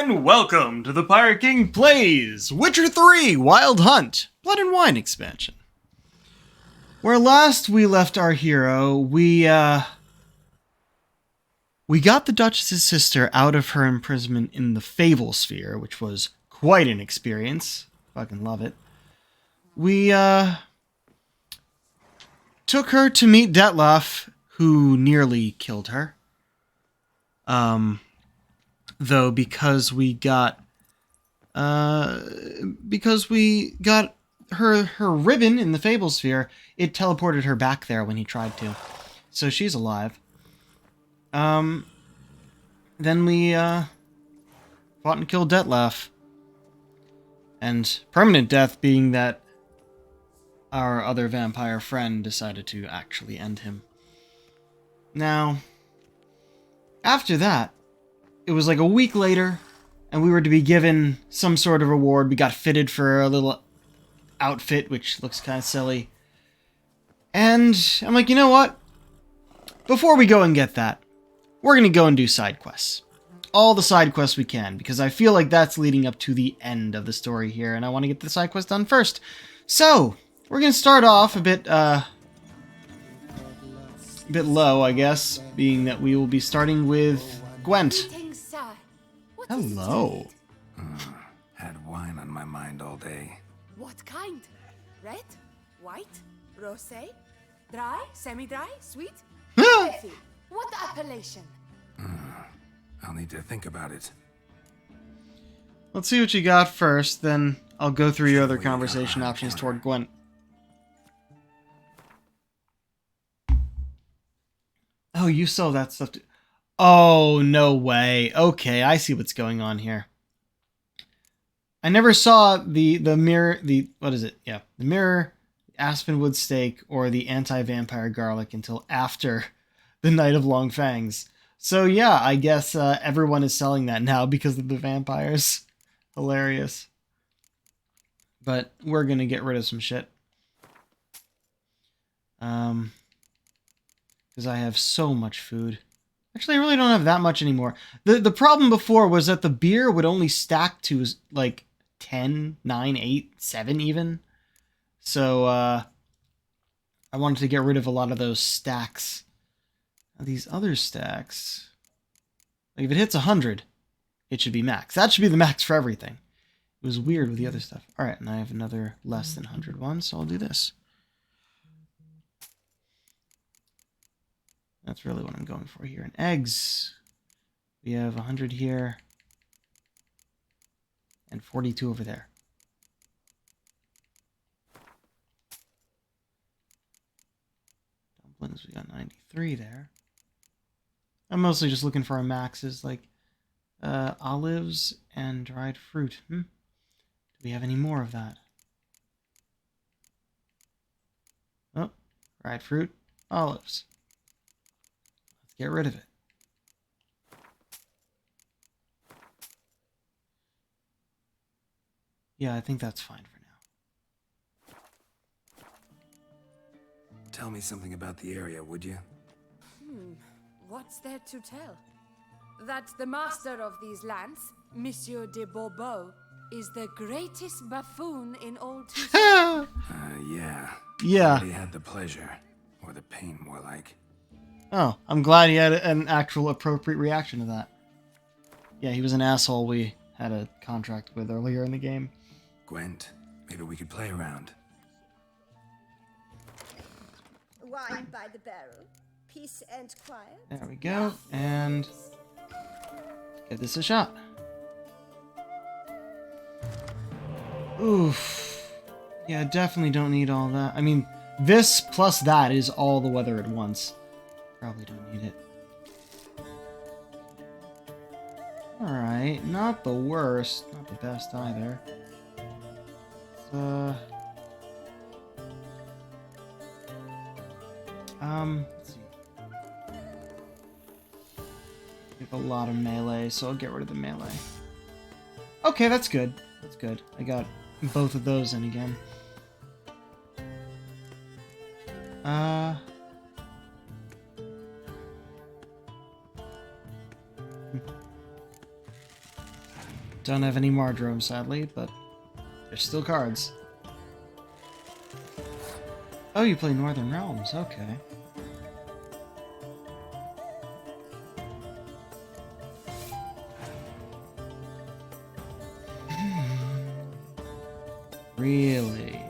And welcome to the Pirate King Plays Witcher 3 Wild Hunt Blood and Wine expansion. Where last we left our hero, we got the Duchess's sister out of her imprisonment in the Fable Sphere, which was quite an experience. Fucking love it. We took her to meet Detlef, who nearly killed her. Though because we got her ribbon in the Fable Sphere, it teleported her back there when he tried to. So she's alive. Then we fought and killed Detlef. And permanent death being that our other vampire friend decided to actually end him. Now, after that, it was like a week later, and we were to be given some sort of reward. We got fitted for a little outfit, which looks kind of silly. And I'm like, you know what? Before we go and get that, we're going to go and do side quests. All the side quests we can, because I feel like that's leading up to the end of the story here, and I want to get the side quest done first. So, we're going to start off a bit low, I guess, being that we will be starting with Gwent. Hello. Had wine on my mind all day. What kind? Red? White? Rosé? Dry? Semi-dry? Sweet? Coffee? What appellation? I'll need to think about it. Let's see what you got first, then I'll go through your other conversation options toward Gwent. Oh, you saw that stuff too. Oh, no way. Okay, I see what's going on here. I never saw the mirror, what is it? Yeah, the mirror, Aspenwood steak, or the anti-vampire garlic until after the Night of Long Fangs. So yeah, I guess everyone is selling that now because of the vampires. Hilarious. But we're gonna get rid of some shit. Because I have so much food. Actually, I really don't have that much anymore. The problem before was that the beer would only stack to, like, 10, 9, 8, 7 even. So, I wanted to get rid of a lot of those stacks. Now, these other stacks... Like, if it hits 100, it should be max. That should be the max for everything. It was weird with the other stuff. Alright, and I have another less than 100 one, so I'll do this. That's really what I'm going for here. And eggs. We have 100 here. And 42 over there. Dumplings, we got 93 there. I'm mostly just looking for our maxes, like olives and dried fruit. Do we have any more of that? Oh, dried fruit, olives. Get rid of it. Yeah, I think that's fine for now. Tell me something about the area, would you? What's there to tell? That the master of these lands, Monsieur de Bourbeau, is the greatest buffoon in all Toussaint. Yeah. Yeah. He had the pleasure, or the pain more like. Oh, I'm glad he had an actual appropriate reaction to that. Yeah, he was an asshole we had a contract with earlier in the game. Gwent, maybe we could play around. Wine by the barrel. Peace and quiet. There we go, and give this a shot. Oof. Yeah, definitely don't need all that. I mean, this plus that is all the weather at once. Probably don't need it. Alright, not the worst, not the best either. Let's see. We have a lot of melee, so I'll get rid of the melee. Okay, that's good. That's good. I got both of those in again. Don't have any Mardrome, sadly, but there's still cards. Oh, you play Northern Realms, okay. Really?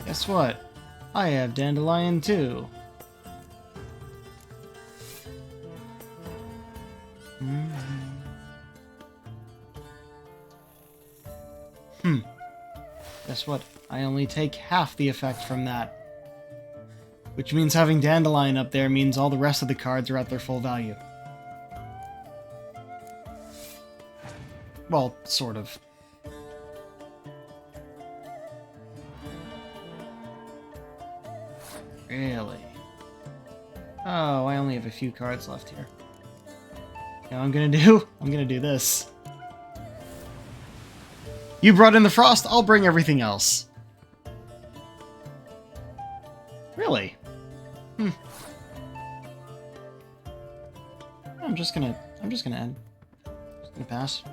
Guess what? I have Dandelion too. Guess what? I only take half the effect from that. Which means having Dandelion up there means all the rest of the cards are at their full value. Well, sort of. Really? Oh, I only have a few cards left here. You know what I'm gonna do? I'm gonna do this. You brought in the frost, I'll bring everything else. Really? I'm just gonna end. Just gonna pass.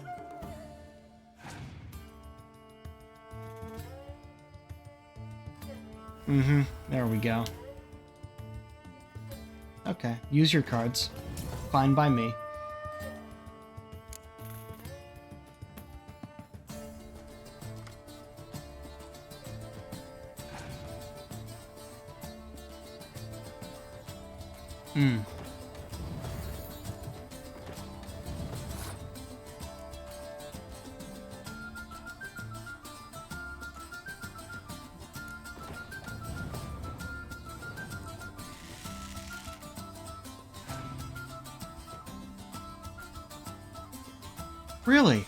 There we go. Okay, use your cards. Fine by me. Really?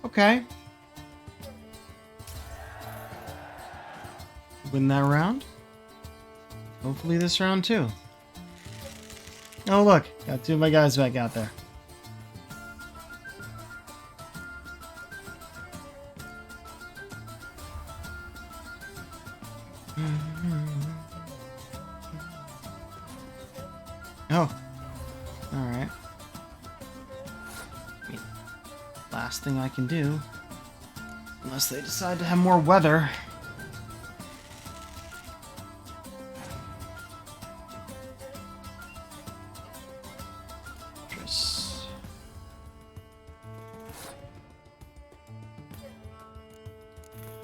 Okay. Win that round? Hopefully this round too. Oh look, got two of my guys back out there. Oh. Alright. Last thing I can do. Unless they decide to have more weather. Just...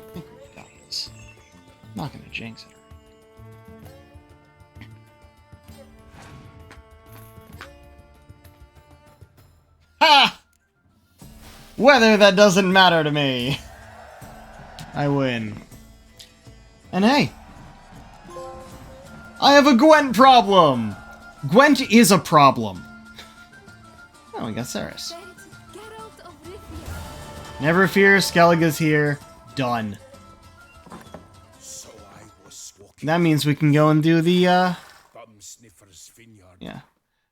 I think we've got this. I'm not gonna jinx it. Ha! Weather that doesn't matter to me. I win. And hey, I have a Gwent problem. Gwent is a problem. Oh, we got Ceres. Get out of Rithia. Never fear, Skellige's here. Done. So I was walking That means we can go and do the, Bum Sniffer's vineyard. yeah.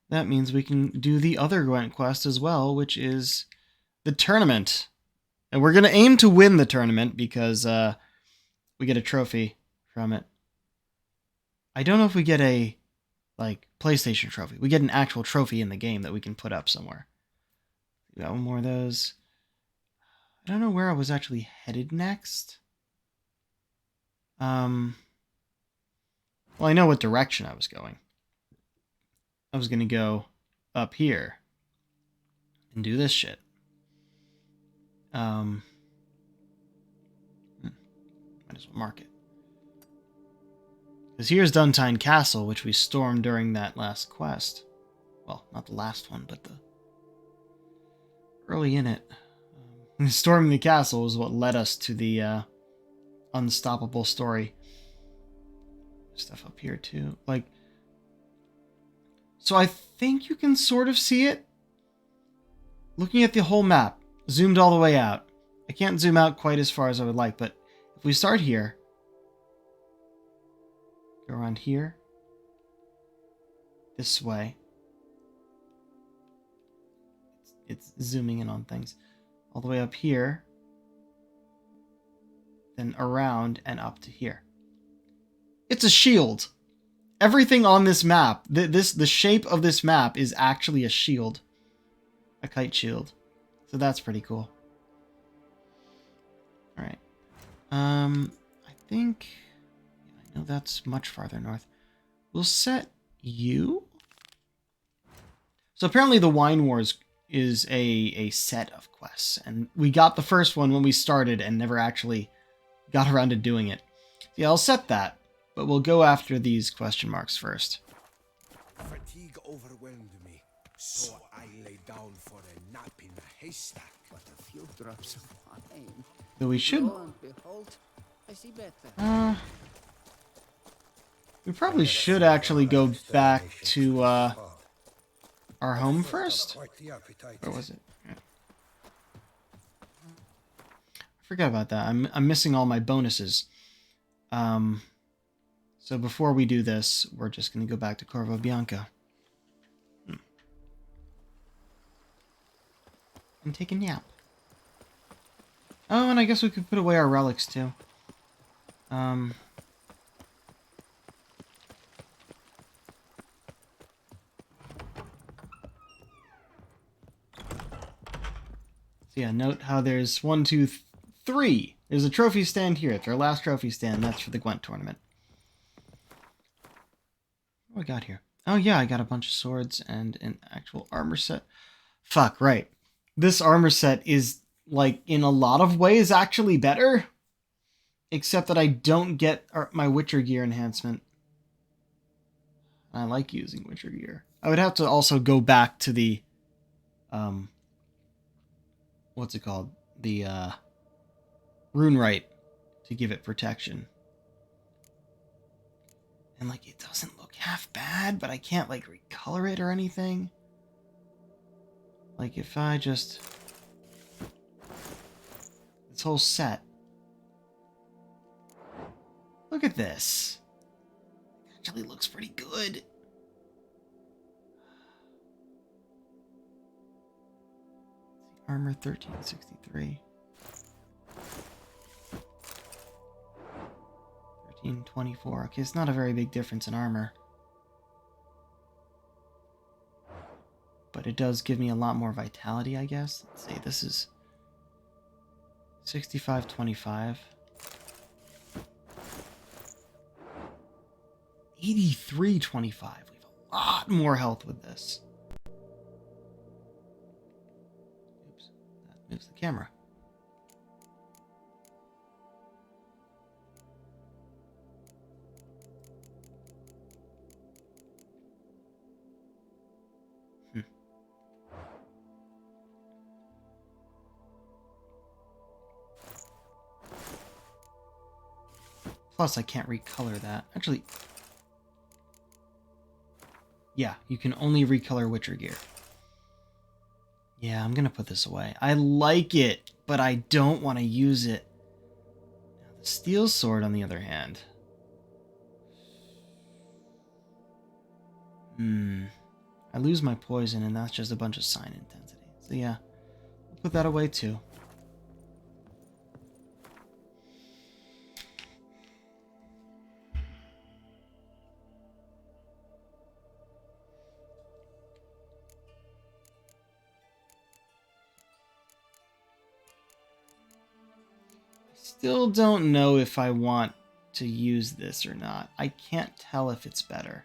That means we can do the other Gwent quest as well, which is the tournament. And we're going to aim to win the tournament because we get a trophy from it. I don't know if we get a like PlayStation trophy. We get an actual trophy in the game that we can put up somewhere. We got one more of those. I don't know where I was actually headed next. Well, I know what direction I was going. I was going to go up here and do this shit. Might as well mark it. Because here's Duntine Castle, which we stormed during that last quest. Well, not the last one, but the early in it. Storming the castle is what led us to the unstoppable story. Stuff up here too. Like, so I think you can sort of see it. Looking at the whole map, zoomed all the way out. I can't zoom out quite as far as I would like, but if we start here, go around here, this way. It's zooming in on things. all the way up here, then around and up to here. It's a shield. Everything on this map, the shape of this map is actually a shield. A kite shield. So that's pretty cool. Alright. I think... I know that's much farther north. We'll set you. So apparently the Wine Wars is a set of quests. And we got the first one when we started and never actually got around to doing it. Yeah, I'll set that. But we'll go after these question marks first. Fatigue overwhelmed me, so I lay down for a nap in a haystack. But a few drops of wine. Though we should... Lo and behold, I see better. We probably should actually go back to our home first. Or was it? Yeah. I forgot about that. I'm missing all my bonuses. So before we do this, we're just going to go back to Corvo Bianca. And take a nap. Oh, and I guess we could put away our relics too. So yeah, note how there's 1, 2, 3. There's a trophy stand here. It's our last trophy stand. That's for the Gwent tournament. What do I got here? Oh yeah, I got a bunch of swords and an actual armor set. Fuck, right. This armor set is, like, in a lot of ways actually better. Except that I don't get my Witcher gear enhancement. I like using Witcher gear. I would have to also go back to the... what's it called? The, Runewright to give it protection. And, like, it doesn't look half bad, but I can't, like, recolor it or anything. Like, if I just... This whole set. Look at this. It actually looks pretty good. Armor 1363. 1324. Okay, it's not a very big difference in armor. But it does give me a lot more vitality, I guess. Let's see, this is 6525. 8325. We have a lot more health with this. Oops, that moves the camera. Plus, I can't recolor that. Actually, yeah, you can only recolor Witcher gear. Yeah, I'm gonna put this away. I like it, but I don't want to use it. Now, the steel sword, on the other hand. I lose my poison, and that's just a bunch of sign intensity. So yeah, I'll put that away too. Still don't know if I want to use this or not. I can't tell if it's better.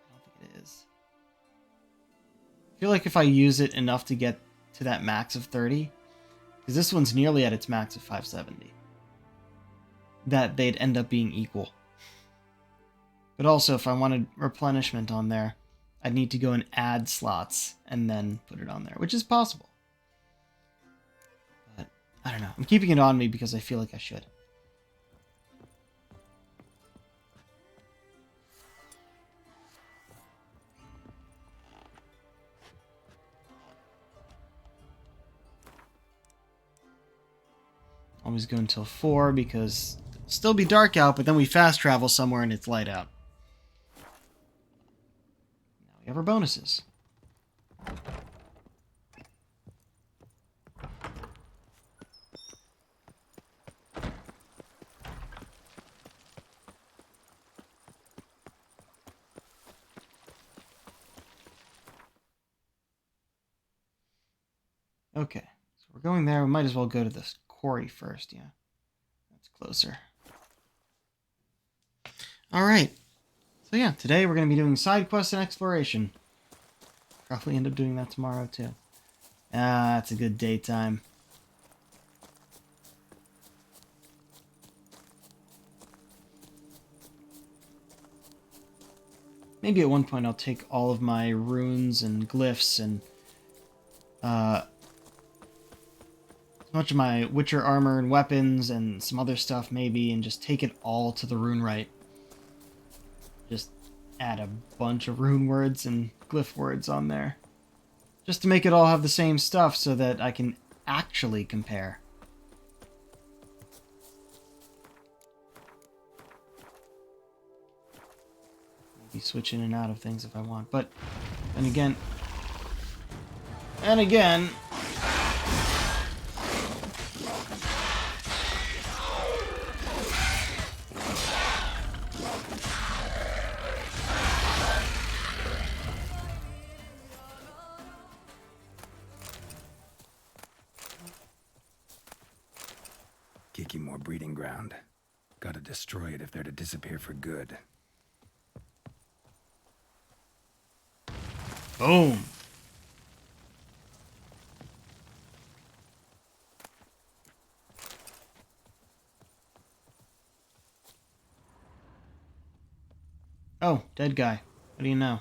I don't think it is. I feel like if I use it enough to get to that max of 30, because this one's nearly at its max of 570, that they'd end up being equal. But also, if I wanted replenishment on there, I'd need to go and add slots and then put it on there, which is possible. I don't know. I'm keeping it on me because I feel like I should. Always go until 4 because it'll still be dark out, but then we fast travel somewhere and it's light out. Now we have our bonuses. Okay, so we're going there. We might as well go to this quarry first, yeah. That's closer. Alright. So yeah, today we're going to be doing side quests and exploration. Probably end up doing that tomorrow, too. Ah, it's a good daytime. Maybe at one point I'll take all of my runes and glyphs and as much of my Witcher armor and weapons and some other stuff maybe, and just take it all to the rune right. Just add a bunch of rune words and glyph words on there. Just to make it all have the same stuff so that I can actually compare. Maybe switch in and out of things if I want, but then again... And again... More breeding ground. Gotta destroy it if they're to disappear for good. Boom! Oh, dead guy. What do you know?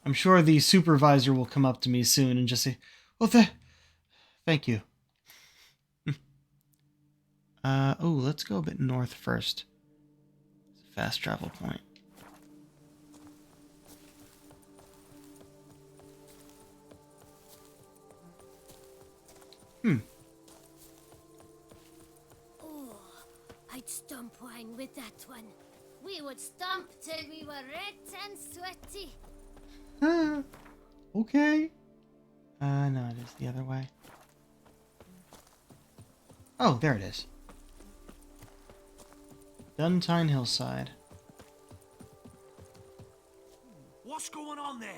I'm sure the supervisor will come up to me soon and just say, well, thank you. Oh, let's go a bit north first. It's a fast travel point. Oh, I'd stomp wine with that one. We would stomp till we were red and sweaty. Okay. No, it is the other way. Oh, there it is. Duntine Hillside. What's going on there?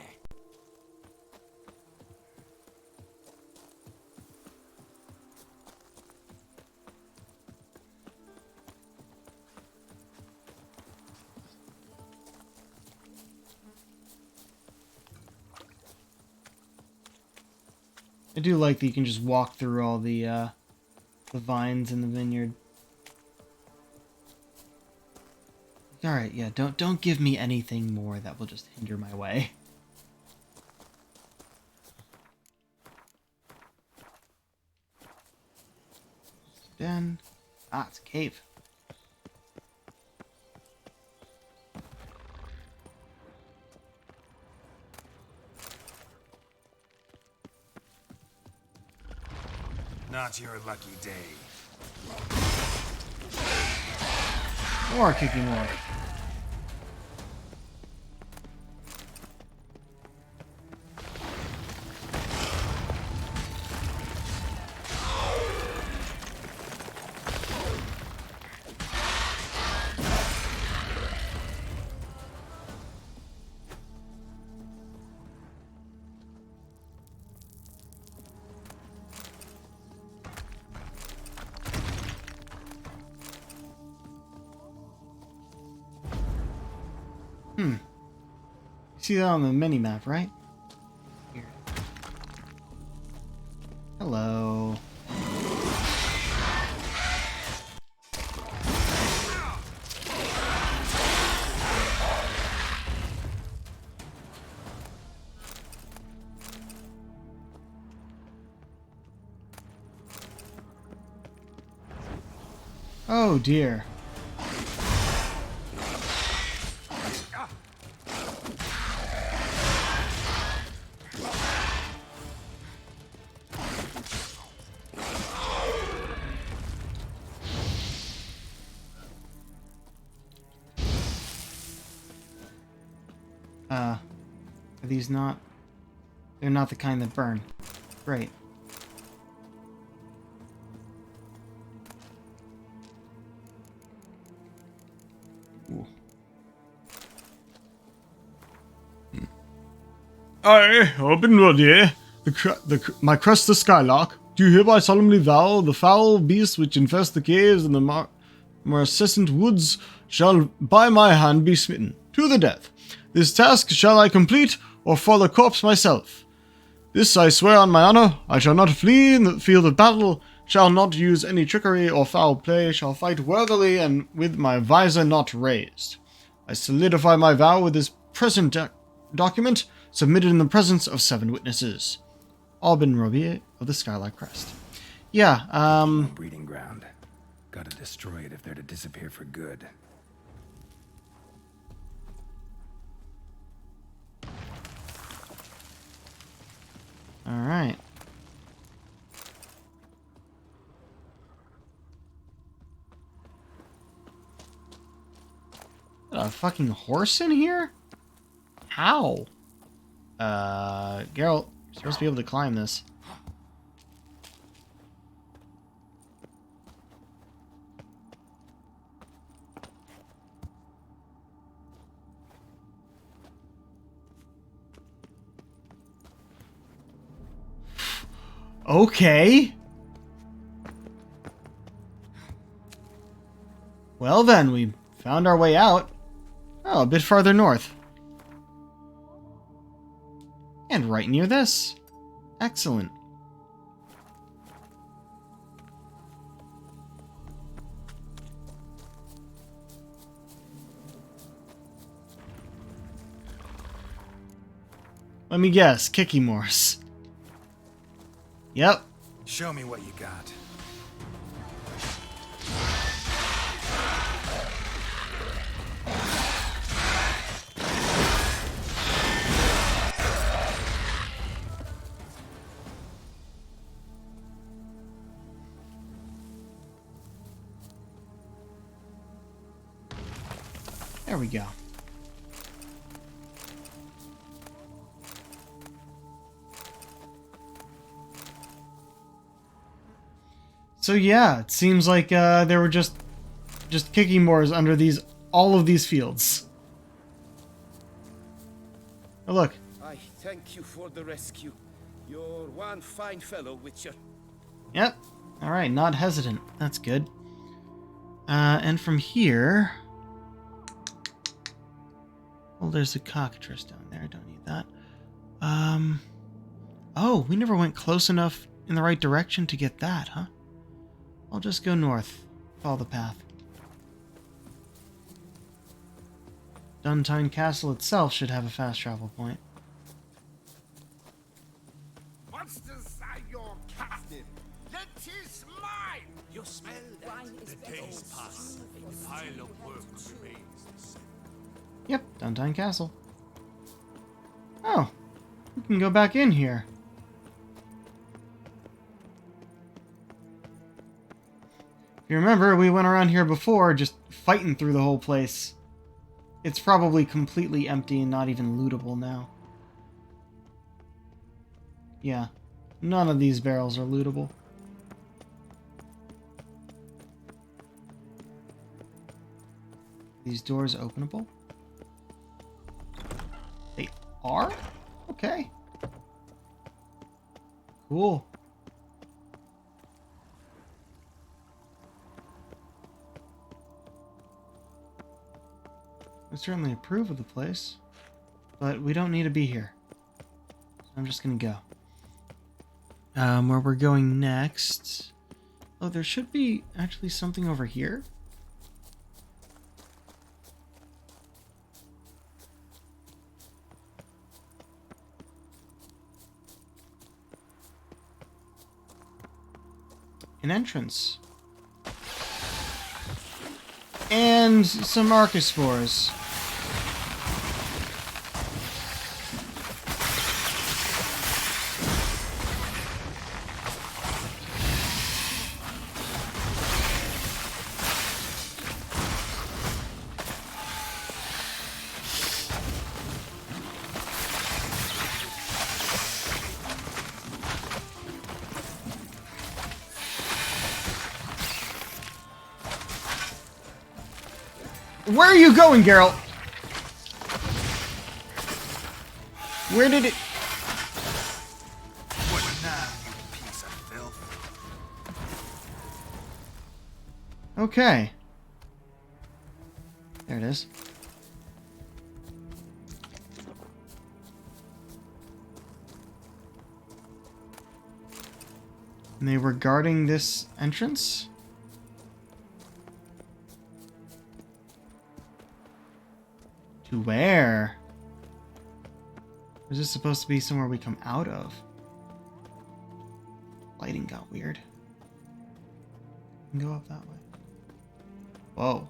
I do like that you can just walk through all the vines in the vineyard. Alright, yeah, don't give me anything more that will just hinder my way. Den. Ah, it's a cave. Not your lucky day. More kicking more. You see that on the mini-map, right? Here. Hello. Oh dear. Are these not... They're not the kind that burn. Great. Ooh. I, Robin Rodier, my crest the Skylark, do hereby solemnly vow the foul beasts which infest the caves and the marcescent woods shall by my hand be smitten, to the death. This task shall I complete, or for the corpse myself. This I swear on my honor, I shall not flee in the field of battle, shall not use any trickery or foul play, shall fight worthily and with my visor not raised. I solidify my vow with this present document, submitted in the presence of 7 witnesses. Aubin Robier of the Skylark Crest. Yeah, Breeding ground. Gotta destroy it if they're to disappear for good. alright. A fucking horse in here? How? Geralt, you're supposed to be able to climb this. Okay. Well then, we found our way out. Oh, a bit farther north. And right near this. Excellent. Let me guess, Kicky Morse. Yep. Show me what you got. There we go. So yeah, it seems like there were just kicking mores under all of these fields. Oh look. I thank you for the rescue. You're one fine fellow, Witcher. Yep. All right, not hesitant. That's good. And from here, well, there's a cockatrice down there. I don't need that. Oh, we never went close enough in the right direction to get that, huh? I'll just go north. Follow the path. Duntine Castle itself should have a fast travel point. Monsters are your captain. That is mine. You smell that? is The days pass. The pile of worms remains the same. Yep, Duntine Castle. Oh, we can go back in here. If you remember, we went around here before, just fighting through the whole place. It's probably completely empty and not even lootable now. Yeah, none of these barrels are lootable. These doors openable? They are? Okay. Cool. I certainly approve of the place, but we don't need to be here. So I'm just gonna go. Where we're going next... Oh, there should be actually something over here. An entrance. And some archospores. Where are you going, Geralt? Where did it... Okay. There it is. And they were guarding this entrance? To where? Is this supposed to be somewhere we come out of? Lighting got weird. We can go up that way. Whoa.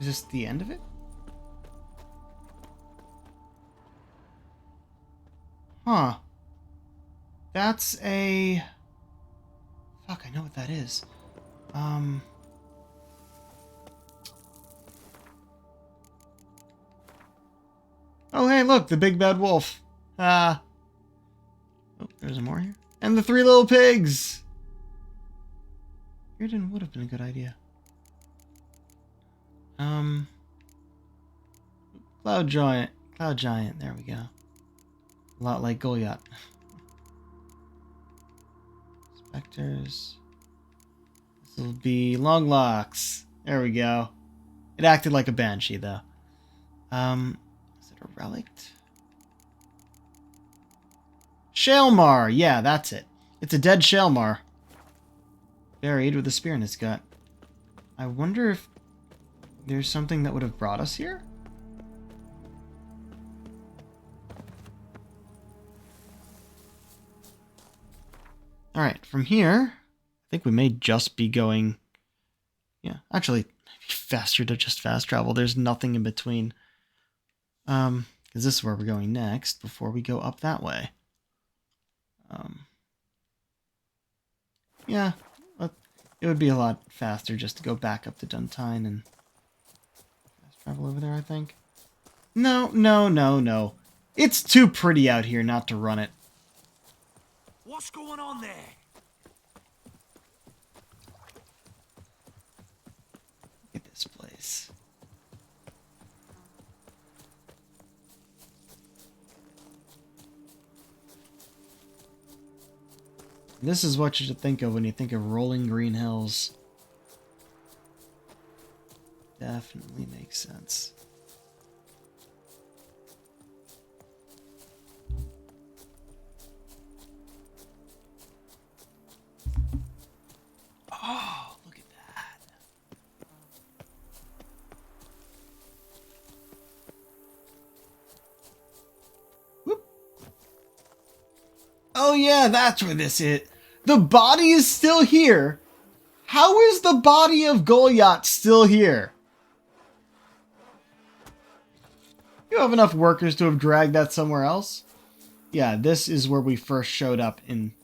Is this the end of it? Huh. That's a... Fuck, I know what that is. Oh, hey, look, the big bad wolf. Oh, there's more here. And the 3 little pigs! Reardon would have been a good idea. Cloud Giant. Cloud Giant, there we go. A lot like Goliath. Specters. This will be Long Locks. There we go. It acted like a banshee, though. Is it a relict? Shaelmar! Yeah, that's it. It's a dead Shaelmar. Buried with a spear in its gut. I wonder if there's something that would have brought us here? Alright, from here, I think we may just be going... Yeah, actually, maybe faster to just fast travel. There's nothing in between. Because this is where we're going next, before we go up that way. Yeah, but it would be a lot faster just to go back up to Duntine and fast travel over there, I think. No, no, no, no. It's too pretty out here not to run it. What's going on there? Look at this place. This is what you should think of when you think of rolling green hills. Definitely makes sense. Oh, look at that. Whoop. Oh yeah, that's where this is. The body is still here. How is the body of Goliath still here? You have enough workers to have dragged that somewhere else? Yeah, this is where we first showed up in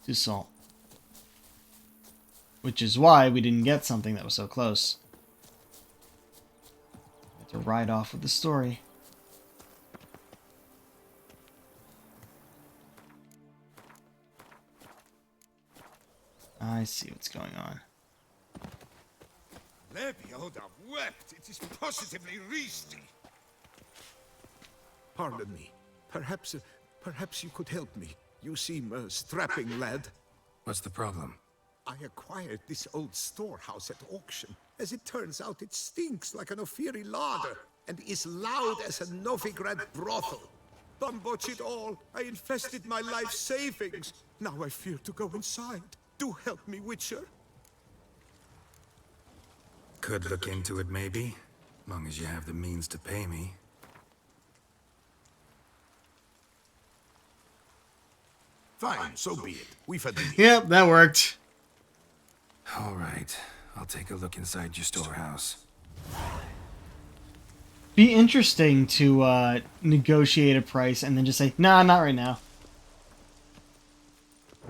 Toussaint. Which is why we didn't get something that was so close. Had to ride off with the story. I see what's going on. Lebioda wept. It is positively risky. Pardon me. Perhaps you could help me. You seem a strapping lad. What's the problem? I acquired this old storehouse at auction. As it turns out, it stinks like an Ophiri larder and is loud as a Novigrad brothel. Bumboch it all. I invested my life savings. Now I fear to go inside. Do help me, Witcher. Could look into it, maybe. Long as you have the means to pay me. Fine, so be it. We've had the... Yep, that worked. All right. I'll take a look inside your storehouse. Be interesting to negotiate a price and then just say, nah, not right now.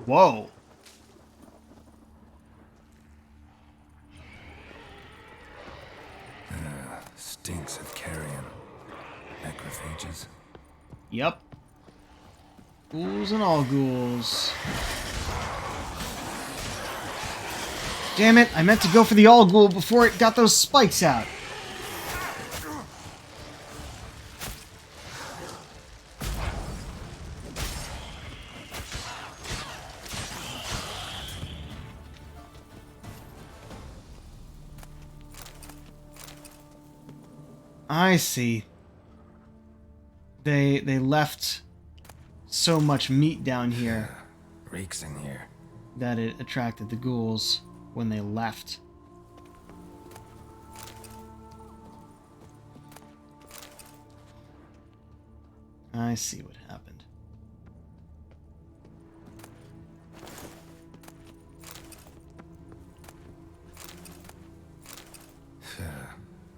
Whoa. Stinks of carrion. Necrophages. Yep. Ghouls and all ghouls. Damn it, I meant to go for the all ghoul before it got those spikes out. I see. They left so much meat down here Reeks in here. that it attracted the ghouls when they left. I see what happened.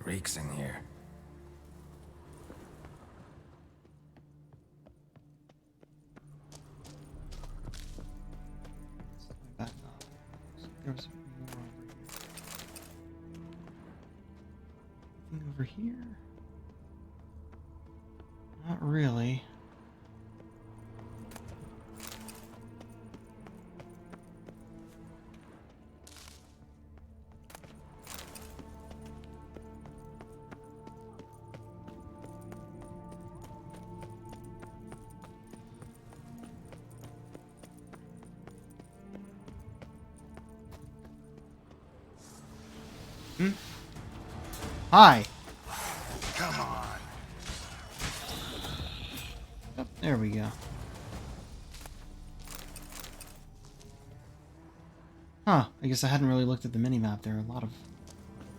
Reeks in here. Back up. There was more over here. Anything over here? Not really. Hmm? Hi. Come on. Oh, there we go. Huh, I guess I hadn't really looked at the minimap. There are a lot of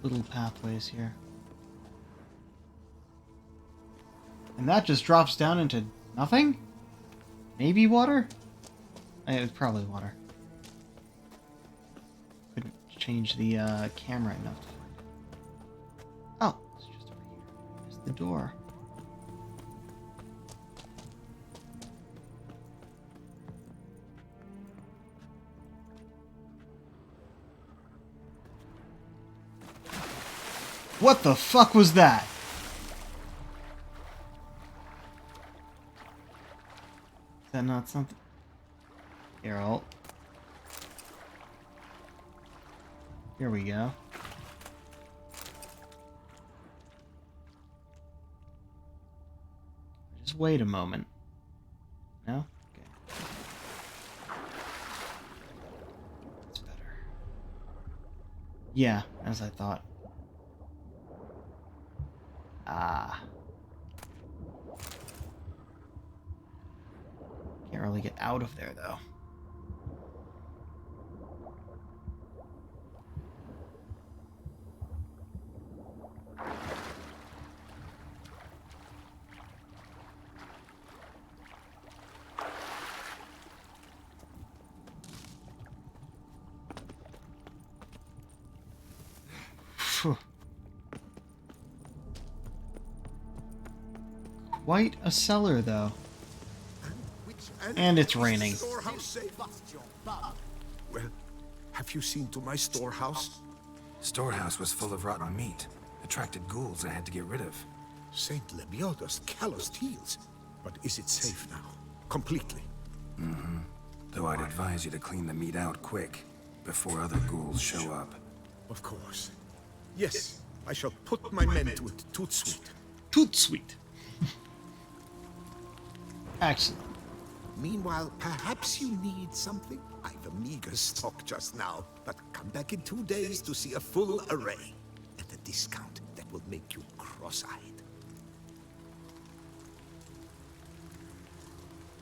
little pathways here. And that just drops down into nothing? Maybe water? It's probably water. Couldn't change the camera enough to find it. Oh, it's just over here. There's the door. What the fuck was that? Is that not something? Here, Here we go. Just wait a moment. No? Okay. That's better. Yeah, as I thought. Ah. Can't really get out of there, though. Phew. Quite a cellar, though. And it's raining. Storehouse safe? Well, have you seen to my storehouse? Storehouse was full of rotten meat. Attracted ghouls I had to get rid of. Saint Lebioda's calloused heels. But is it safe now? Completely? Mm-hmm. Though I'd advise you to clean the meat out quick, before other ghouls show up. Of course. Yes, I shall put my men to it, tout sweet. Toot sweet. Excellent. Meanwhile, perhaps you need something? I've a meager stock just now, but come back in 2 days to see a full array. At a discount that will make you cross-eyed.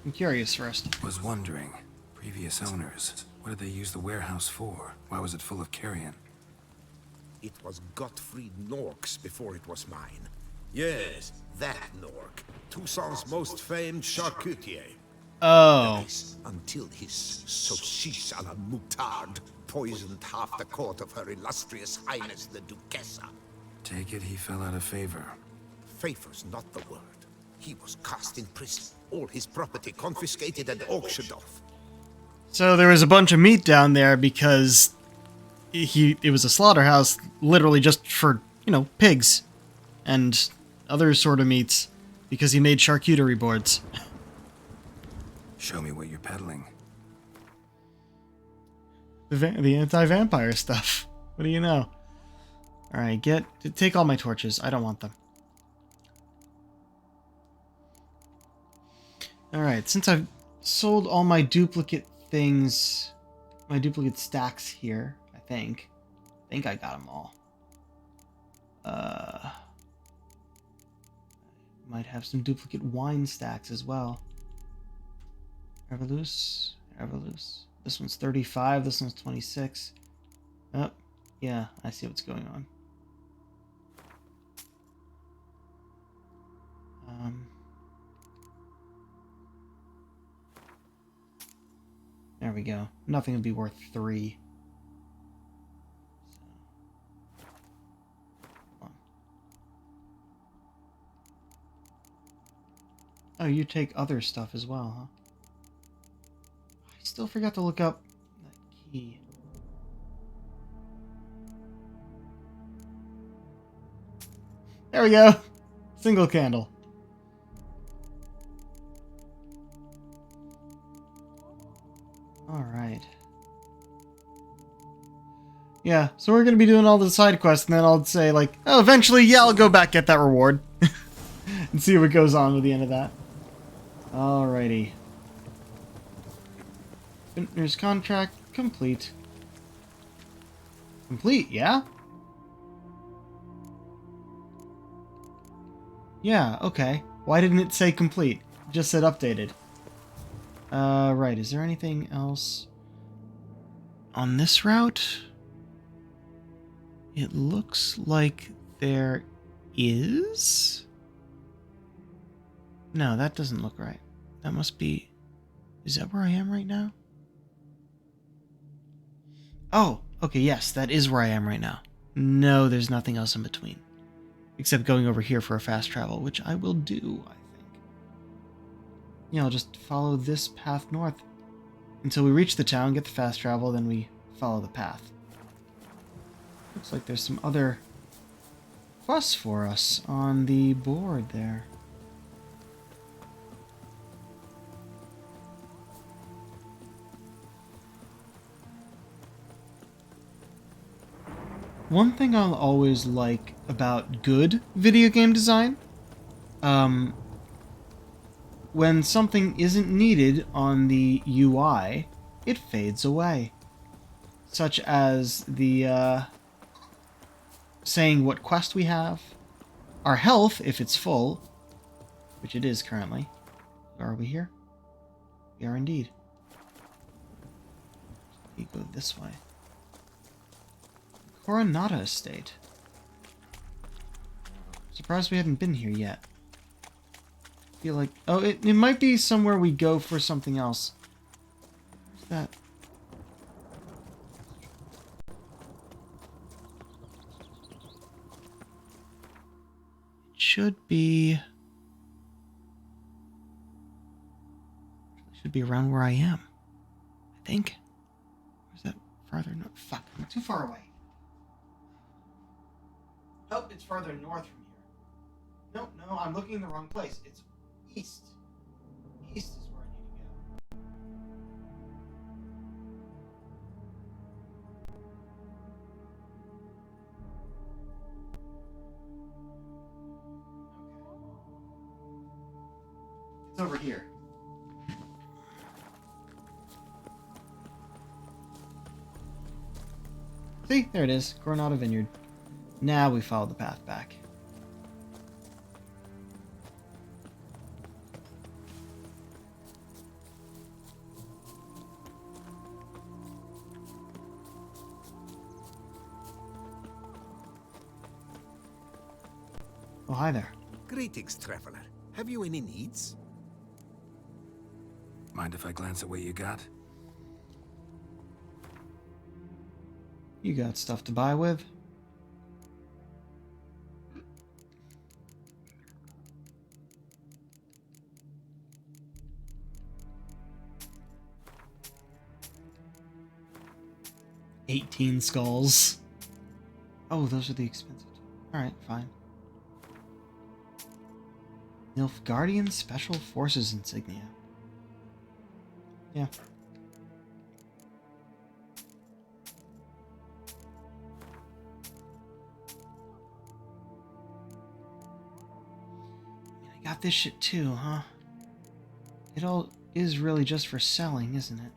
I'm curious first. Was wondering, previous owners, what did they use the warehouse for? Why was it full of carrion? It was Gottfried Nork's before it was mine. Yes, that Nork. Toussaint's most famed charcutier. Oh. That is, until his saucisse à la moutarde poisoned half the court of her illustrious highness the Duchessa. Take it he fell out of favor. Favor's not the word. He was cast in prison. All his property confiscated and auctioned off. So there was a bunch of meat down there because it was a slaughterhouse literally just for, pigs and other sort of meats because he made charcuterie boards. Show me what you're peddling. The anti-vampire stuff. What do you know? Alright, take all my torches. I don't want them. Alright, since I've sold all my duplicate things, my duplicate stacks here, I think I got them all. Might have some duplicate wine stacks as well. Everloose. This one's 35, this one's 26. Oh, yeah, I see what's going on. There we go. Nothing would be worth 3. So. Oh, you take other stuff as well, huh? I still forgot to look up that key. There we go. Single candle. Alright. Yeah, so we're gonna be doing all the side quests, and then I'll say, like, oh, eventually, yeah, I'll go back, get that reward. And see what goes on with the end of that. Alrighty. Vintner's contract complete. Complete, yeah? Yeah, okay. Why didn't it say complete? It just said updated. Right, is there anything else on this route? It looks like there is? No, that doesn't look right. That must be... Is that where I am right now? Oh, okay, yes, that is where I am right now. No, there's nothing else in between. Except going over here for a fast travel, which I will do, I think. Yeah, I'll just follow this path north until we reach the town, get the fast travel, then we follow the path. Looks like there's some other quests for us on the board there. One thing I'll always like about good video game design, when something isn't needed on the UI, it fades away. Such as the, saying what quest we have, our health, if it's full, which it is currently. Are we here? We are indeed. We go this way. Coronata Estate. Surprised we hadn't been here yet. I feel like... Oh, it might be somewhere we go for something else. Where's that? It should be... Should be around where I am. I think. Or is that farther north? Fuck, I'm too far away. Nope, it's farther north from here. No, I'm looking in the wrong place. It's east. East is where I need to go. It's over here. See? There it is. Coronata Vineyard. Now we follow the path back. Oh, hi there. Greetings, traveler. Have you any needs? Mind if I glance at what you got? You got stuff to buy with? $18 skulls. Oh, those are the expensive. Alright, fine. Nilfgaardian Special Forces insignia. Yeah. I got this shit too, huh? It all is really just for selling, isn't it?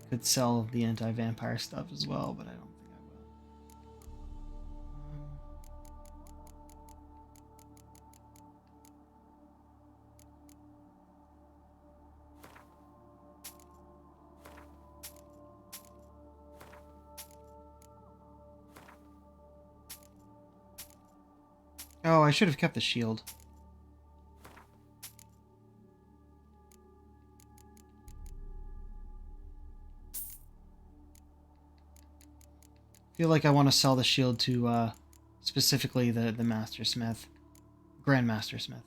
Could sell the anti-vampire stuff as well, but I don't think I will. Oh, I should have kept the shield. Feel like I want to sell the shield to specifically the Master Smith, Grandmaster Smith.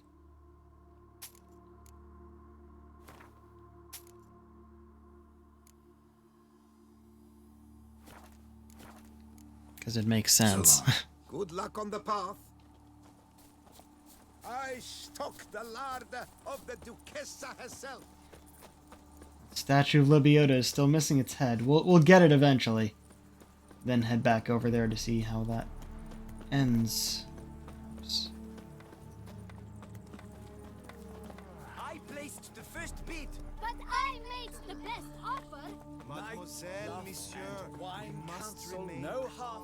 Because it makes sense. So long. Good luck on the path. I stock the larder of the Duchessa herself. Statue of Libiota is still missing its head. We'll get it eventually. Then head back over there to see how that ends. Oops. I placed the first bid. But I made the best offer. Mademoiselle, monsieur, Wine you must council, remain no half.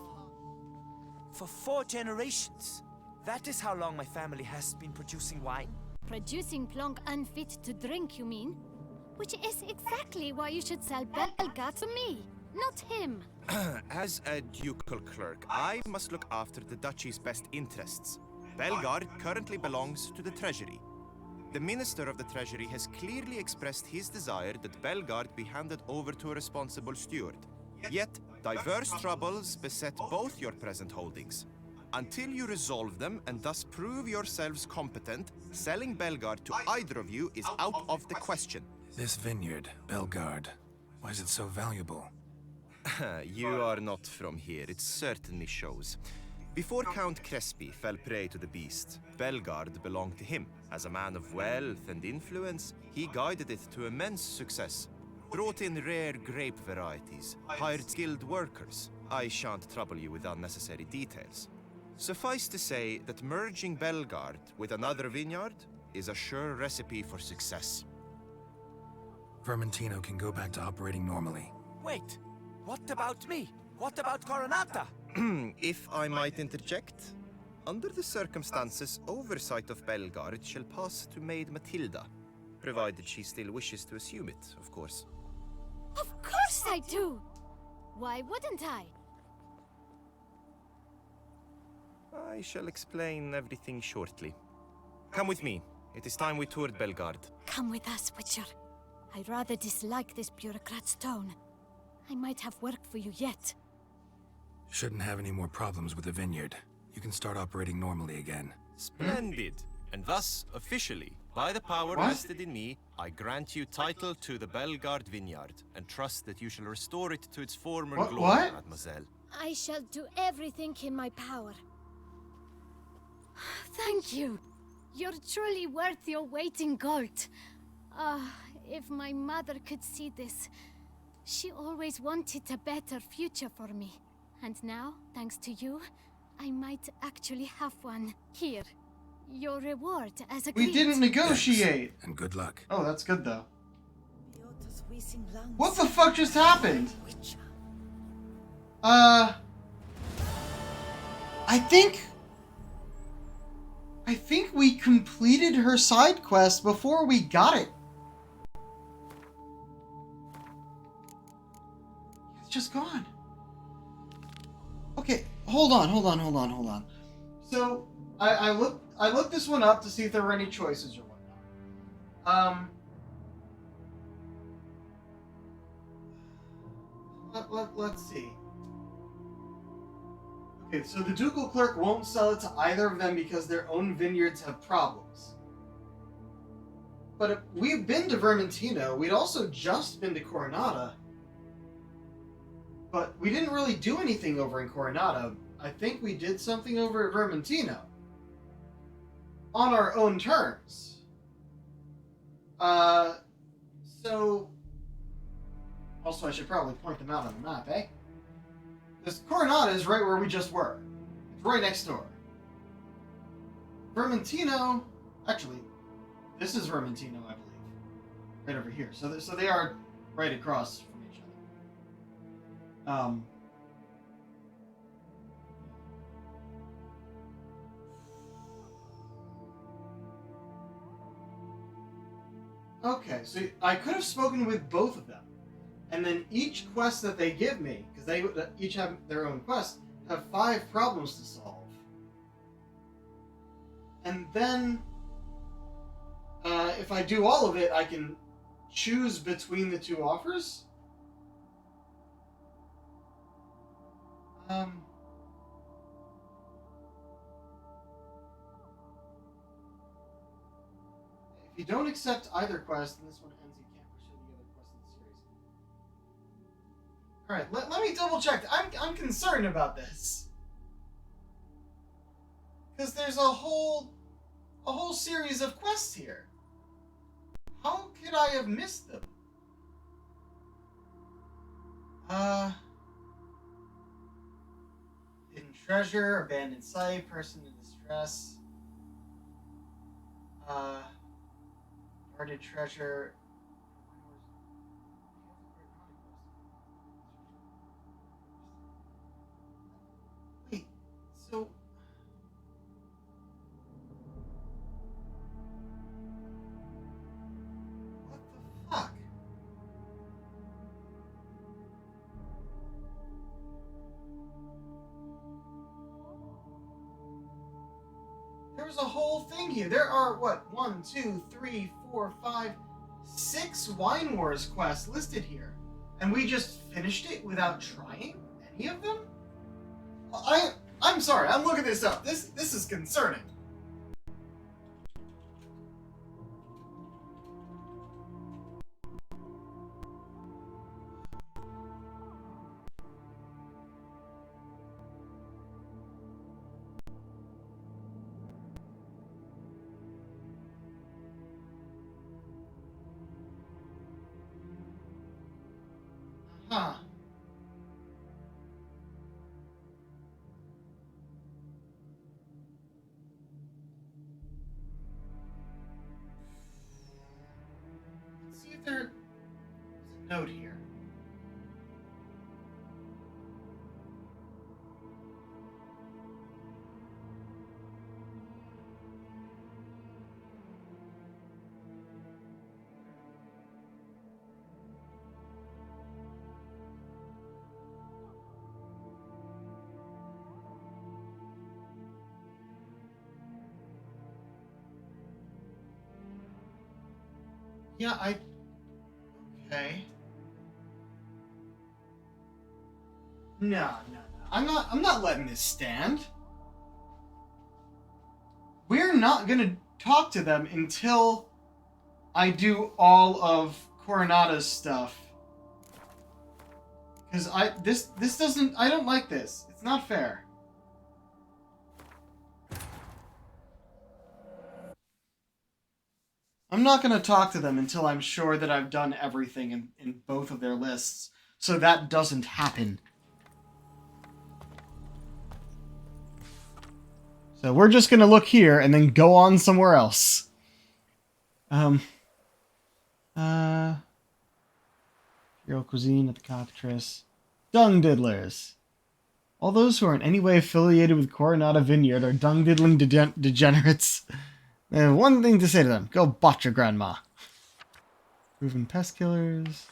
For 4 generations. That is how long my family has been producing wine. Producing plonk unfit to drink, you mean? Which is exactly why you should sell Belga to me, not him. As a ducal clerk, I must look after the duchy's best interests. Belgard currently belongs to the treasury. The minister of the treasury has clearly expressed his desire that Belgard be handed over to a responsible steward. Yet, diverse troubles beset both your present holdings. Until you resolve them and thus prove yourselves competent, selling Belgard to either of you is out of the question. This vineyard, Belgard, why is it so valuable? You are not from here, it certainly shows. Before Count Crespi fell prey to the beast, Belgard belonged to him. As a man of wealth and influence, he guided it to immense success. Brought in rare grape varieties, hired skilled workers. I shan't trouble you with unnecessary details. Suffice to say that merging Belgard with another vineyard is a sure recipe for success. Vermentino can go back to operating normally. Wait, what about me? What about Coronata? If I might interject, under the circumstances, oversight of Belgard shall pass to Maid Matilda, provided she still wishes to assume it, of course. Of course I do! Why wouldn't I? I shall explain everything shortly. Come with me. It is time we toured Belgard. Come with us, Witcher. I rather dislike this bureaucrat's tone. I might have work for you yet. Shouldn't have any more problems with the vineyard. You can start operating normally again. Splendid. And thus, officially, by the power What? vested in me, I grant you title to the Belgard vineyard, and trust that you shall restore it to its former What- glory, what? mademoiselle. I shall do everything in my power. Thank you. You're truly worth your weight in gold. If my mother could see this. She always wanted a better future for me. And now, thanks to you, I might actually have one. Here, your reward as a We didn't negotiate. Thanks, and good luck. Oh, that's good though. Biota's wheezing lungs. What the fuck just happened? Witcher. I think we completed her side quest before we got it. It's just gone. Okay, hold on. So I looked this one up to see if there were any choices or whatnot. Let's see. Okay, so the ducal clerk won't sell it to either of them because their own vineyards have problems. But if we've been to Vermentino. We'd also just been to Coronata. But we didn't really do anything over in Coronata. I think we did something over at Vermentino. On our own terms. So... Also, I should probably point them out on the map, eh? Because Coronata is right where we just were. It's right next door. Vermentino... Actually, this is Vermentino, I believe. Right over here. So they are right across from each other. Okay, so I could have spoken with both of them. And then each quest that they give me, because they each have their own quest, have 5 problems to solve. And then, if I do all of it, I can choose between the two offers. If you don't accept either quest, then this one ends. You can't pursue the other quest in the series. All right, let me double check. I'm concerned about this because there's a whole series of quests here. How could I have missed them? Hidden treasure, abandoned site, person in distress. Guarded treasure. Wait, so what the fuck? There's a whole thing here. There are, what, 1, 2, 3, 4, 5, 6 Wine Wars quests listed here. And we just finished it without trying any of them? I'm sorry, I'm looking this up. This is concerning. Huh. Let's see if there's a note here. Yeah, okay. No. I'm not letting this stand. We're not gonna talk to them until I do all of Coronada's stuff. Because this doesn't, I don't like this. It's not fair. I'm not going to talk to them until I'm sure that I've done everything in both of their lists, so that doesn't happen. So we're just going to look here and then go on somewhere else. Imperial cuisine at the cockatrice. Dung diddlers. All those who are in any way affiliated with Coronada Vineyard are dung diddling degenerates. I have one thing to say to them. Go botch your grandma. Proven pest killers.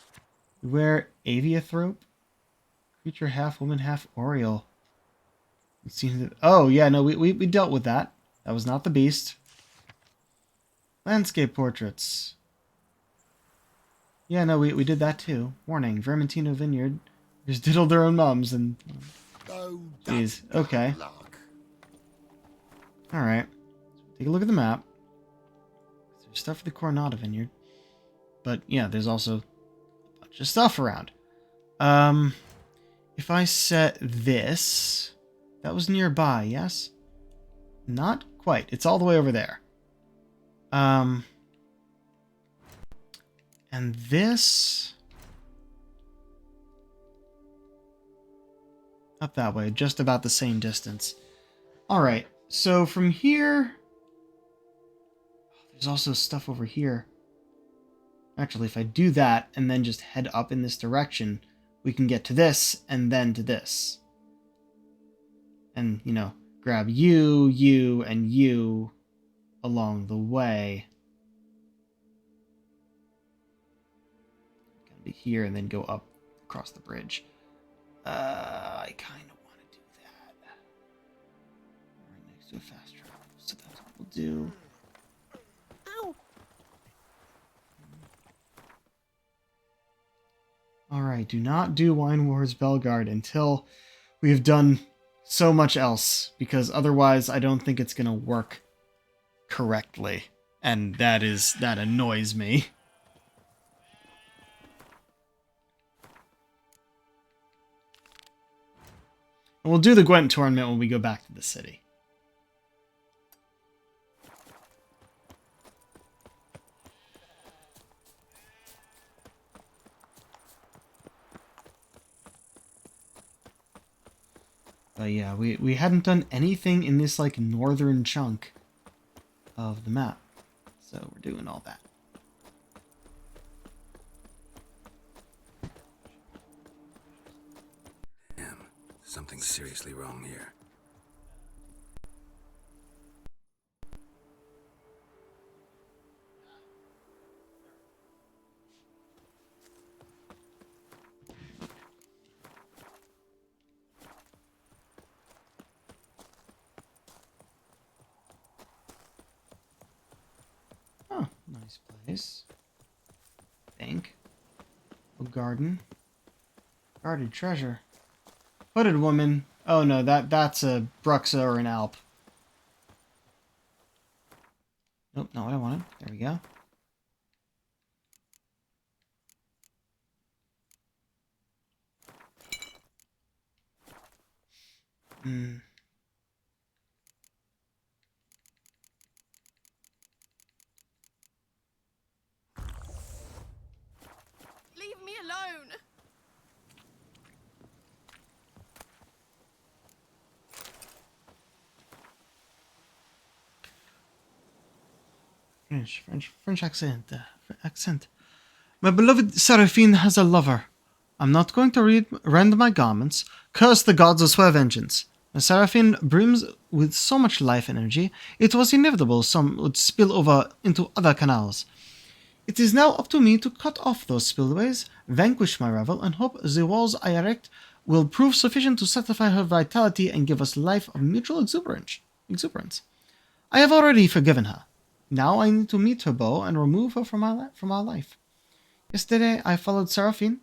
Beware aviathrope. Creature half woman, half oriole. Oh, yeah, no, we dealt with that. That was not the beast. Landscape portraits. Yeah, no, we did that too. Warning, Vermentino Vineyard. Just diddled their own mums and... Jeez, okay. Alright. Take a look at the map. There's stuff for the Coronado Vineyard. But, yeah, there's also a bunch of stuff around. If I set this... That was nearby, yes? Not quite. It's all the way over there. And this... Up that way, just about the same distance. Alright, so from here... There's also stuff over here. Actually, if I do that, and then just head up in this direction, we can get to this, and then to this. And, you know, grab you, and you along the way. Gonna be here, and then go up across the bridge. I kind of want to do that. Right next to a fast travel. So that's what we'll do. Alright, do not do Wine Wars Belgard until we've done so much else, because otherwise I don't think it's gonna work correctly. And that annoys me. And we'll do the Gwent tournament when we go back to the city. But yeah, we hadn't done anything in this, like, northern chunk of the map. So we're doing all that. Damn, something's seriously wrong here. Oh, nice place. Bank. A garden. Guarded treasure. Hooded woman. Oh no, that's a Bruxa or an Alp. Nope, not what I wanted. There we go. Hmm. Leave me alone! French accent. Accent. My beloved Seraphine has a lover. I'm not going to rend my garments. Curse the gods of swear vengeance. My Seraphine brims with so much life energy, it was inevitable some would spill over into other canals. It is now up to me to cut off those spillways, vanquish my rival, and hope the walls I erect will prove sufficient to satisfy her vitality and give us life of mutual exuberance. I have already forgiven her. Now I need to meet her beau and remove her from our life. Yesterday I followed Seraphine.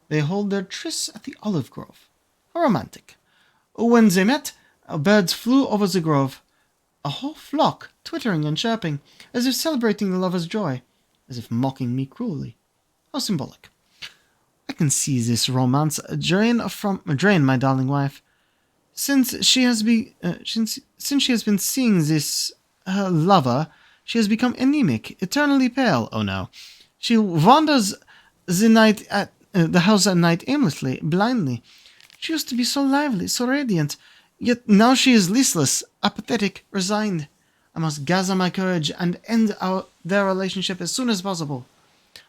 They hold their tryst at the olive grove. How romantic. When they met, birds flew over the grove. A whole flock, twittering and chirping, as if celebrating the lover's joy, as if mocking me cruelly. How symbolic. I can see this romance drain my darling wife. Since she has been seeing this her lover, she has become anemic, eternally pale. Oh no. She wanders the house at night aimlessly, blindly. She used to be so lively, so radiant, yet now she is listless, apathetic, resigned. I must gather my courage and end their relationship as soon as possible.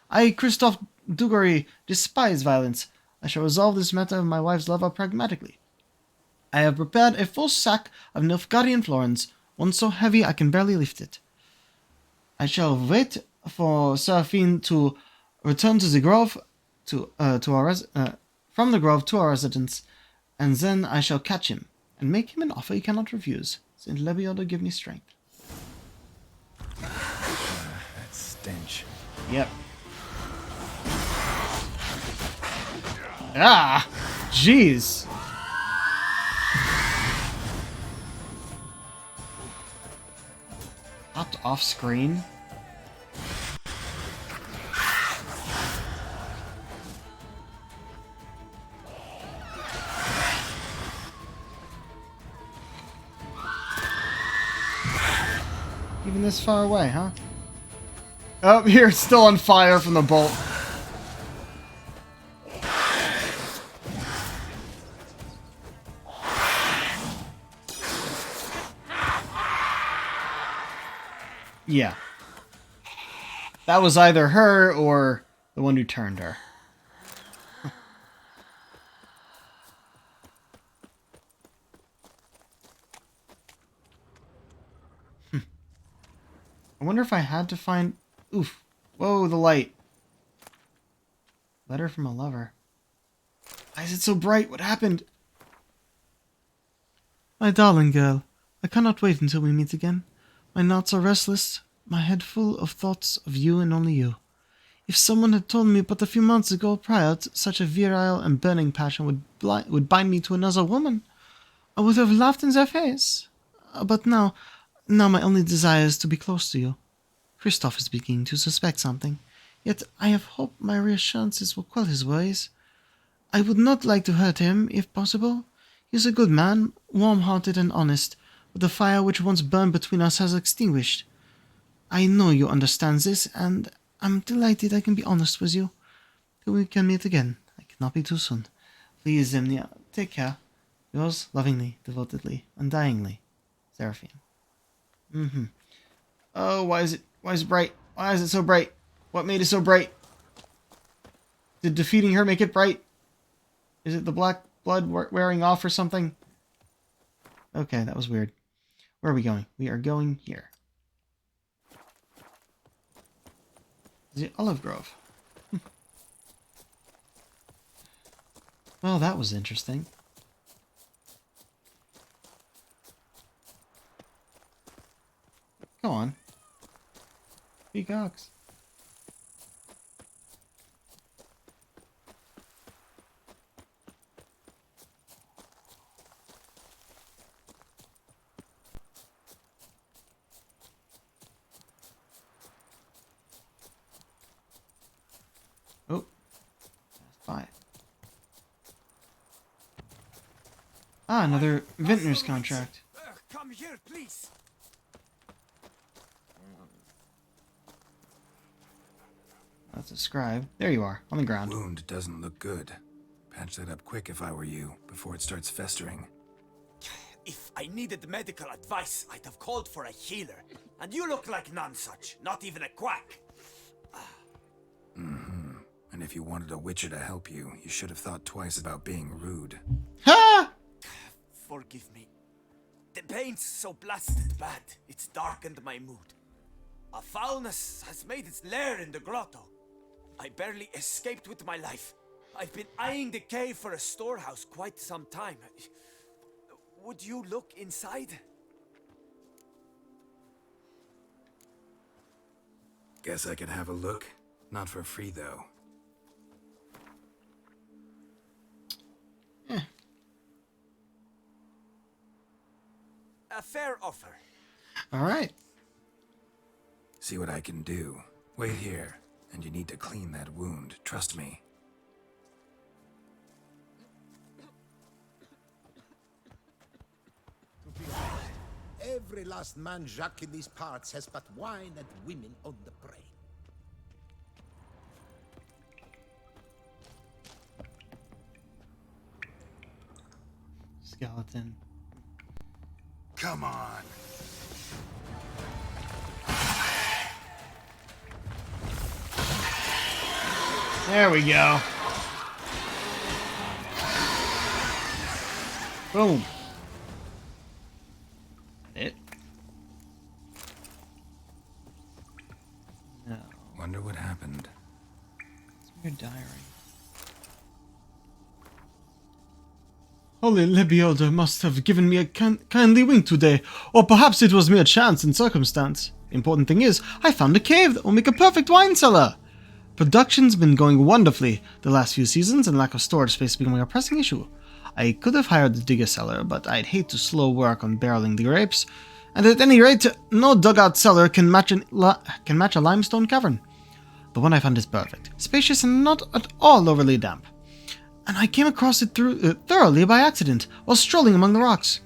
I, Christophe Dugarry, despise violence. I shall resolve this matter of my wife's lover pragmatically. I have prepared a full sack of Nilfgaardian florins, one so heavy I can barely lift it. I shall wait for Seraphine to return to the grove, from the grove to our residence, and then I shall catch him and make him an offer he cannot refuse. Saint Lebioda give me strength. That stench. Yep. Ah! Jeez! Popped off screen? Even this far away, huh? Oh, here it's still on fire from the bolt. Yeah. That was either her or the one who turned her. I wonder if I had to find... Oof. Whoa, the light. Letter from a lover. Why is it so bright? What happened? My darling girl, I cannot wait until we meet again. My nights are restless, my head full of thoughts of you and only you. If someone had told me but a few months ago prior such a virile and burning passion would bind me to another woman, I would have laughed in their face. But now my only desire is to be close to you. Christoph is beginning to suspect something, yet I have hope my reassurances will quell his worries. I would not like to hurt him, if possible. He is a good man, warm-hearted and honest, but the fire which once burned between us has extinguished. I know you understand this, and I'm delighted I can be honest with you. Till we can meet again. I cannot be too soon. Please, Zimnia, take care. Yours lovingly, devotedly, undyingly, Seraphine. Oh, why is it bright? Why is it so bright? What made it so bright? Did defeating her make it bright? Is it the black blood wearing off or something? Okay, that was weird. Where are we going? We are going here. The Olive Grove. Well, that was interesting. Go on. Peacocks. Oh. Fine. Ah, another vintner's contract. Come here, please. That's a scribe. There you are, on the ground. Wound doesn't look good. Patch that up quick if I were you, before it starts festering. If I needed medical advice, I'd have called for a healer. And you look like none such, not even a quack. And if you wanted a witcher to help you, you should have thought twice about being rude. Ha! Forgive me. The pain's so blasted bad, it's darkened my mood. A foulness has made its lair in the grotto. I barely escaped with my life. I've been eyeing the cave for a storehouse quite some time. Would you look inside? Guess I could have a look. Not for free, though. A fair offer. All right. See what I can do. Wait here, and you need to clean that wound. Trust me. Every last man Jacques in these parts has but wine and women on the brain. Skeleton. Come on. There we go. Boom. It. No. Wonder what happened. It's your diary. Holy Lebioda must have given me a kindly wink today, or perhaps it was mere chance and circumstance. Important thing is, I found a cave that will make a perfect wine cellar. Production's been going wonderfully the last few seasons, and lack of storage space becoming a pressing issue. I could have hired the digger cellar, but I'd hate to slow work on barreling the grapes. And at any rate, no dugout cellar can match a limestone cavern. The one I found is perfect, spacious and not at all overly damp. And I came across it thoroughly by accident while strolling among the rocks.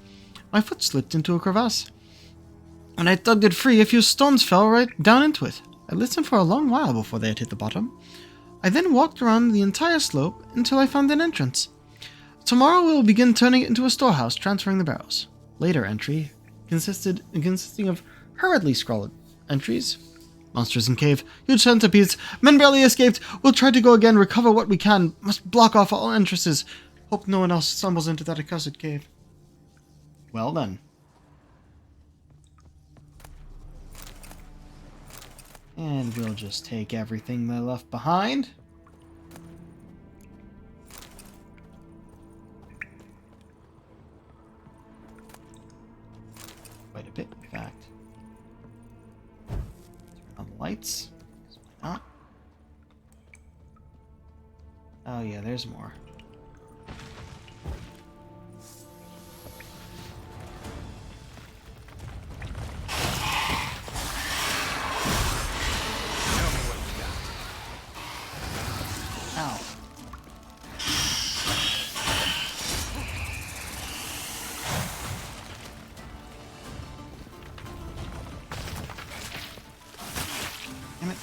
My foot slipped into a crevasse. When I tugged it free, a few stones fell right down into it. I listened for a long while before they had hit the bottom. I then walked around the entire slope until I found an entrance. Tomorrow we will begin turning it into a storehouse, transferring the barrels. Later entry consisting of hurriedly scrawled entries. Monsters in cave, huge centipedes, men barely escaped. We'll try to go again, recover what we can. Must block off all entrances. Hope no one else stumbles into that accursed cave. Well then. And we'll just take everything they left behind. lights. 'Cause why not? Oh yeah, there's more. Ow. Damn it.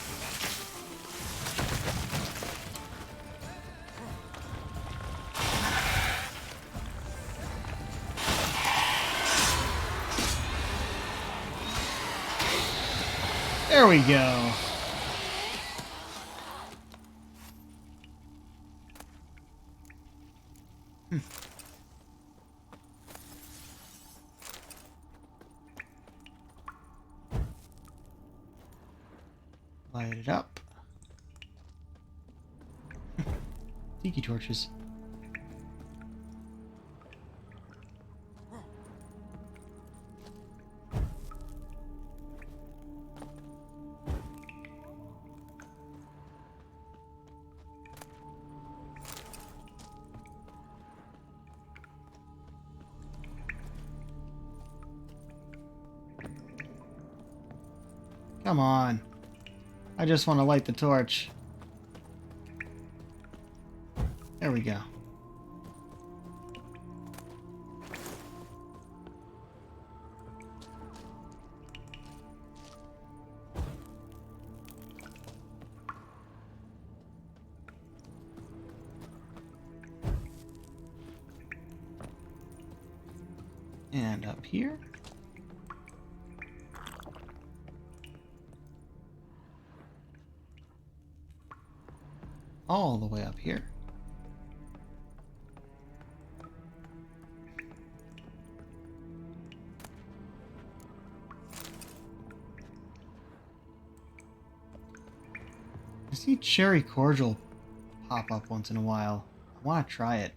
There we go. Light it up. Tiki torches. Come on. I just want to light the torch. There we go. And up here. All the way up here. I see cherry cordial pop up once in a while. I want to try it.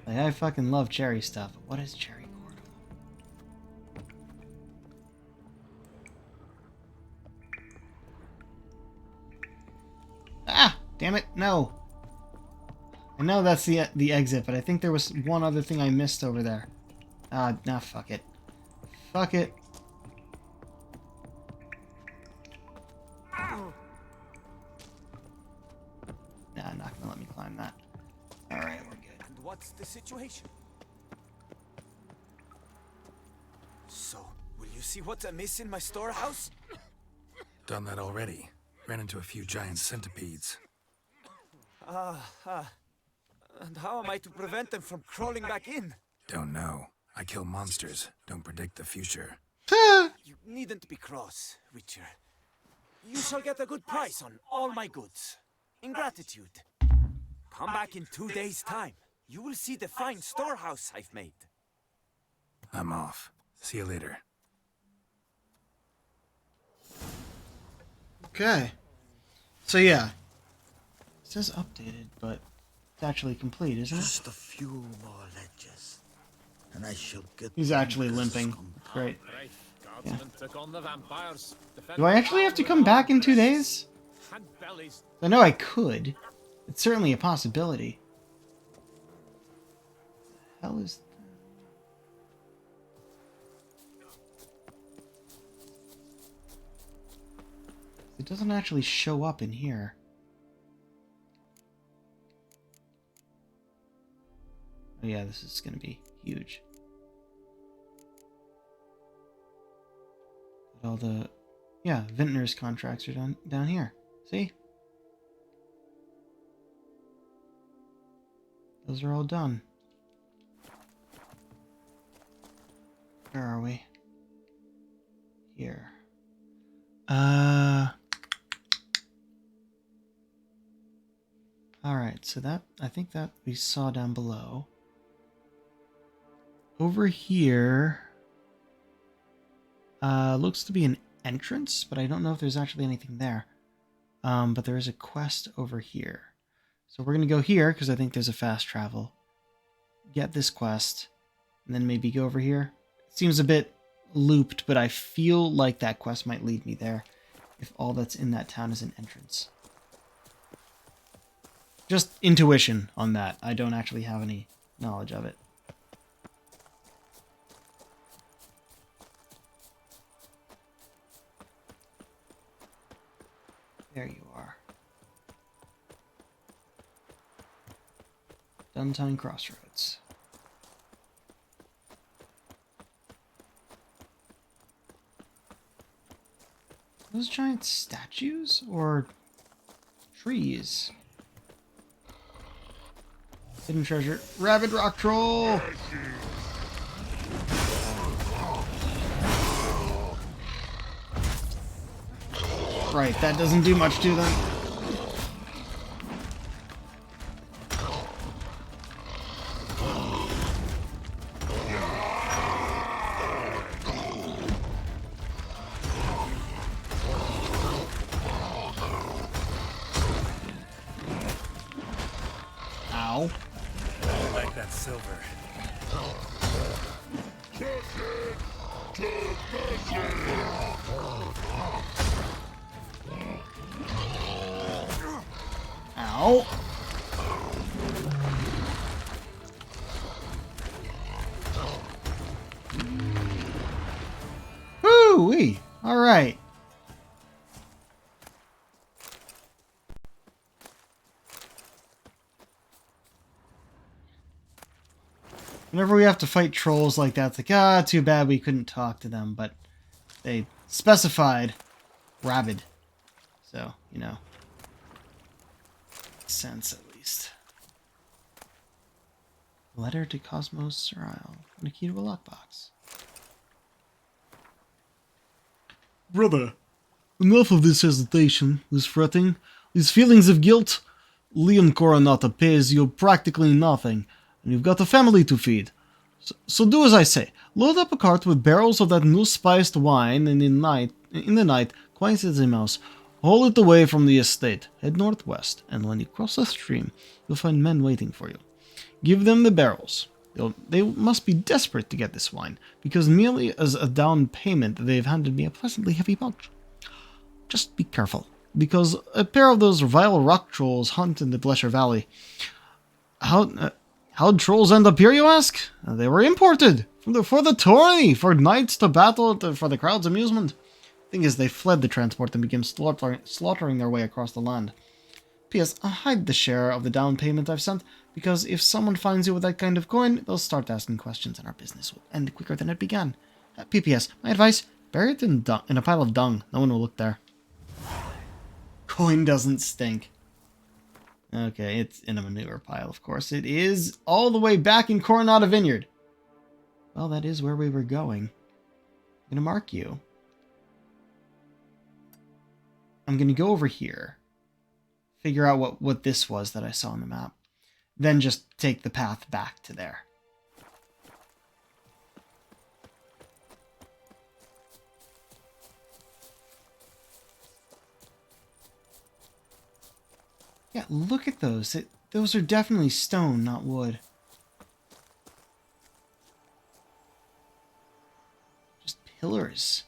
Like, I fucking love cherry stuff. What is cherry cordial? Ah! Damn it, no! I know that's the exit, but I think there was one other thing I missed over there. Ah, nah, fuck it. Fuck it. Nah, not gonna let me climb that. Alright, we're good. And what's the situation? So, will you see what's amiss in my storehouse? Done that already. Ran into a few giant centipedes. And how am I to prevent them from crawling back in? Don't know. I kill monsters, don't predict the future. You needn't be cross, Witcher. You shall get a good price on all my goods. In gratitude. Come back in 2 days' time. You will see the fine storehouse I've made. I'm off. See you later. Okay. So yeah. It says updated, but it's actually complete, isn't it? Just a few more ledges, and I shall get. He's actually limping. Great. Yeah. Took on the vampires. Do I actually have to come back in 2 days? Had bellies. I know I could. It's certainly a possibility. What the hell is that? It doesn't actually show up in here. Oh yeah, this is going to be huge. But all the... Yeah, Vintner's contracts are down here. See? Those are all done. Where are we? Here. Alright, so that, I think that we saw down below. Over here, looks to be an entrance, but I don't know if there's actually anything there. But there is a quest over here. So we're going to go here, because I think there's a fast travel. Get this quest, and then maybe go over here. It seems a bit looped, but I feel like that quest might lead me there, if all that's in that town is an entrance. Just intuition on that. I don't actually have any knowledge of it. There you are. Duntine Crossroads. Those giant statues or trees? Hidden treasure. Rabid rock troll! Right, that doesn't do much to them. Ow. I like that silver. Ow. Woo-wee. All right. Whenever we have to fight trolls like that, it's like, too bad we couldn't talk to them, but they specified rabid. So, you know. Makes sense, at least. Letter to Cosmos Serile. And a key to a lockbox. Brother, enough of this hesitation, this fretting, these feelings of guilt. Leon Coronata pays you practically nothing, and you've got a family to feed. So do as I say. Load up a cart with barrels of that new spiced wine, and in the night, quiet as a mouse, haul it away from the estate. Head northwest, and when you cross the stream, you'll find men waiting for you. Give them the barrels. They must be desperate to get this wine, because merely as a down payment, they've handed me a pleasantly heavy pouch. Just be careful, because a pair of those vile rock trolls hunt in the Glesher Valley. How'd trolls end up here, you ask? They were imported for the tourney, for knights to battle for the crowd's amusement. Thing is, they fled the transport and began slaughtering their way across the land. P.S. Hide the share of the down payment I've sent, because if someone finds you with that kind of coin, they'll start asking questions and our business will end quicker than it began. P.P.S. My advice, bury it in a pile of dung. No one will look there. Coin doesn't stink. Okay, it's in a manure pile, of course. It is all the way back in Coronata Vineyard. Well, that is where we were going. I'm going to mark you. I'm going to go over here. Figure out what this was that I saw on the map. Then just take the path back to there. Yeah, look at those. Those are definitely stone, not wood. Just pillars.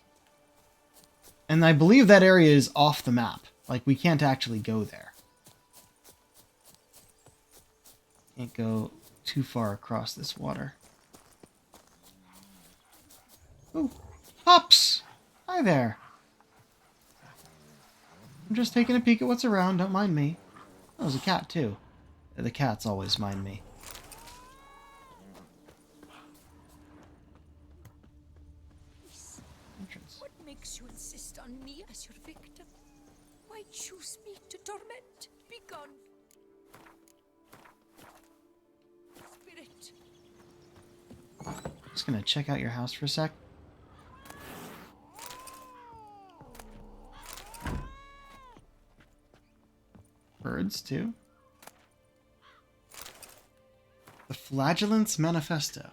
And I believe that area is off the map. Like, we can't actually go there. Can't go too far across this water. Oh, pups! Hi there. I'm just taking a peek at what's around, don't mind me. Oh, there's a cat, too. The cats always mind me. Entrance. What makes you insist on me as your victim? Why choose me to torment? Be gone. Spirit. Just gonna check out your house for a sec. Birds, too. The Flagellant's Manifesto.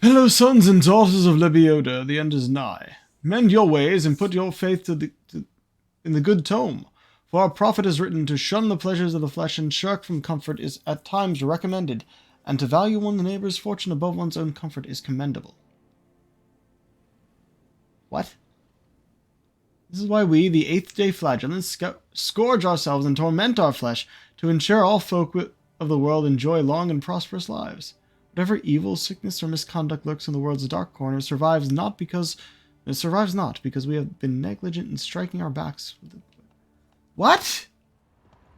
Fellow sons and daughters of Lebioda, the end is nigh. Mend your ways and put your faith in the good tome, For our prophet is written, to shun the pleasures of the flesh and shirk from comfort is at times recommended, and to value one's neighbor's fortune above one's own comfort is commendable. What? This is why we, the eighth-day flagellants, scourge ourselves and torment our flesh, to ensure all folk of the world enjoy long and prosperous lives. Whatever evil, sickness, or misconduct lurks in the world's dark corner survives not because we have been negligent in striking our backs with the... What?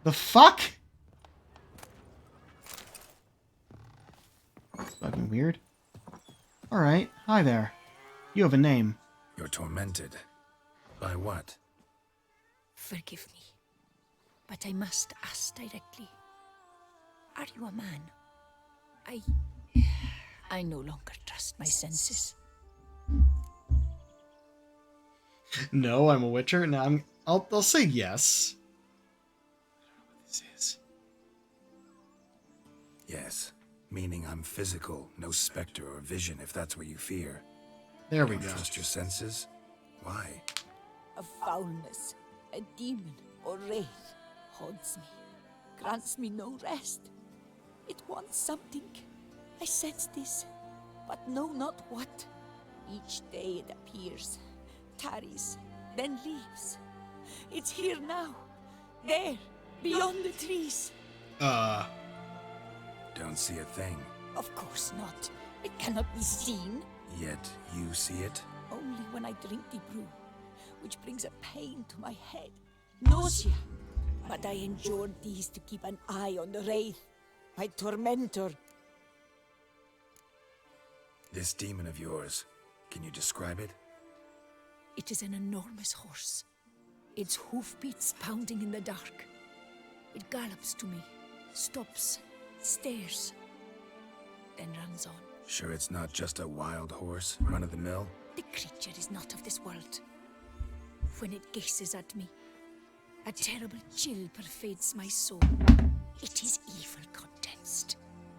The fuck? That's fucking weird. Alright, hi there. You have a name. You're tormented. By what? Forgive me, but I must ask directly. Are you a man? I no longer trust my senses. No, I'm a witcher. No, I'll say yes. This is. Yes, meaning I'm physical, no specter or vision, if that's what you fear. There we You go. trust your senses? Why? A foulness, a demon or wraith haunts me, grants me no rest. It wants something. I sense this, but know not what. Each day it appears, tarries, then leaves. It's here now, there, beyond the trees. Don't see a thing. Of course not. It cannot be seen. Yet you see it? Only when I drink the brew, which brings a pain to my head, nausea. But I endured these to keep an eye on the wraith, my tormentor. This demon of yours, can you describe it? It is an enormous horse, its hoofbeats pounding in the dark. It gallops to me, stops, stares, then runs on. Sure it's not just a wild horse, run-of-the-mill? The creature is not of this world. When it gazes at me, a terrible chill pervades my soul. It is evil condensed,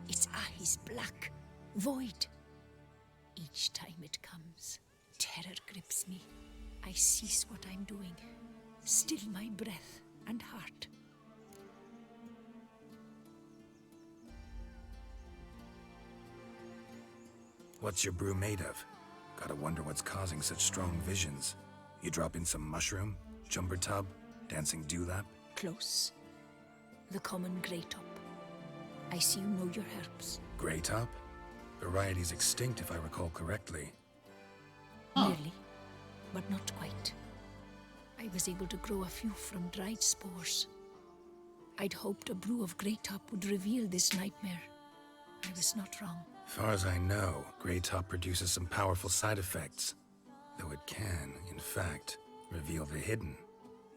its eyes black, void. Each time it comes, terror grips me. I cease what I'm doing, still my breath and heart. What's your brew made of? Gotta wonder what's causing such strong visions. You drop in some mushroom, jumper tub, dancing dewlap? Close. The common grey top. I see you know your herbs. Grey top? Variety's extinct if I recall correctly. Nearly, but not quite. I was able to grow a few from dried spores. I'd hoped a brew of grey top would reveal this nightmare. I was not wrong. Far as I know, grey top produces some powerful side effects. Though it can, in fact, reveal the hidden,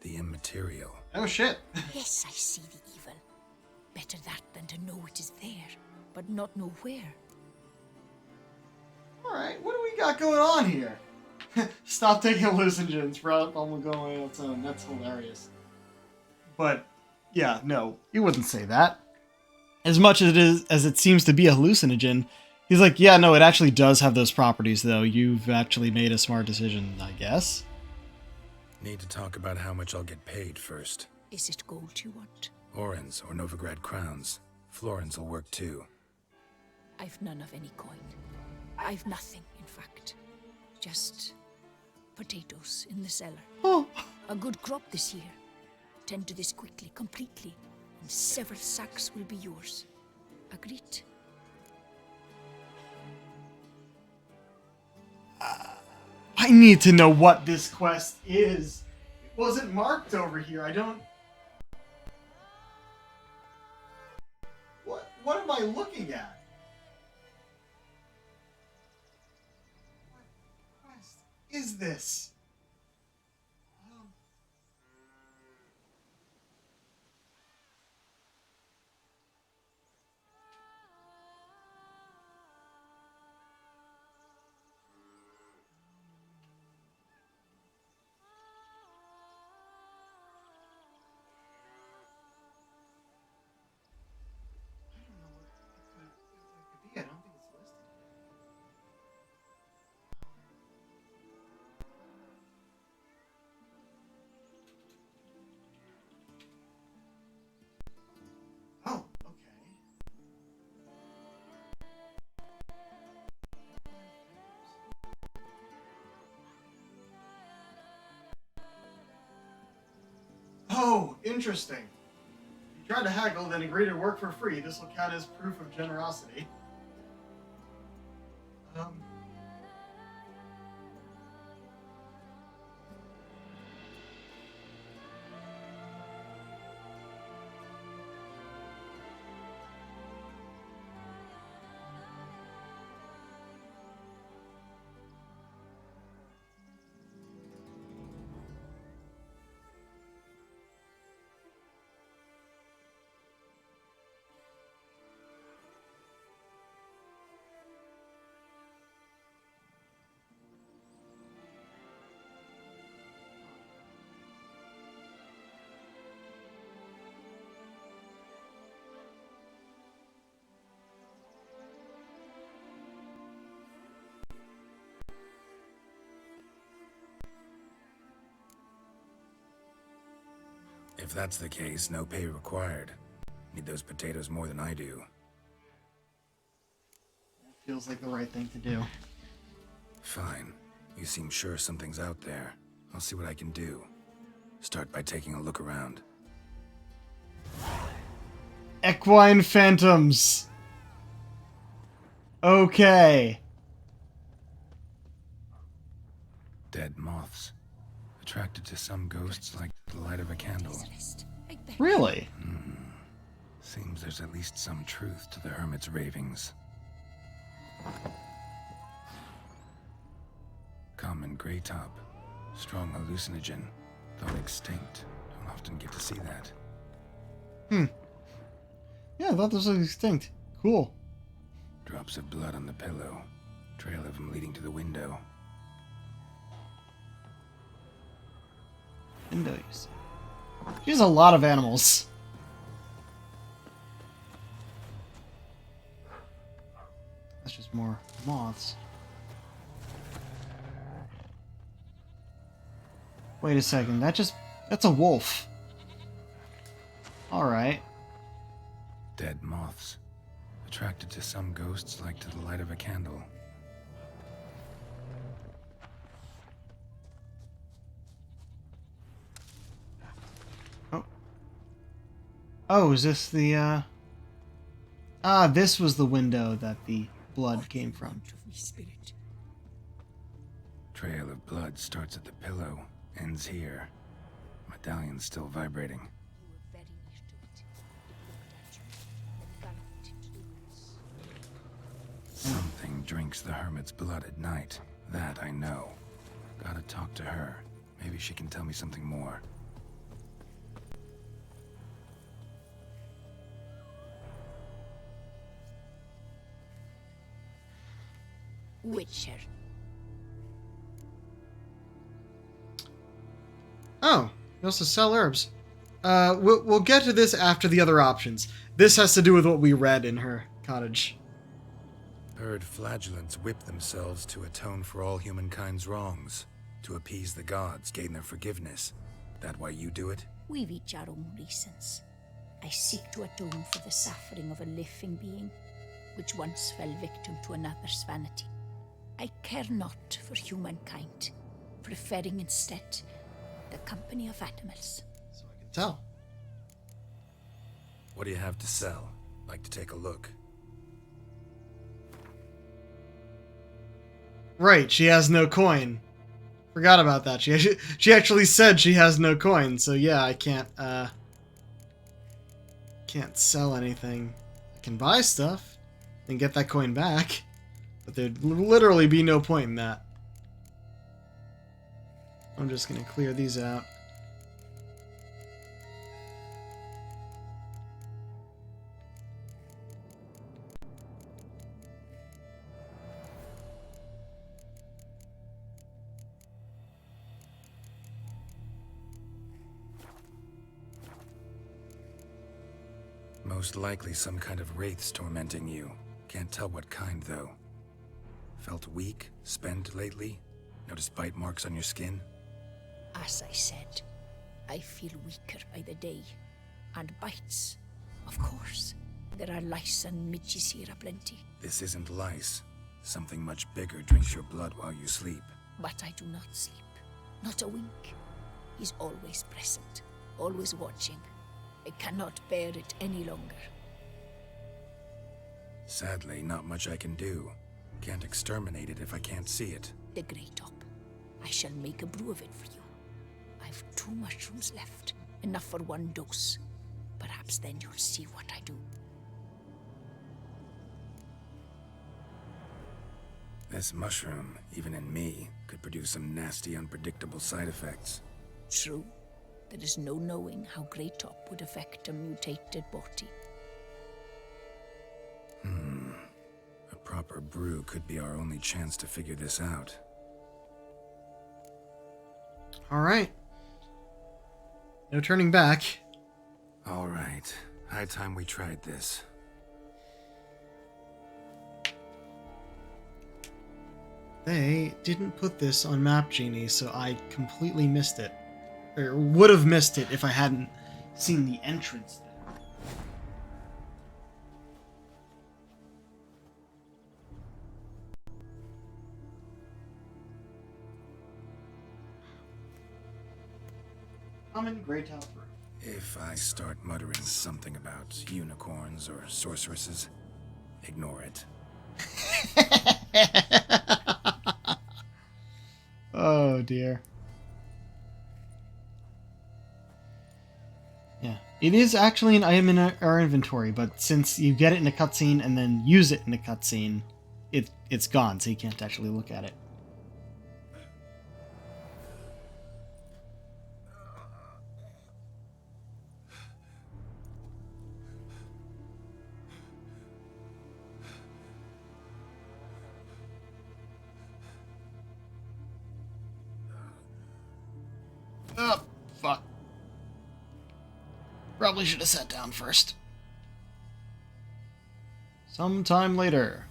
the immaterial. Oh shit. Yes, I see the evil. Better that than to know it is there, but not know where. Alright, what do we got going on here? Stop taking hallucinogens, bro. I'm going on its own. That's hilarious. But, yeah, no, he wouldn't say that. As much as it seems to be a hallucinogen, he's like, yeah, no, it actually does have those properties, though. You've actually made a smart decision, I guess. Need to talk about how much I'll get paid first. Is it gold you want? Orens or Novigrad crowns. Florins will work too. I've none of any coin. I've nothing, in fact. Just potatoes in the cellar. Oh. A good crop this year. Tend to this quickly, completely, and several sacks will be yours. Agreed? I need to know what this quest is. It wasn't marked over here. I don't... What am I looking at? What quest is this? I don't think it's listed. Interesting. If you try to haggle, then agree to work for free. This will count as proof of generosity. If that's the case, no pay required. Need those potatoes more than I do. Feels like the right thing to do. Fine. You seem sure something's out there. I'll see what I can do. Start by taking a look around. Equine phantoms. Okay. Dead moths. Attracted to some ghosts like the light of a candle. Really? Seems there's at least some truth to the hermit's ravings. Common gray top. Strong hallucinogen. Thought extinct. Don't often get to see that. Yeah, I thought this was extinct. Cool. Drops of blood on the pillow. Trail of him leading to the window. Window, you see. She has a lot of animals. That's just more moths. Wait a second, that's a wolf. Alright. Dead moths. Attracted to some ghosts like to the light of a candle. Oh, is this the, this was the window that the blood came from. Trail of blood starts at the pillow, ends here. Medallion's still vibrating. Something drinks the hermit's blood at night. That I know. Gotta talk to her. Maybe she can tell me something more. Witcher. Oh, you also sell herbs. We'll get to this after the other options. This has to do with what we read in her cottage. Heard flagellants whip themselves to atone for all humankind's wrongs. To appease the gods, gain their forgiveness. That why you do it? We've each our own reasons. I seek to atone for the suffering of a living being, which once fell victim to another's vanity. I care not for humankind, preferring instead the company of animals. So I can tell. What do you have to sell? Like to take a look? Right, she has no coin. Forgot about that. She actually said she has no coin, so yeah, I can't sell anything. I can buy stuff and get that coin back, but there'd literally be no point in that. I'm just gonna clear these out. Most likely some kind of wraiths tormenting you. Can't tell what kind, though. Felt weak, spent lately? Notice bite marks on your skin? As I said, I feel weaker by the day. And bites, of course. There are lice and midges here aplenty. This isn't lice. Something much bigger drinks your blood while you sleep. But I do not sleep. Not a wink. He's always present. always watching. I cannot bear it any longer. Sadly, not much I can do. Can't exterminate it if I can't see it. The Grey Top. I shall make a brew of it for you. I've 2 mushrooms left, enough for 1 dose. Perhaps then you'll see what I do. This mushroom, even in me, could produce some nasty, unpredictable side effects. True. There is no knowing how Grey Top would affect a mutated body. A proper brew could be our only chance to figure this out. All right. No turning back. All right. High time we tried this. They didn't put this on Map Genie, so I completely missed it. Or would have missed it if I hadn't seen the entrance there. Common Greytail Brew. If I start muttering something about unicorns or sorceresses, ignore it. Oh dear. Yeah, it is actually an item in our inventory, but since you get it in a cutscene and then use it in a cutscene, it's gone, so you can't actually look at it. Oh, fuck. Probably should have sat down first. Sometime later.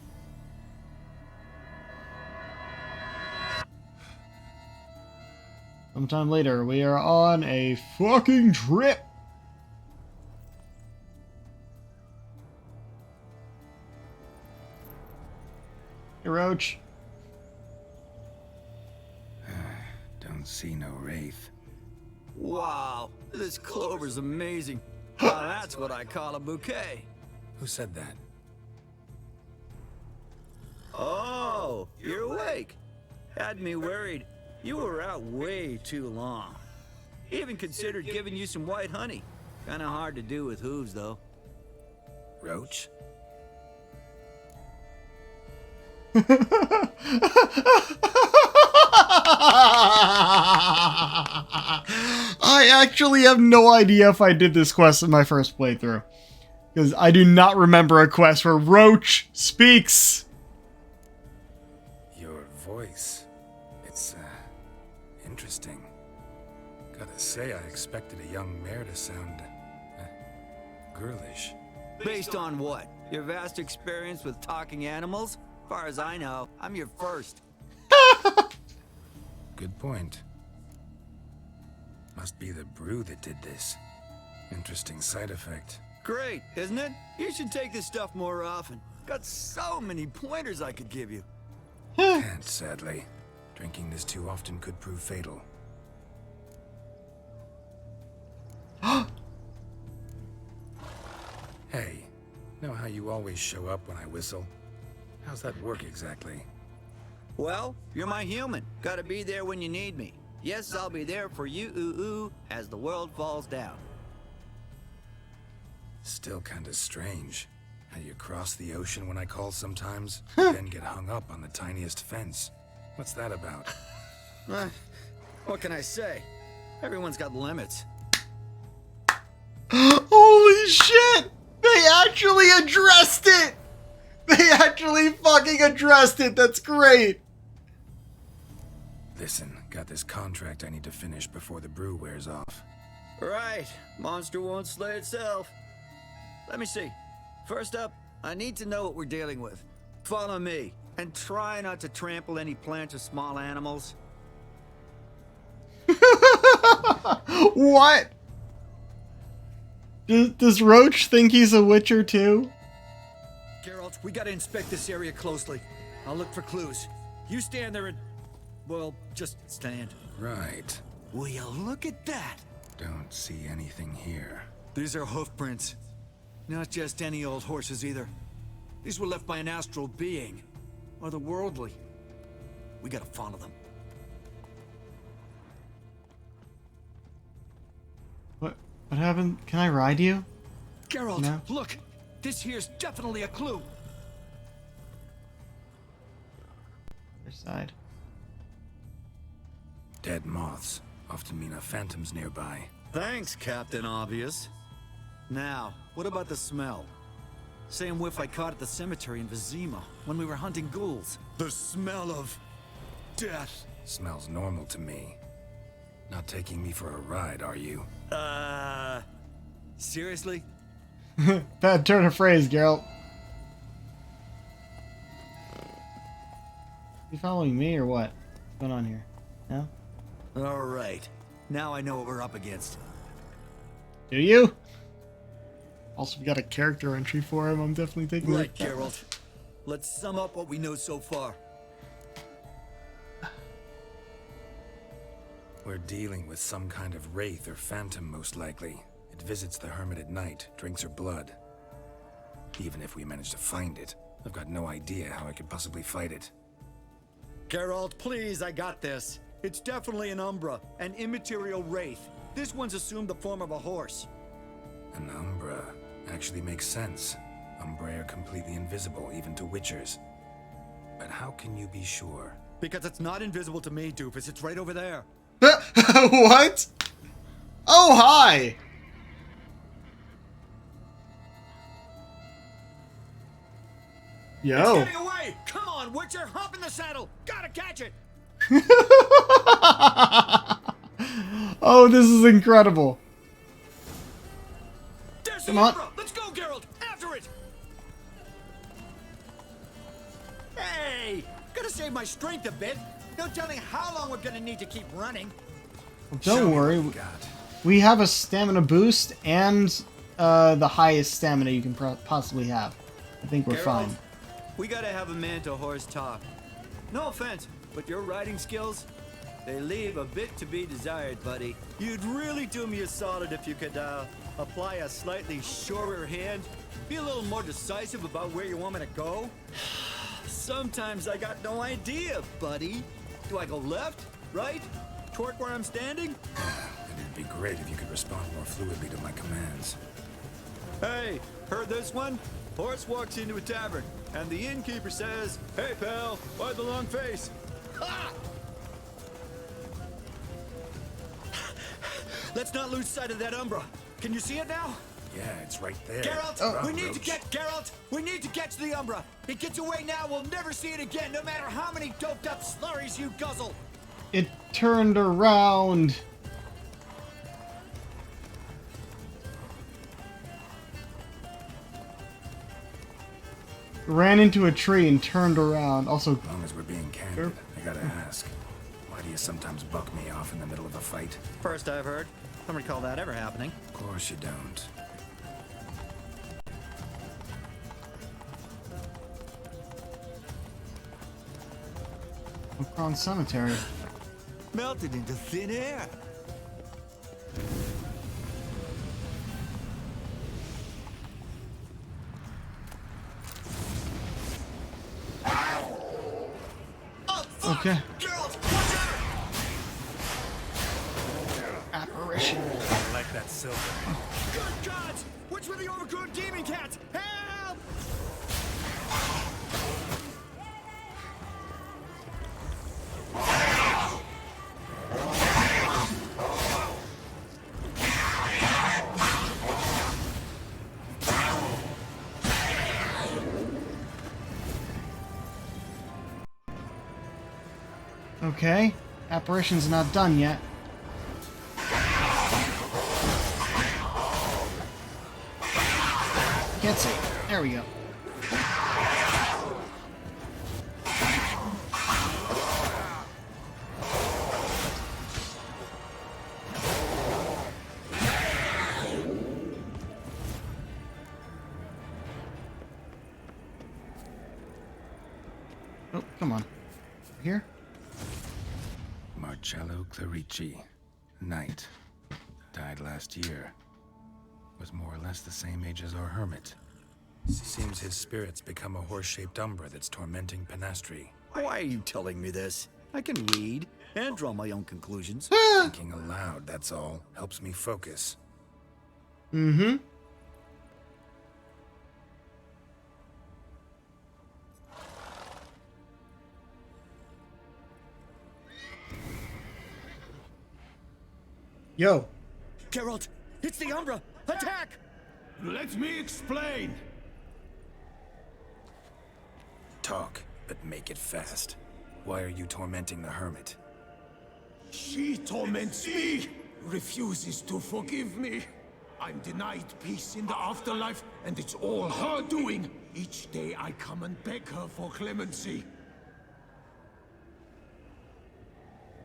Sometime later, we are on a fucking trip. Hey, Roach. Don't see no wraith. Wow, this clover's amazing. Now that's what I call a bouquet. Who said that? Oh, you're awake. Had me worried. You were out way too long. Even considered giving you some white honey. Kinda hard to do with hooves, though. Roach? I actually have no idea if I did this quest in my first playthrough. Because I do not remember a quest where Roach speaks. Your voice. It's, interesting. Gotta say, I expected a young mare to sound, girlish. Based on what? Your vast experience with talking animals? Far as I know, I'm your first. Good point. Must be the brew that did this. Interesting side effect. Great, isn't it? You should take this stuff more often. Got so many pointers I could give you. Can't, sadly. Drinking this too often could prove fatal. Hey, know how you always show up when I whistle? How's that work exactly? Well, you're my human. Gotta be there when you need me. Yes, I'll be there for you, as the world falls down. Still kinda strange. How you cross the ocean when I call sometimes, then get hung up on the tiniest fence. What's that about? What can I say? Everyone's got limits. Holy shit! They actually addressed it! They actually fucking addressed it! That's great! Listen, got this contract I need to finish before the brew wears off. Right. Monster won't slay itself. Let me see. First up, I need to know what we're dealing with. Follow me, and try not to trample any plants or small animals. What? Does Roach think he's a Witcher too? Geralt, we gotta inspect this area closely. I'll look for clues. You stand there and... well, just stand. Right. Will you look at that? Don't see anything here. These are hoof prints. Not just any old horses either. These were left by an astral being. Otherworldly. We gotta follow them. What happened? Can I ride you? Geralt, No? look! This here's definitely a clue. Other side. Dead moths often mean a phantom's nearby. Thanks, Captain Obvious. Now, what about the smell? Same whiff I caught at the cemetery in Vizima when we were hunting ghouls. The smell of death. Smells normal to me. Not taking me for a ride, are you? Seriously? Bad turn of phrase, Geralt. You following me or what? What's going on here? No? Alright. Now I know what we're up against. Do you? Also, we got a character entry for him. I'm definitely taking Right, Geralt. Let's sum up what we know so far. We're dealing with some kind of wraith or phantom, most likely. It visits the hermit at night, drinks her blood. Even if we manage to find it, I've got no idea how I could possibly fight it. Geralt, please, I got this. It's definitely an Umbra, an immaterial wraith. This one's assumed the form of a horse. An Umbra actually makes sense. Umbra are completely invisible, even to witchers. But how can you be sure? Because it's not invisible to me, doofus. It's right over there. What? Oh, hi! Yo. It's getting away! Come on, Witcher! Hop in the saddle! Gotta catch it! Oh, this is incredible. There's Come the on. Umbra! Let's go, Geralt! After it! Hey! Gotta save my strength a bit. No telling how long we're gonna need to keep running. Well, don't worry. We have a stamina boost and the highest stamina you can possibly have. I think we're Geralt, fine. We gotta have a man-to-horse talk. No offense, but your riding skills, they leave a bit to be desired, buddy. You'd really do me a solid if you could apply a slightly surer hand. Be a little more decisive about where you want me to go. Sometimes I got no idea, buddy. Do I go left, right, toward where I'm standing? It'd be great if you could respond more fluidly to my commands. Hey, heard this one? Horse walks into a tavern, and the innkeeper says, "Hey, pal, why the long face?" Ha! Let's not lose sight of that Umbra. Can you see it now? Yeah, it's right there. Geralt, we need to get Geralt. We need to catch the Umbra. It gets away now. We'll never see it again, no matter how many doped-up slurries you guzzle. It turned around. Ran into a tree and turned around. Also, As long as we're being candid, I gotta ask. Why do you sometimes buck me off in the middle of a fight? First I've heard. Don't recall that ever happening. Of course you don't. Oakron Cemetery. Melted into thin air. Okay. Geralt, watch out! Apparition. I like that silver. Good gods! Which were the overgrown demon cats? Help! Okay. Apparition's not done yet. Can't see. There we go. Oh, come on. Here? Marcello Clarici. Night. Died last year. Was more or less the same age as our hermit. Seems his spirit's become a horse-shaped umbra that's tormenting Penastri. Why are you telling me this? I can read and draw my own conclusions. Thinking aloud, that's all. Helps me focus. Mm-hmm. Yo. Geralt, it's the Umbra! Attack! Let me explain. Talk, but make it fast. Why are you tormenting the hermit? She torments me, refuses to forgive me. I'm denied peace in the afterlife, and it's all her doing. Each day I come and beg her for clemency.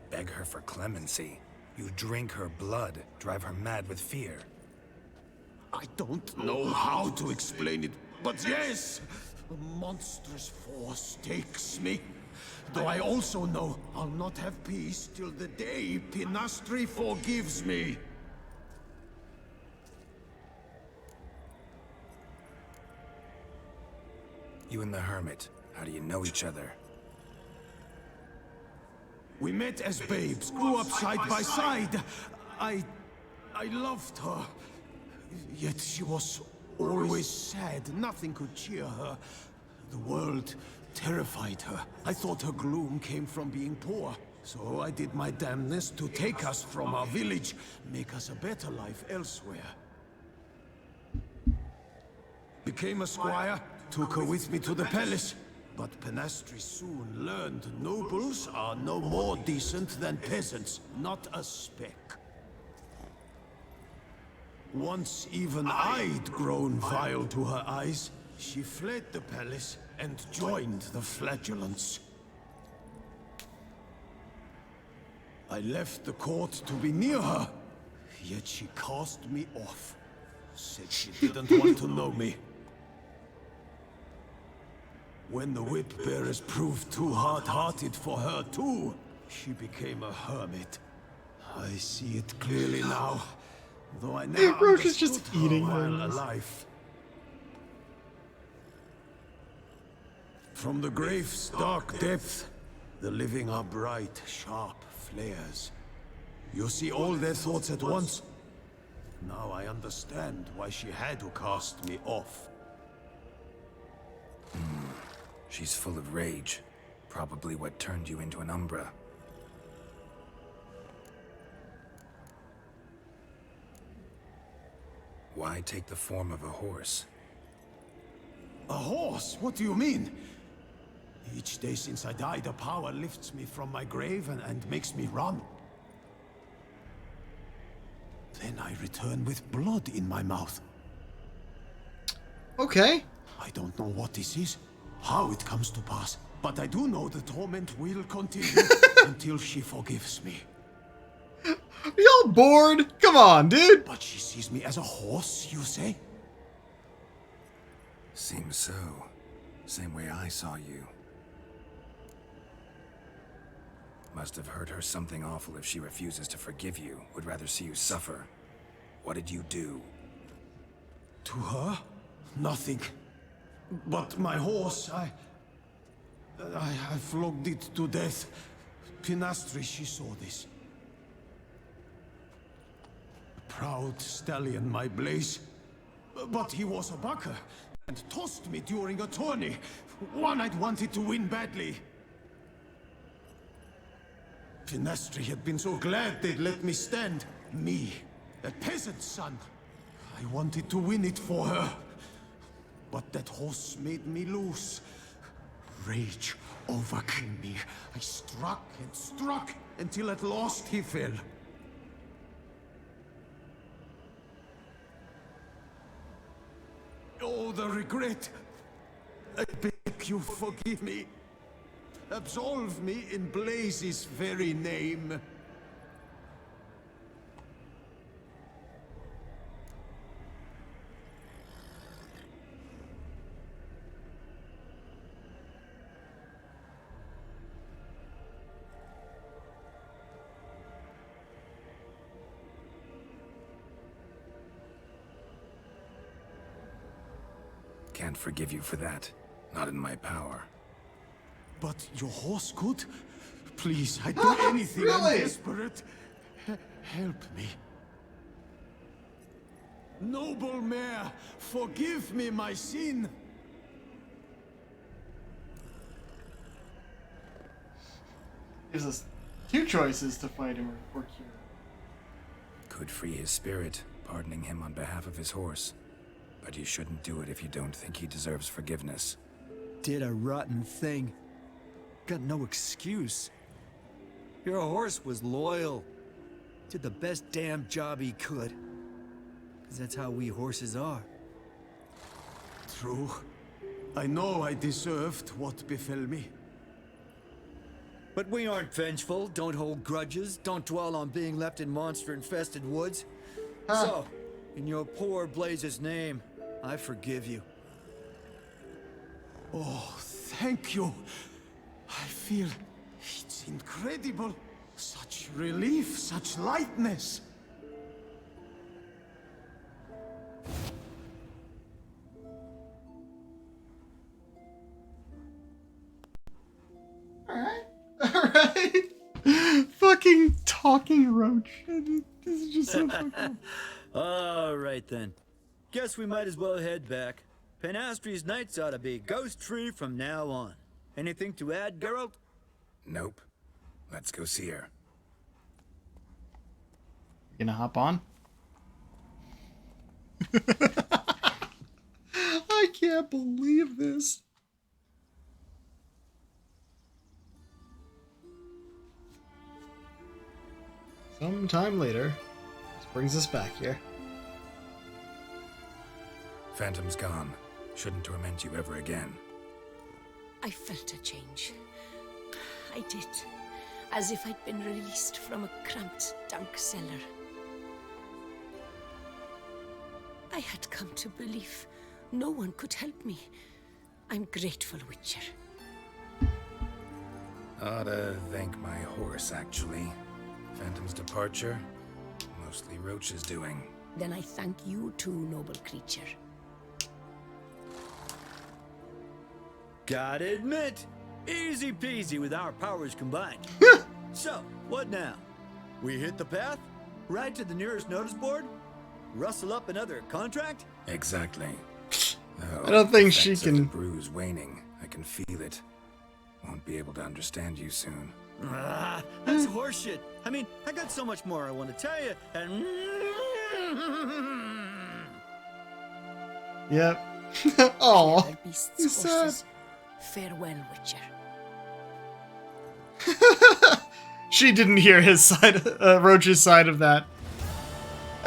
Beg her for clemency? You drink her blood, drive her mad with fear. I don't know how to explain it, but yes, a monstrous force takes me. Though I also know I'll not have peace till the day Penastri forgives me. You and the hermit, how do you know each other? We met as babes, grew up side by side. I loved her. Yet she was always sad. Nothing could cheer her. The world terrified her. I thought her gloom came from being poor. So I did my damnedest to take us from our village, make us a better life elsewhere. Became a squire, took her with me to the palace. But Penastri soon learned nobles are no more decent than peasants, not a speck. Once even I'd grown vile to her eyes, she fled the palace and joined the flagellants. I left the court to be near her, yet she cast me off. Said she didn't want to know me. When the whip-bearers proved too hard-hearted for her too, she became a hermit. I see it clearly now, though I never Roach is just understood her eating while things. alive. From the grave's dark depth, the living are bright, sharp flares. You see all their thoughts at once. Now I understand why she had to cast me off. She's full of rage. Probably what turned you into an Umbra. Why take the form of a horse? A horse? What do you mean? Each day since I died, a power lifts me from my grave and makes me run. Then I return with blood in my mouth. Okay. I don't know what this is, how it comes to pass, but I do know the torment will continue until she forgives me. Are y'all bored? Come on, dude. But she sees me as a horse, you say? Seems so. Same way I saw you. Must have hurt her something awful if she refuses to forgive you. Would rather see you suffer. What did you do? To her? Nothing. But my horse, I flogged it to death. Penastri, she saw this. Proud stallion, my Blaze. But he was a bucker, and tossed me during a tourney. One I'd wanted to win badly. Penastri had been so glad they'd let me stand. Me, a peasant's son. I wanted to win it for her. But that horse made me loose. Rage overcame me. I struck and struck until at last he fell. Oh, the regret. I beg you forgive me. Absolve me in Blaze's very name. can't forgive you for that. Not in my power. But your horse could? Please, I'd do anything. Really? I'm desperate. Help me. Noble mare, forgive me my sin. Gives us two choices to fight him or cure him. Could free his spirit, pardoning him on behalf of his horse. But you shouldn't do it if you don't think he deserves forgiveness. Did a rotten thing. Got no excuse. Your horse was loyal. Did the best damn job he could. 'Cause that's how we horses are. True. I know I deserved what befell me. But we aren't vengeful, don't hold grudges, don't dwell on being left in monster-infested woods. So, in your poor Blaze's name, I forgive you. Oh, thank you. I feel it's incredible. Such relief, such lightness. Alright. Fucking talking roach. This is just so fucking... Alright then. Guess we might as well head back. Penastri's nights ought to be ghost-free from now on. Anything to add, Geralt? Nope. Let's go see her. You gonna hop on? I can't believe this. Sometime later, this brings us back here. Phantom's gone. Shouldn't torment you ever again. I felt a change. I did. As if I'd been released from a cramped, dank cellar. I had come to believe no one could help me. I'm grateful, Witcher. Ought to thank my horse, actually. Phantom's departure, mostly Roach's doing. Then I thank you too, noble creature. Gotta admit, easy peasy with our powers combined. So, what now? We hit the path? Ride to the nearest notice board? Rustle up another contract? Exactly. Though, I don't think she effects of can... the bruise waning. I can feel it. Won't be able to understand you soon. That's horseshit. I mean, I got so much more I want to tell you, and... Yep. Oh, Farewell, beasts, he's sad. horses. Farewell, Witcher. She didn't hear his side, Roach's side of that.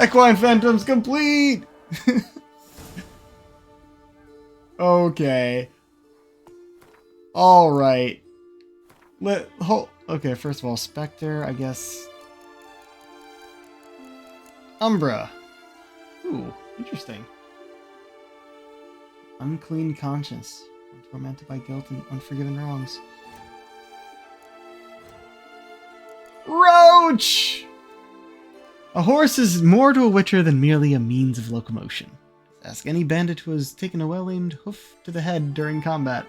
Equine Phantoms complete! Okay. Alright. Okay, first of all, Spectre, I guess. Umbra. Ooh, interesting. Unclean conscience. Tormented by guilt and unforgiven wrongs. Roach! A horse is more to a Witcher than merely a means of locomotion. Ask any bandit who has taken a well-aimed hoof to the head during combat.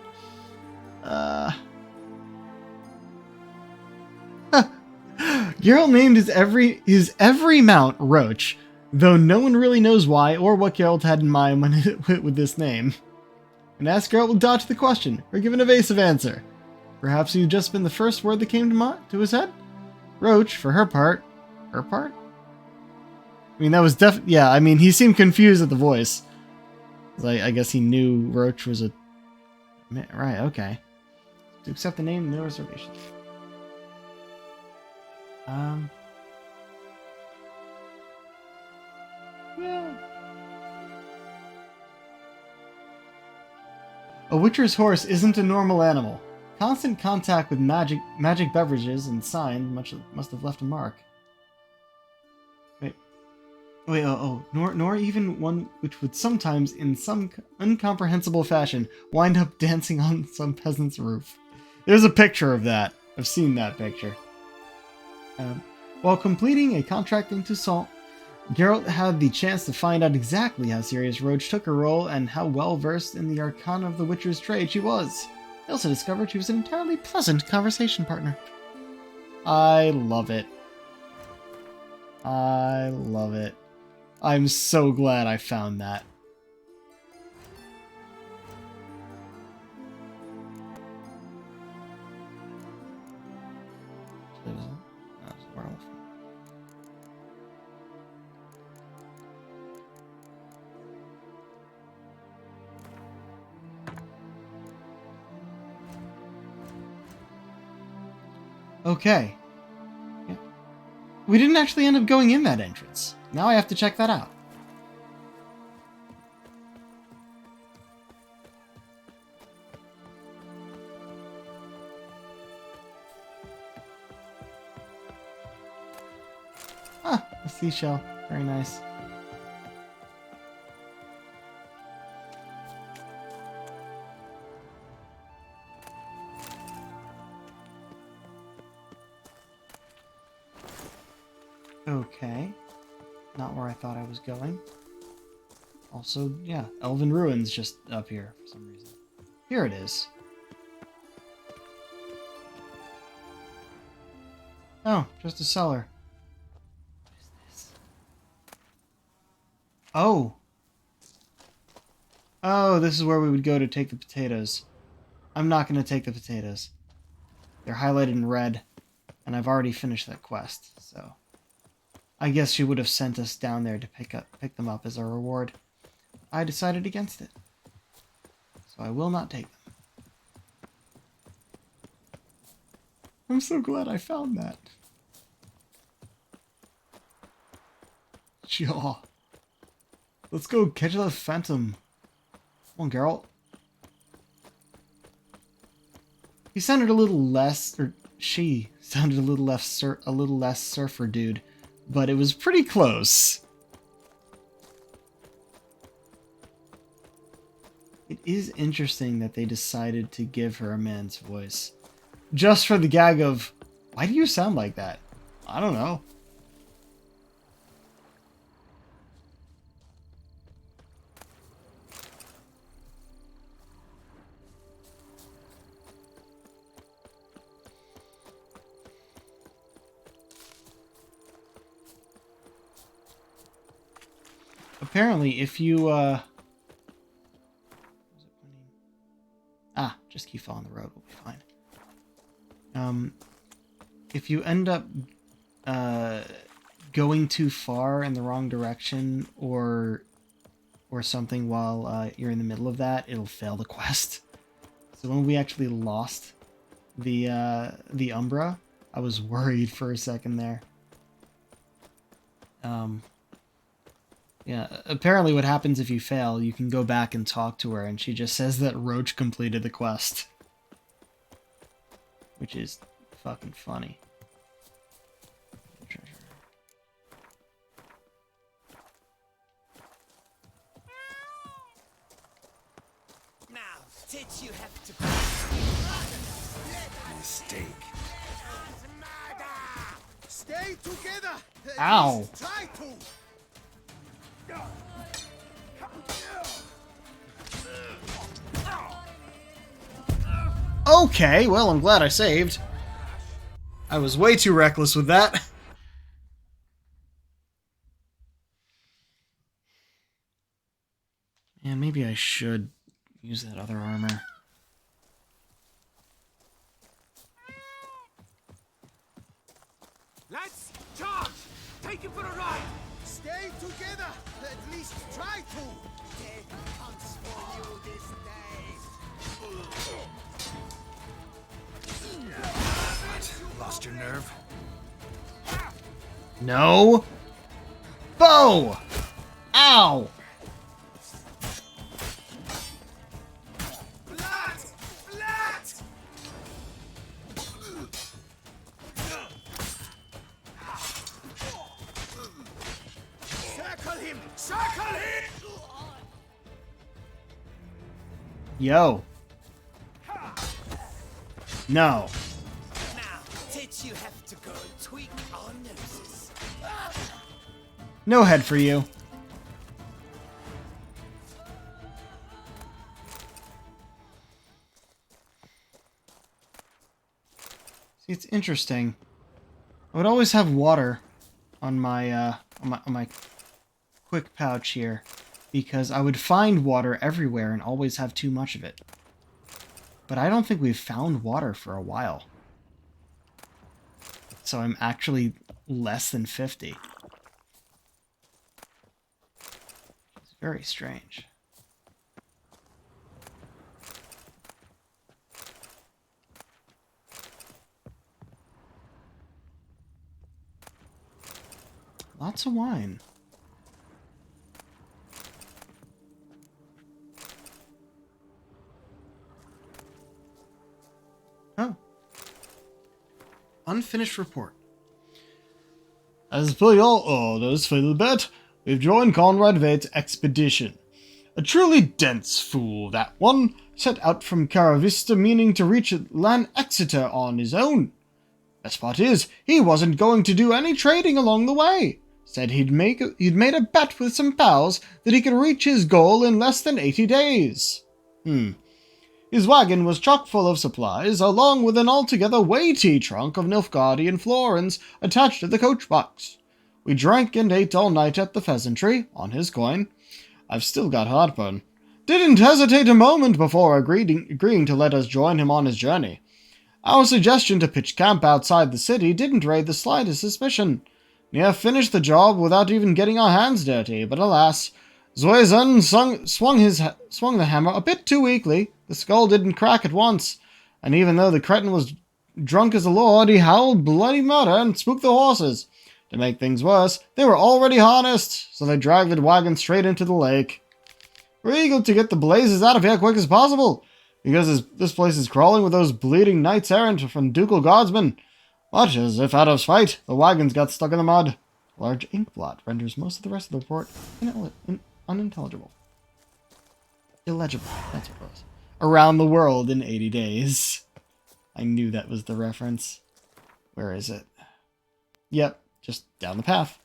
Geralt named his every mount Roach, though no one really knows why or what Geralt had in mind when it went with this name. And ask Geralt will dodge the question, or give an evasive answer. Perhaps he'd just been the first word that came to his head? Roach, for her part. Her part? I mean, that was yeah, I mean, he seemed confused at the voice. I guess he knew Roach was a... Right, okay. To accept the name, no reservations. Yeah. A Witcher's horse isn't a normal animal. Constant contact with magic beverages and sign must have left a mark. Nor even one which would sometimes, in some incomprehensible fashion, wind up dancing on some peasant's roof. There's a picture of that. I've seen that picture. While completing a contract in Toussaint, Geralt had the chance to find out exactly how serious Roach took her role and how well versed in the arcana of the Witcher's trade she was. He also discovered she was an entirely pleasant conversation partner. I love it. I love it. I'm so glad I found that. Okay. Yeah. We didn't actually end up going in that entrance. Now I have to check that out. Ah, a seashell. Very nice. Okay. Not where I thought I was going. Also, yeah, Elven Ruins just up here for some reason. Here it is. Oh, just a cellar. What is this? Oh! Oh, this is where we would go to take the potatoes. I'm not going to take the potatoes. They're highlighted in red, and I've already finished that quest, so... I guess she would have sent us down there to pick them up as a reward. I decided against it. So I will not take them. I'm so glad I found that. Jaw. Let's go catch that phantom. Come on, Geralt. He sounded a little less, or she sounded a little less surfer dude, but it was pretty close. It is interesting that they decided to give her a man's voice. Just for the gag of, why do you sound like that? I don't know. Apparently, if you, just keep following the road, we'll be fine. If you end up, going too far in the wrong direction, or something while, you're in the middle of that, it'll fail the quest. So when we actually lost the Umbra, I was worried for a second there. Yeah, apparently what happens if you fail, you can go back and talk to her, and she just says that Roach completed the quest. Which is fucking funny. Treasure. Now, did you have to... Mistake. Stay together! Ow! Try to! Okay, well, I'm glad I saved. I was way too reckless with that. And maybe I should use that other armor. Let's charge! Take it for a ride! Stay together! At least try to! Death comes for you this day! What? Lost your nerve? No! Bow! Ow! Circle him! Circle him! Yo. No. Now, did you have to go and tweak our noses? No head for you. See, it's interesting. I would always have water on my quick pouch here, because I would find water everywhere and always have too much of it. But I don't think we've found water for a while. So I'm actually less than 50. It's very strange. Lots of wine. Oh. Unfinished report. As per your orders, Philbert, we've joined Conrad Vate's expedition. A truly dense fool, that one, set out from Caravista meaning to reach Lan Exeter on his own. Best part is, he wasn't going to do any trading along the way. Said he'd made a bet with some pals that he could reach his goal in less than 80 days. His wagon was chock full of supplies, along with an altogether weighty trunk of Nilfgaardian florins attached to the coach box. We drank and ate all night at the Pheasantry, on his coin. I've still got heartburn. Didn't hesitate a moment before agreeing to let us join him on his journey. Our suggestion to pitch camp outside the city didn't raise the slightest suspicion. Near finished the job without even getting our hands dirty, but alas, Zoizun swung the hammer a bit too weakly. The skull didn't crack at once, and even though the cretin was drunk as a lord, he howled bloody murder and spooked the horses. To make things worse, they were already harnessed, so they dragged the wagon straight into the lake. We're eager to get the blazes out of here quick as possible, because this place is crawling with those bleeding knights-errant from ducal guardsmen. But, as if out of spite, the wagons got stuck in the mud. A large ink blot renders most of the rest of the report unintelligible. Illegible, that's what it was. Around the world in 80 days. I knew that was the reference. Where is it? Yep, just down the path.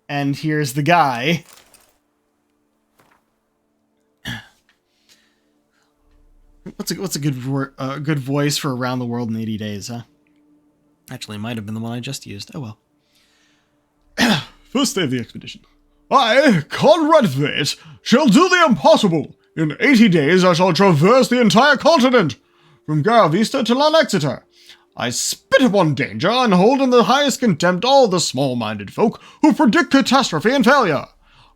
And here's the guy. What's a good voice for Around the World in 80 Days, huh? Actually, it might have been the one I just used. Oh well. First day of the expedition. I, Conrad Vate, shall do the impossible. In 80 days I shall traverse the entire continent, from Garavista to Lan Exeter. I spit upon danger and hold in the highest contempt all the small-minded folk who predict catastrophe and failure.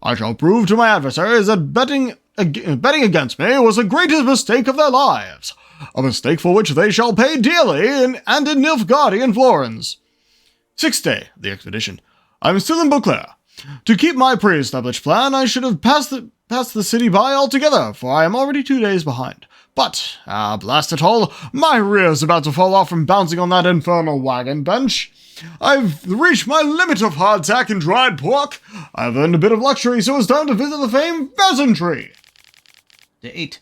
I shall prove to my adversaries that betting against me was the greatest mistake of their lives, a mistake for which they shall pay dearly in Nilfgaardian florins. Sixth day of the expedition. I am still in Beauclair. To keep my pre-established plan, I should have passed the city by altogether, for I am already 2 days behind. But, blast it all, my rear's about to fall off from bouncing on that infernal wagon bench. I've reached my limit of hardtack and dried pork. I've earned a bit of luxury, so it's time to visit the famed Pheasantry. Day 8.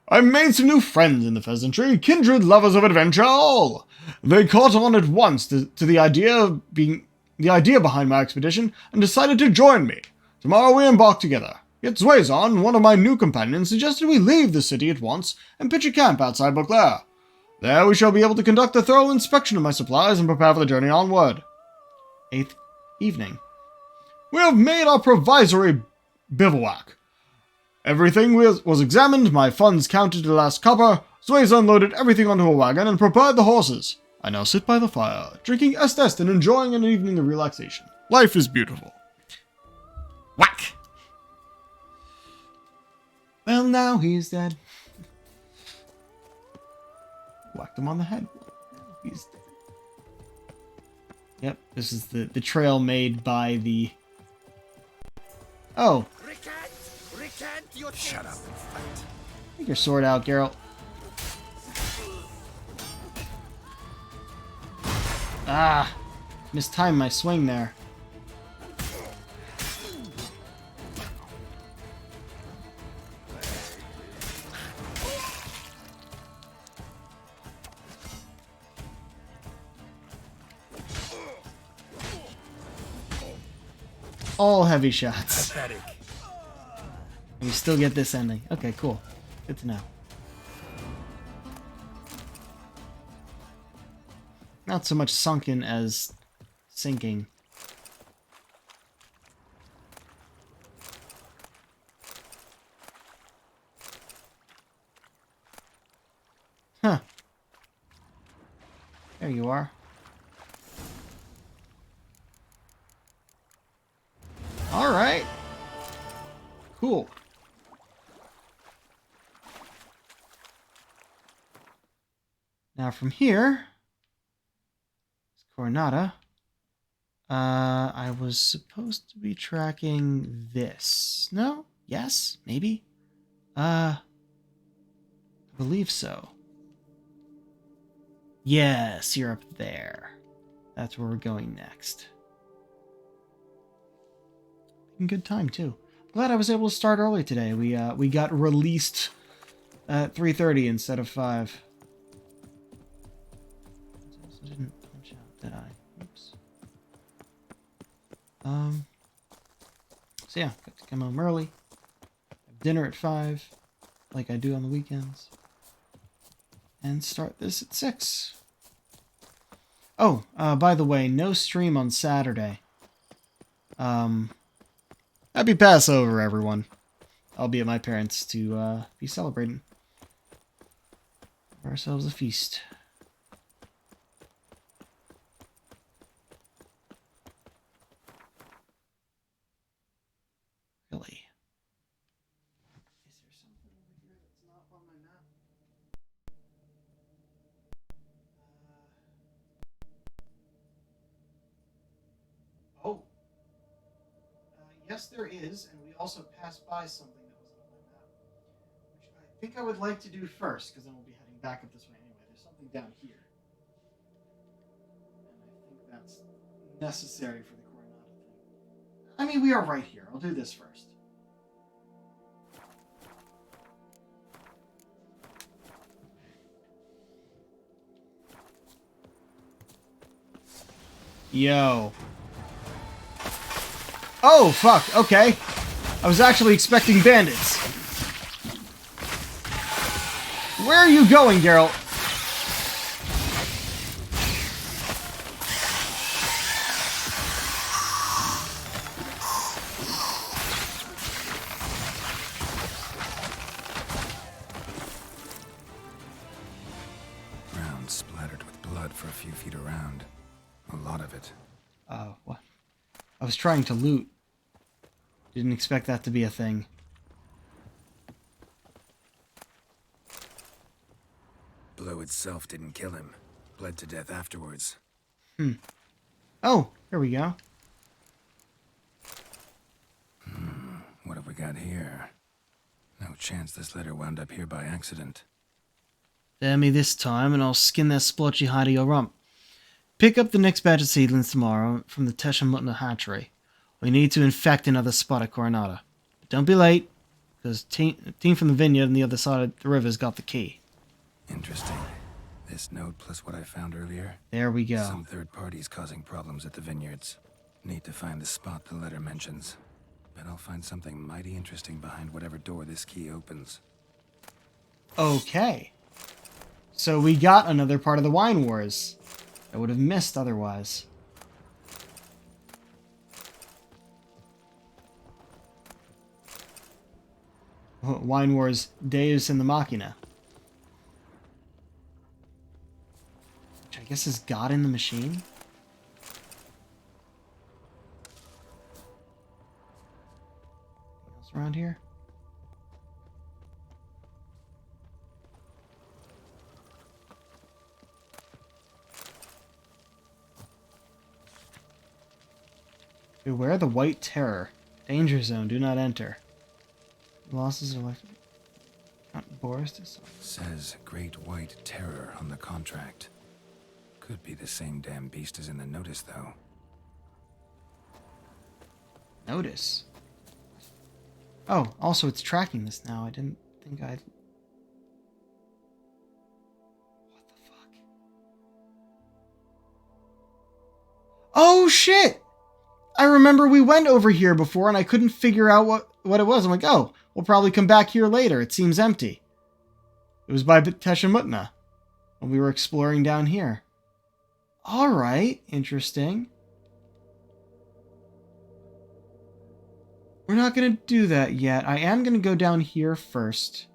I made some new friends in the Pheasantry, kindred lovers of adventure all. They caught on at once to the idea behind my expedition and decided to join me. Tomorrow we embark together. Yet Zuezon, one of my new companions, suggested we leave the city at once and pitch a camp outside Beauclair. There we shall be able to conduct a thorough inspection of my supplies and prepare for the journey onward. 8th evening. We have made our provisory bivouac. Everything was examined, my funds counted to the last copper, Zuezon loaded everything onto a wagon and prepared the horses. I now sit by the fire, drinking est and enjoying an evening of relaxation. Life is beautiful. Whack! Well, now he's dead. Whacked him on the head. He's dead. Yep, this is the trail made by the... Oh. Shut up and fight. Take your sword out, Geralt. Ah! Mistimed my swing there. all heavy shots. Pathetic. And you still get this ending. Okay, cool. Good to know. Not so much sunken as sinking. Huh. There you are. Alright. Cool. Now from here, it's Coronata. I was supposed to be tracking this. No? Yes? Maybe? I believe so. Yes, you're up there. That's where we're going next. In good time, too. Glad I was able to start early today. We got released at 3:30 instead of 5. I also didn't punch out, did I? Oops. So yeah, got to come home early. Have dinner at 5, like I do on the weekends. And start this at 6. Oh, by the way, no stream on Saturday. Happy Passover, everyone. I'll be at my parents' to be celebrating. Have ourselves a feast. Really? Is there something over here that's not on my map? Oh. Yes, there is, and we also passed by something that wasn't on my map, which I think I would like to do first, because then we'll be heading back up this way anyway. There's something down here, and I think that's necessary for the Coronado thing. I mean, we are right here. I'll do this first. Yo. Oh, fuck. Okay. I was actually expecting bandits. Where are you going, Geralt? Ground splattered with blood for a few feet around. A lot of it. Oh, what? I was trying to loot. Didn't expect that to be a thing. Blow itself didn't kill him. Bled to death afterwards. Oh, here we go. What have we got here? No chance this letter wound up here by accident. Dare me this time, and I'll skin that splotchy hide of your rump. Pick up the next batch of seedlings tomorrow from the Teshamutna hatchery. We need to infect another spot at Coronata. But don't be late, because team from the vineyard on the other side of the river's got the key. Interesting. This note plus what I found earlier. There we go. Some third parties causing problems at the vineyards. Need to find the spot the letter mentions. Bet I'll find something mighty interesting behind whatever door this key opens. Okay. So we got another part of the Wine Wars. I would have missed otherwise. Wine Wars Deus in the Machina. Which I guess is God in the machine? Anything else around here? Beware the White Terror. Danger zone, do not enter. Losses are left. Not Boris. Says Great White Terror on the contract. Could be the same damn beast as in the notice, though. Notice? Oh, also it's tracking this now. I didn't think I'd... What the fuck? Oh, shit! I remember we went over here before and I couldn't figure out what it was. I'm like, oh, we'll probably come back here later. It seems empty. It was by Teshemutna when we were exploring down here. All right, interesting. We're not going to do that yet. I am going to go down here first.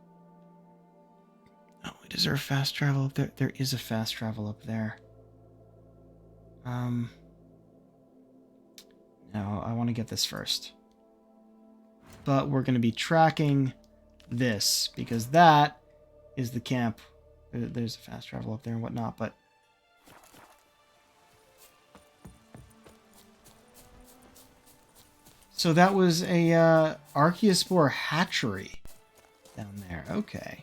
Oh, is there a fast travel up there? There is a fast travel up there. No, I want to get this first. But we're going to be tracking this because that is the camp. There's a fast travel up there and whatnot, but so that was a Archaeospore hatchery down there. Okay.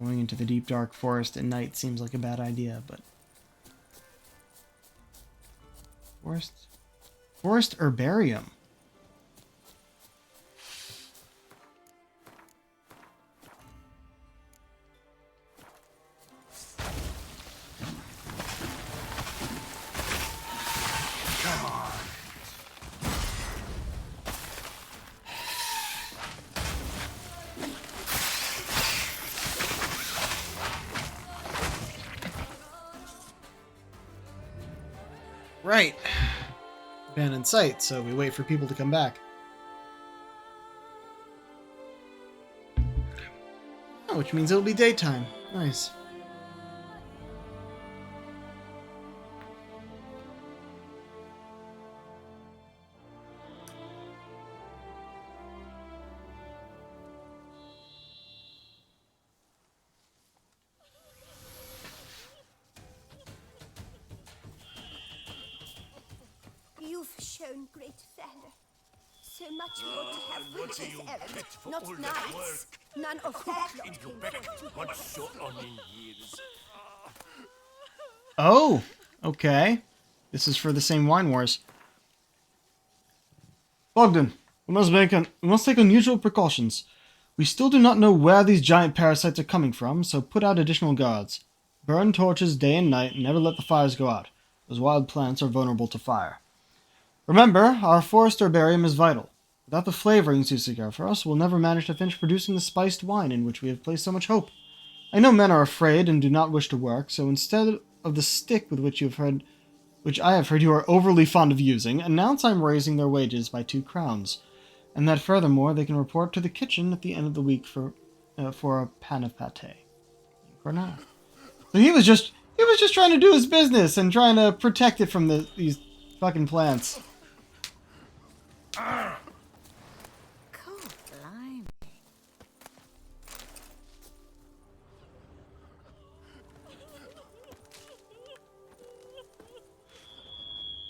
Going into the deep dark forest at night seems like a bad idea, but forest herbarium. Come on. Right. Abandoned site, so we wait for people to come back. Oh, which means it'll be daytime. Nice. You've shown great valor. So much more to have witches, Ellen, not knights. None of that lot came from Oh, okay. This is for the same Wine Wars. Bogdan, we must take unusual precautions. We still do not know where these giant parasites are coming from, so put out additional guards. Burn torches day and night and never let the fires go out. Those wild plants are vulnerable to fire. Remember, our forest herbarium is vital. Without the flavorings you secure for us, we'll never manage to finish producing the spiced wine in which we have placed so much hope. I know men are afraid and do not wish to work, so instead of the stick with which I have heard you are overly fond of using, announce I'm raising their wages by 2 crowns, and that furthermore they can report to the kitchen at the end of the week for a pan of pâté. For now. So he was just trying to do his business and trying to protect it from these fucking plants. Cool, blimey.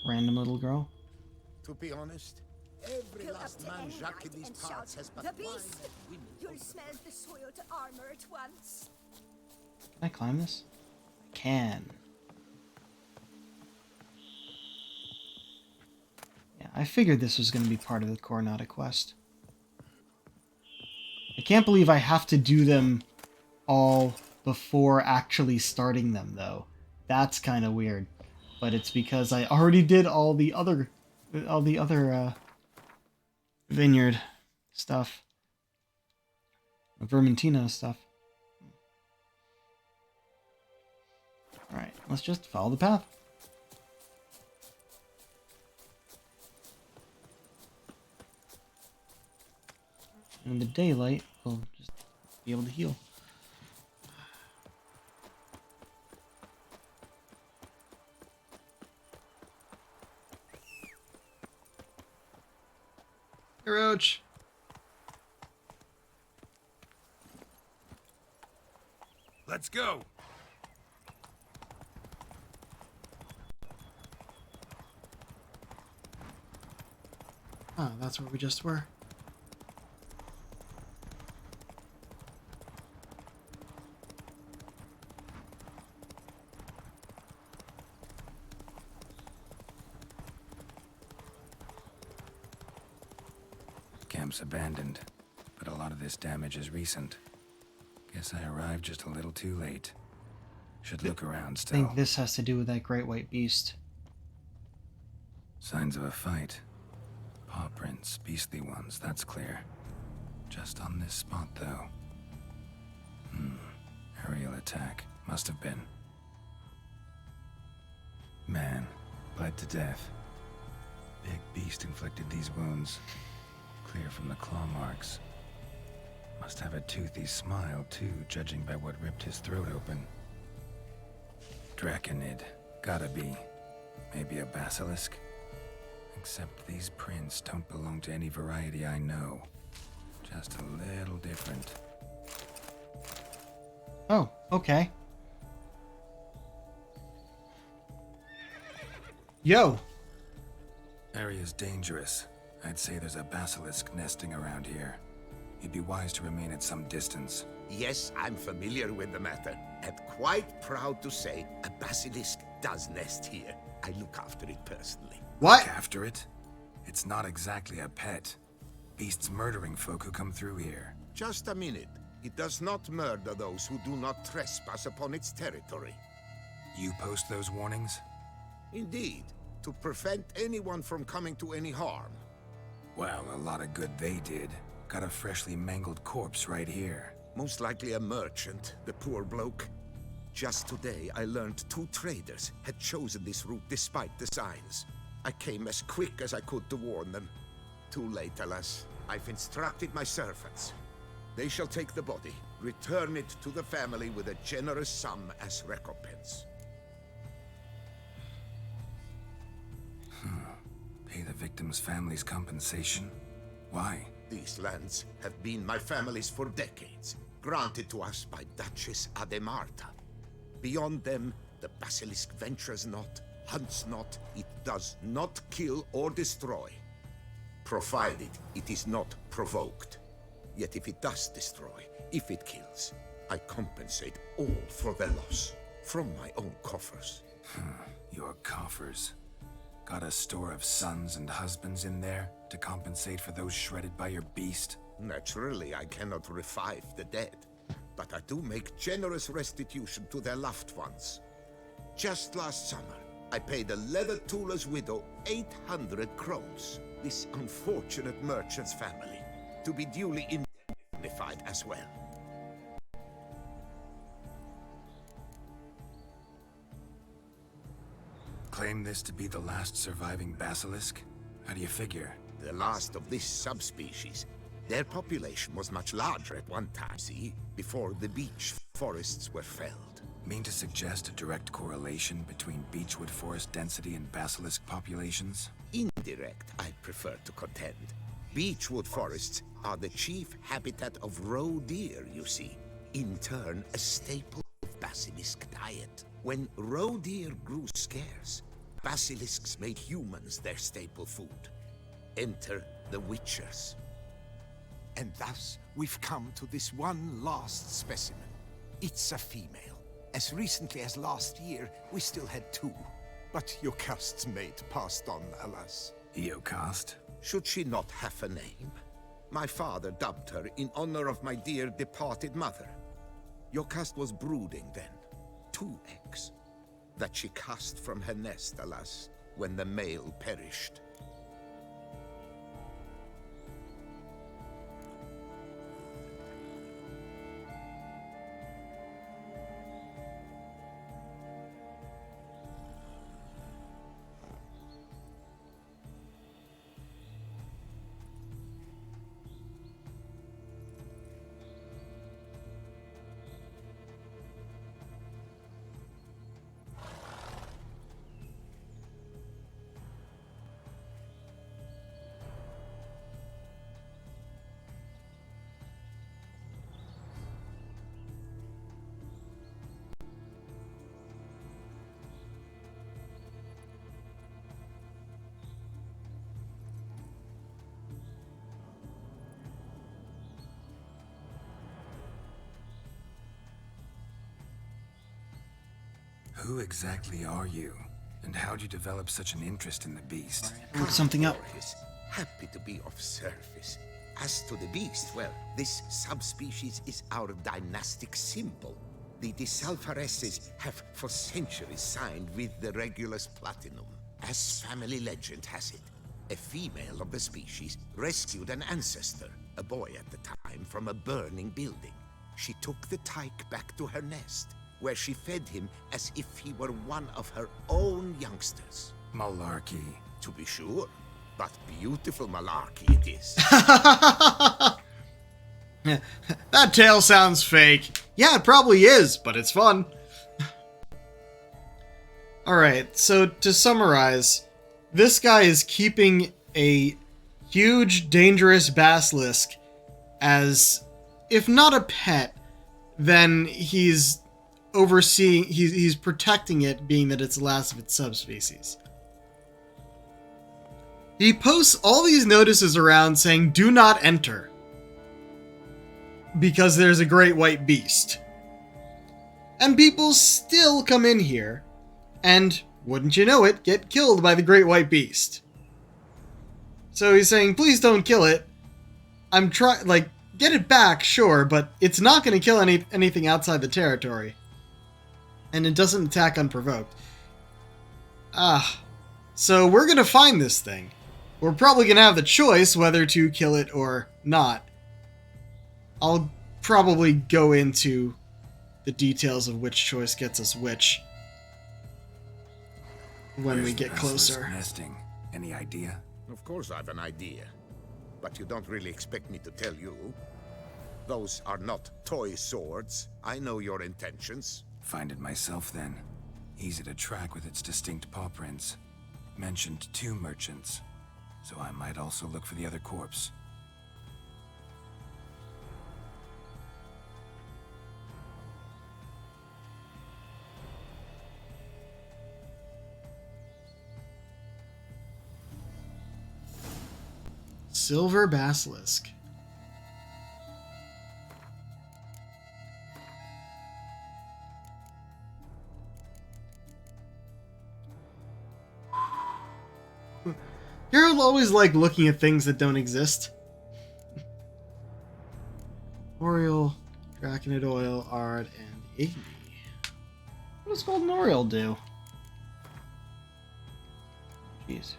Random little girl. To be honest, every Go up last to man any Jacques in knight these and parts shout, has but "The one beast!" women. You'll smell the soiled armor at once. Can I climb this? I can. Yeah, I figured this was going to be part of the Coronata quest. I can't believe I have to do them all before actually starting them, though. That's kind of weird. But it's because I already did all the other vineyard stuff. Vermentino stuff. Alright, let's just follow the path. In the daylight, we'll just be able to heal. Hey, Roach. Let's go. Ah, that's where we just were. camp's abandoned, but a lot of this damage is recent. Guess I arrived just a little too late. Should look around I still. think this has to do with that great white beast. Signs of a fight. Paw prints, beastly ones, that's clear. Just on this spot, though. Aerial attack. Must have been. Man, bled to death. Big beast inflicted these wounds. Clear from the claw marks. Must have a toothy smile, too, judging by what ripped his throat open. Draconid. Gotta be. Maybe a basilisk? Except these prints don't belong to any variety I know. Just a little different. Oh, okay. Yo! Area's dangerous. I'd say there's a basilisk nesting around here. You'd be wise to remain at some distance. Yes, I'm familiar with the matter, and quite proud to say a basilisk does nest here. I look after it personally. What? Look after it? It's not exactly a pet. Beasts murdering folk who come through here. Just a minute. It does not murder those who do not trespass upon its territory. You post those warnings? Indeed, to prevent anyone from coming to any harm. Well, a lot of good they did. Got a freshly mangled corpse right here. Most likely a merchant, the poor bloke. Just today, I learned 2 traders had chosen this route despite the signs. I came as quick as I could to warn them. Too late, alas. I've instructed my servants. They shall take the body, return it to the family with a generous sum as recompense. Pay the victim's family's compensation? Why? These lands have been my family's for decades, granted to us by Duchess Ademarta. Beyond them, the basilisk ventures not, hunts not, it does not kill or destroy, provided it is not provoked. Yet if it does destroy, if it kills, I compensate all for the loss, from my own coffers. Your coffers. Got a store of sons and husbands in there to compensate for those shredded by your beast? Naturally, I cannot revive the dead, but I do make generous restitution to their loved ones. Just last summer, I paid a leather tooler's widow 800 crowns, this unfortunate merchant's family, to be duly indemnified as well. Claim this to be the last surviving basilisk? How do you figure? The last of this subspecies. Their population was much larger at one time, see, before the beech forests were felled. Mean to suggest a direct correlation between beechwood forest density and basilisk populations? Indirect, I'd prefer to contend. Beechwood forests are the chief habitat of roe deer, you see. In turn, a staple of basilisk diet. When roe deer grew scarce, basilisks made humans their staple food. Enter the witchers. And thus, we've come to this one last specimen. It's a female. As recently as last year, we still had 2. But Jocast's mate passed on, alas. Jocast? Should she not have a name? My father dubbed her in honor of my dear departed mother. Jocast was brooding then. 2 eggs. That she cast from her nest, alas, when the male perished. Who exactly are you? And how'd you develop such an interest in the beast? Look something up. Happy to be of service. As to the beast, well, this subspecies is our dynastic symbol. The Desalfaresses have for centuries signed with the Regulus Platinum. As family legend has it, a female of the species rescued an ancestor, a boy at the time, from a burning building. She took the tyke back to her nest, where she fed him as if he were one of her own youngsters. Malarkey. To be sure, but beautiful malarkey it is. That tale sounds fake. Yeah, it probably is, but it's fun. Alright, so to summarize, this guy is keeping a huge, dangerous basilisk as, if not a pet, then he's overseeing, he's protecting it, being that it's the last of its subspecies. He posts all these notices around saying, "Do not enter," because there's a great white beast. And people still come in here, and, wouldn't you know it, get killed by the great white beast. So he's saying, please don't kill it. I'm trying, like, get it back, sure, but it's not going to kill anything outside the territory. And it doesn't attack unprovoked. So we're going to find this thing. We're probably going to have the choice whether to kill it or not. I'll probably go into the details of which choice gets us which when we get closer. Nesting. Any idea? Of course I've an idea, but you don't really expect me to tell you. Those are not toy swords. I know your intentions. Find it myself then. Easy to track with its distinct paw prints. Mentioned 2 merchants, so I might also look for the other corpse. Silver basilisk. You're always like looking at things that don't exist. Oriole, Draconid oil, art, and Igni. What does Golden Oriole do? Jeez.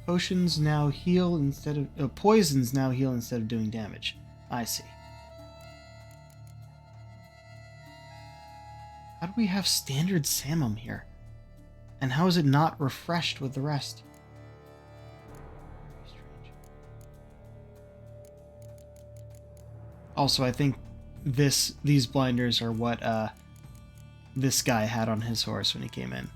Potions now heal instead of... poisons now heal instead of doing damage. I see. How do we have standard Samum here? And how is it not refreshed with the rest? Very strange. Also, I think these blinders are what this guy had on his horse when he came in.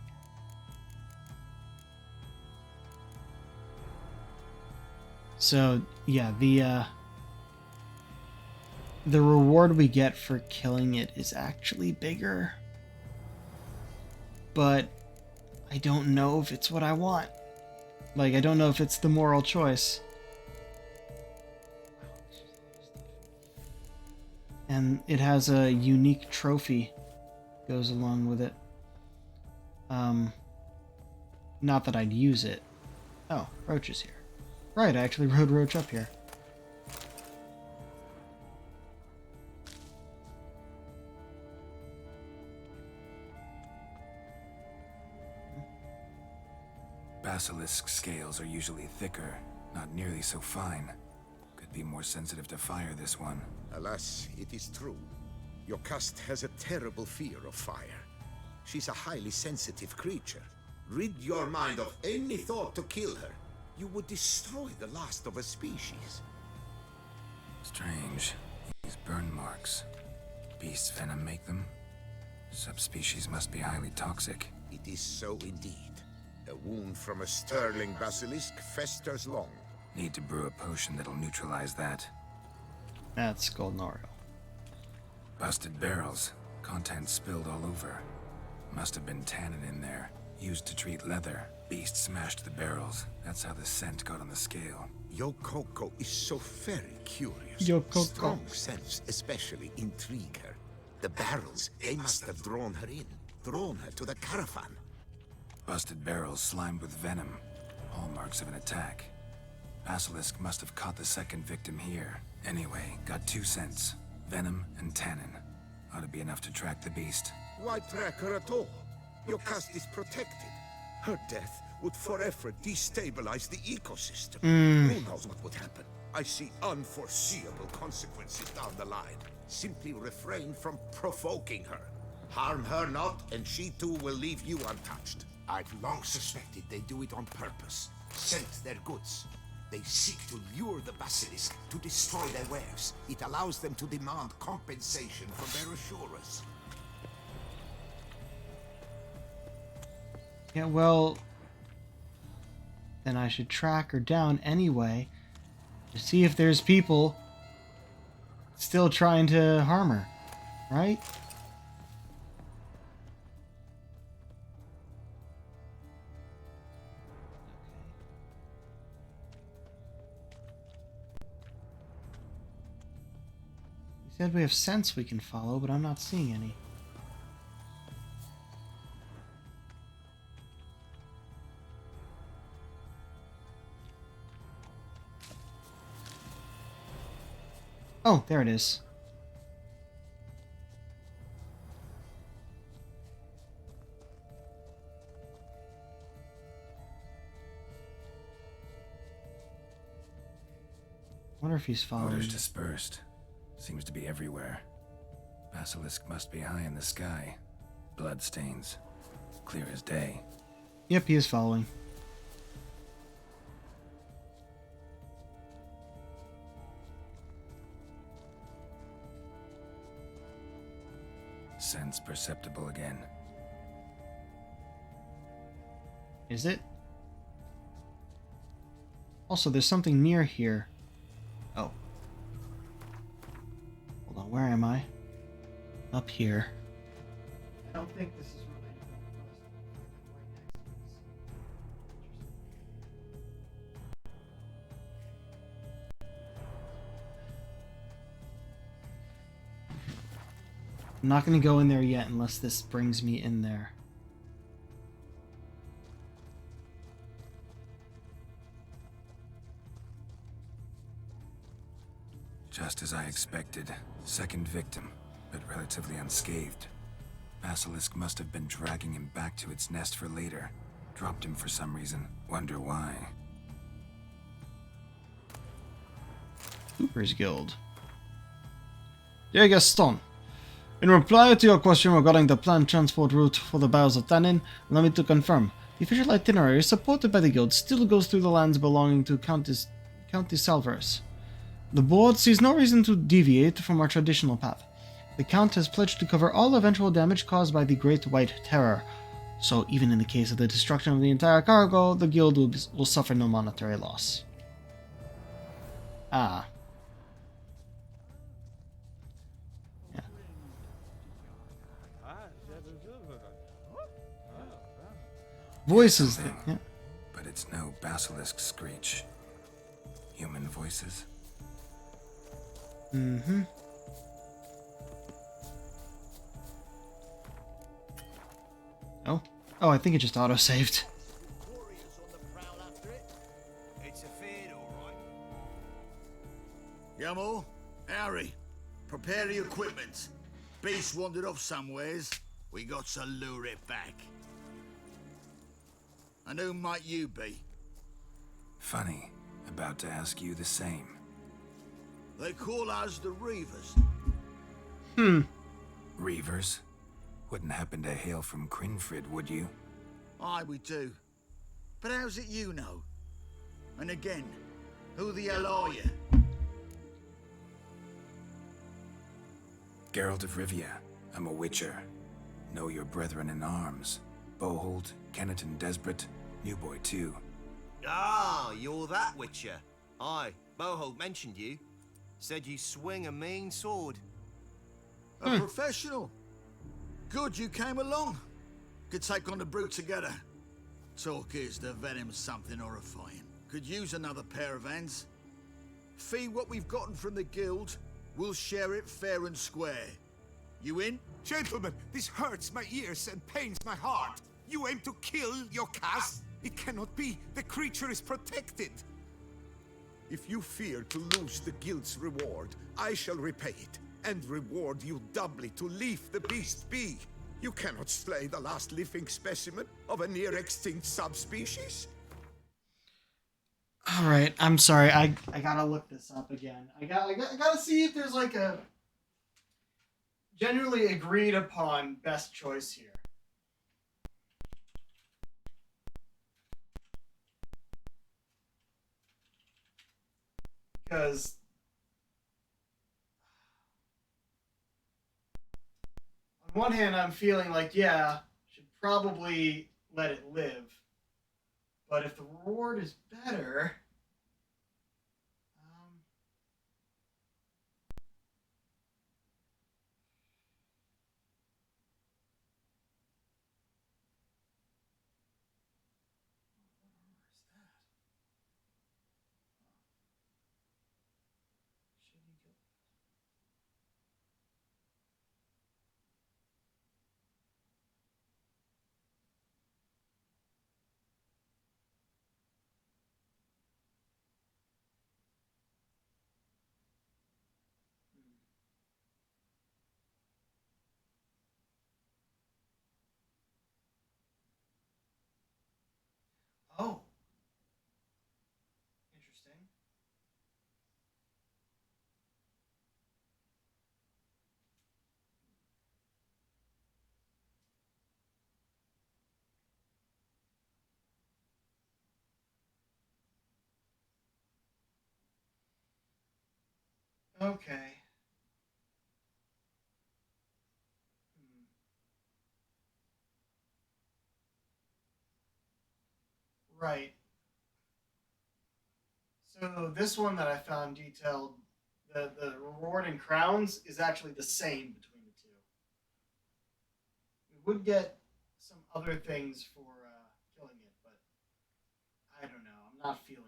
So, yeah, the reward we get for killing it is actually bigger. But I don't know if it's what I want. Like, I don't know if it's the moral choice. And it has a unique trophy goes along with it. Not that I'd use it. Oh, Roach is here. Right, I actually rode Roach up here. Basilisk scales are usually thicker, not nearly so fine. Could be more sensitive to fire, this one. Alas, it is true. Your cast has a terrible fear of fire. She's a highly sensitive creature. Rid your mind of any thought to kill her. You would destroy the last of a species. Strange. These burn marks. Beast's venom make them? Subspecies must be highly toxic. It is so indeed. A wound from a sterling basilisk festers long. Need to brew a potion that'll neutralize that. That's Golden Oriole. Busted barrels. Contents spilled all over. Must have been tannin in there. Used to treat leather. Beast smashed the barrels. That's how the scent got on the scale. Yokoko is so very curious. Yokoko. Strong scents especially intrigue her. The barrels, they must have drawn her in. Drawn her to the caravan. Busted barrels slimed with venom. Hallmarks of an attack. Basilisk must have caught the second victim here. Anyway, got 2 cents. Venom and tannin. Ought to be enough to track the beast. Why track her at all? Your caste is protected. Her death would forever destabilize the ecosystem. Who knows what would happen? I see unforeseeable consequences down the line. Simply refrain from provoking her. Harm her not, and she too will leave you untouched. I've long suspected they do it on purpose. Scent their goods. They seek to lure the basilisk to destroy their wares. It allows them to demand compensation from their assurers. Yeah, well, then I should track her down anyway to see if there's people still trying to harm her, right? He said we have scents we can follow, but I'm not seeing any. Oh, there it is. Wonder if he's following. Orders dispersed. Seems to be everywhere. Basilisk must be high in the sky. Bloodstains. Clear as day. Yep, he is following. Sense perceptible again. Is it? Also, there's something near here. Oh. Hold on, where am I? Up here. I don't think this is related. I'm not going to go in there yet unless this brings me in there. Just as I expected. Second victim, but relatively unscathed. Basilisk must have been dragging him back to its nest for later. Dropped him for some reason. Wonder why. Cooper's Guild. Dear Gaston, in reply to your question regarding the planned transport route for the barrels of tannin, allow me to confirm. The official itinerary supported by the Guild still goes through the lands belonging to Countess Salvers. The board sees no reason to deviate from our traditional path. The Count has pledged to cover all eventual damage caused by the Great White Terror, so even in the case of the destruction of the entire cargo, the Guild will suffer no monetary loss. Ah. Yeah. Voices. Yeah. But it's no basilisk screech. Human voices? Mm-hmm. Oh. Oh, I think it just auto-saved. It's a fade, all right. Yamo, Harry, prepare the equipment. Beast wandered off somewheres. We got to lure it back. And who might you be? Funny. About to ask you the same. They call us the Reavers. Reavers? Wouldn't happen to hail from Crinfrid, would you? Aye, we do. But how's it you know? And again, who the hell are you? Geralt of Rivia. I'm a witcher. Know your brethren in arms. Bohold, Kennet and Desperate. New boy, too. Ah, you're that witcher. Aye, Bohold mentioned you. Said you swing a mean sword. A professional. Good you came along. Could take on the brute together. Talk is the venom's something horrifying. Could use another pair of hands. Fee what we've gotten from the guild, we'll share it fair and square. You in? Gentlemen, this hurts my ears and pains my heart. You aim to kill your cast? It cannot be. The creature is protected. If you fear to lose the guild's reward, I shall repay it, and reward you doubly to leave the beast be. You cannot slay the last living specimen of a near-extinct subspecies. All right, I'm sorry. I gotta look this up again. I gotta see if there's like a generally agreed upon best choice here. Because on one hand, I'm feeling like, yeah, should probably let it live. But if the reward is better, oh, interesting. Okay. Right. So this one that I found detailed, the reward and crowns is actually the same between the two. We would get some other things for killing it, but I don't know. I'm not feeling it.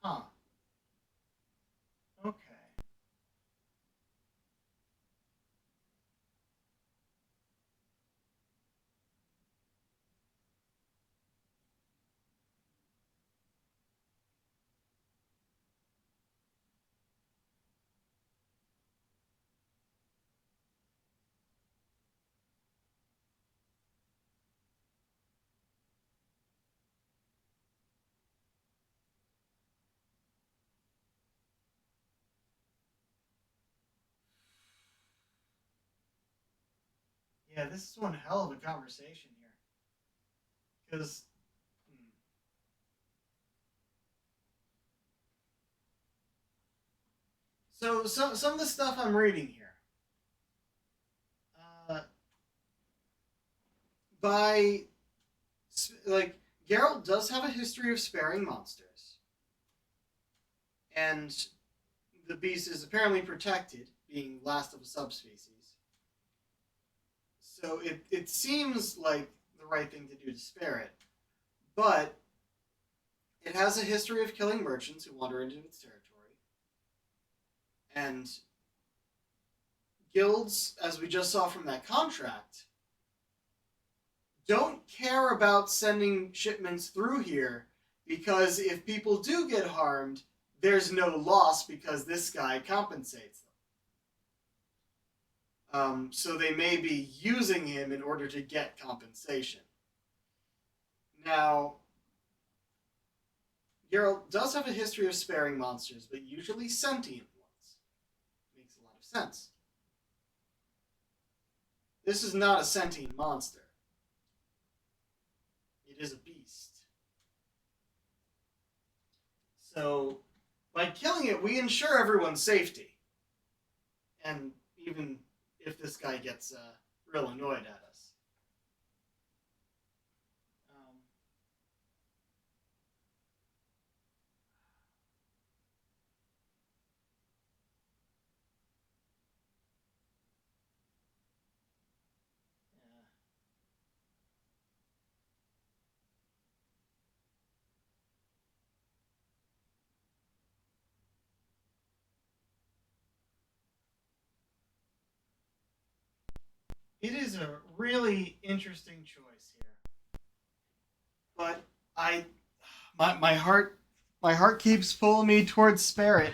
Huh. Okay. Yeah, this is one hell of a conversation here. Because so some of the stuff I'm reading here, uh, by like Geralt does have a history of sparing monsters, and the beast is apparently protected, being last of a subspecies. So it seems like the right thing to do to spare it, but it has a history of killing merchants who wander into its territory, and guilds, as we just saw from that contract, don't care about sending shipments through here because if people do get harmed, there's no loss because this guy compensates them. So they may be using him in order to get compensation. Now, Geralt does have a history of sparing monsters, but usually sentient ones. Makes a lot of sense. This is not a sentient monster. It is a beast. So, by killing it, we ensure everyone's safety. And even if this guy gets real annoyed at us. It is a really interesting choice here. But my heart keeps pulling me towards spare it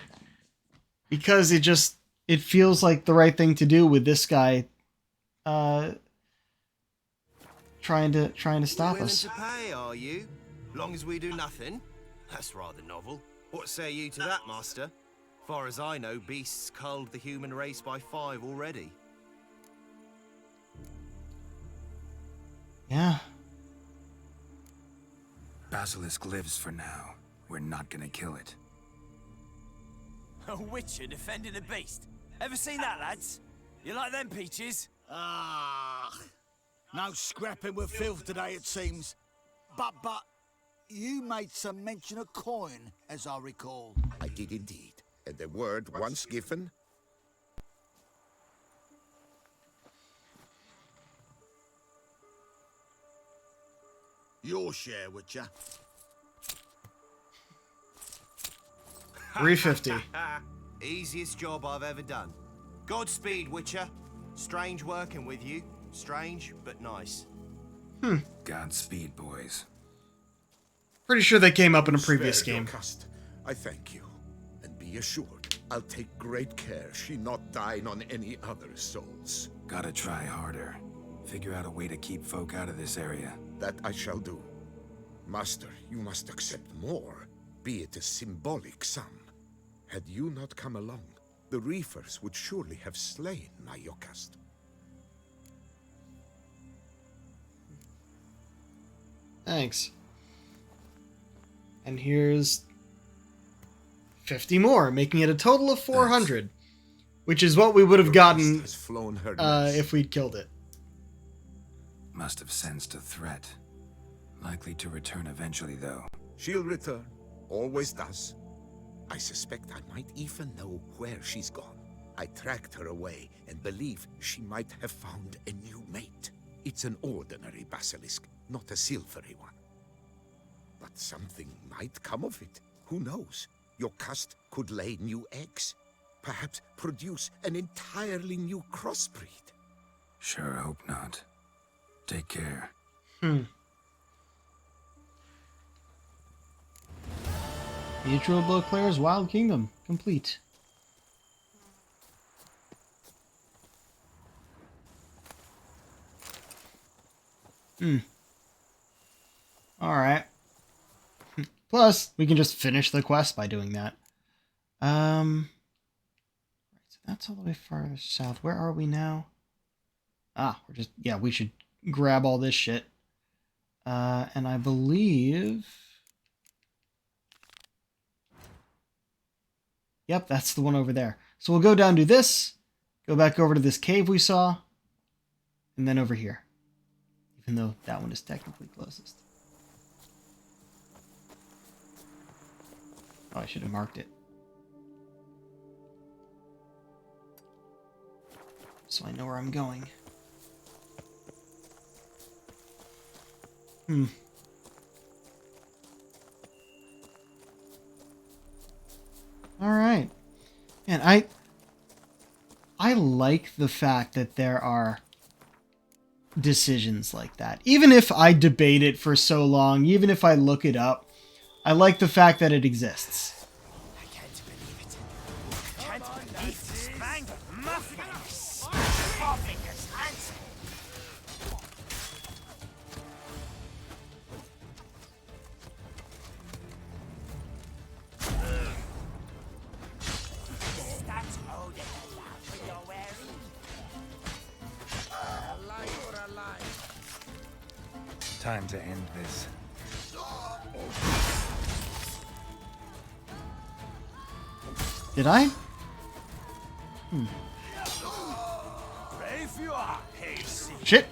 because it feels like the right thing to do with this guy trying to stop Willing us. to pay, are you? Long as we do nothing? That's rather novel. What say you to that, Master? Far as I know, beasts culled the human race by 5 already. Yeah. Basilisk lives for now. We're not gonna kill it. A witcher defending a beast. Ever seen that, lads? You like them peaches? Ah, no scrapping with filth today, it seems. But, you made some mention of coin, as I recall. I did indeed. And the word once given, your share, would ya? 350. Easiest job I've ever done. Godspeed, Witcher. Strange working with you. Strange, but nice. Godspeed, boys. Pretty sure they came up in a previous spare your game. cust. I thank you. And be assured, I'll take great care she not dine on any other souls. Gotta try harder. Figure out a way to keep folk out of this area. That I shall do. Master, you must accept more, be it a symbolic sum. Had you not come along, the reefers would surely have slain my Yokast. Thanks. And here's 50 more, making it a total of 400, which is what we would have gotten Has flown her if we'd killed it. Must have sensed a threat. Likely to return eventually, though. She'll return. Always does. I suspect I might even know where she's gone. I tracked her away and believe she might have found a new mate. It's an ordinary basilisk, not a silvery one. But something might come of it. Who knows? Your cust could lay new eggs. Perhaps produce an entirely new crossbreed. Sure hope not. Take care. Mutual Beauclair's Wild Kingdom complete. Alright. Plus, we can just finish the quest by doing that. Right, so that's all the way farther south. Where are we now? We're just, we should grab all this shit. And I believe... Yep, that's the one over there. So we'll go down to this, go back over to this cave we saw, and then over here. Even though that one is technically closest. Oh, I should have marked it. So I know where I'm going. Alright. And I like the fact that there are decisions like that. Even if I debate it for so long, even if I look it up, I like the fact that it exists. I can't believe it. I can't believe this bang muffin. Fingers, hands. Is that all the love you're wearing? Time to end this. Did I? Brave you are, Hasty. Shit.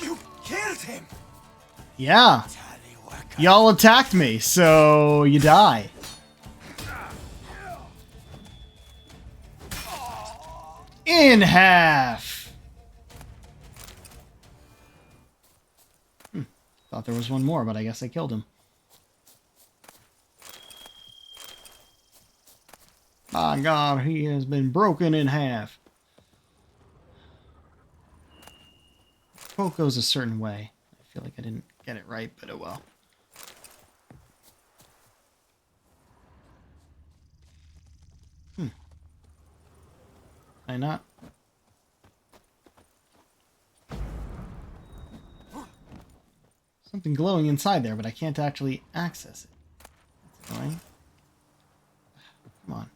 You killed him. Yeah. Y'all attacked me, so you die. In half. Thought there was one more, but I guess I killed him. My God, he has been broken in half. Quote goes a certain way. I feel like I didn't get it right, but oh well. Can I not? Something glowing inside there, but I can't actually access it. That's annoying. Come on.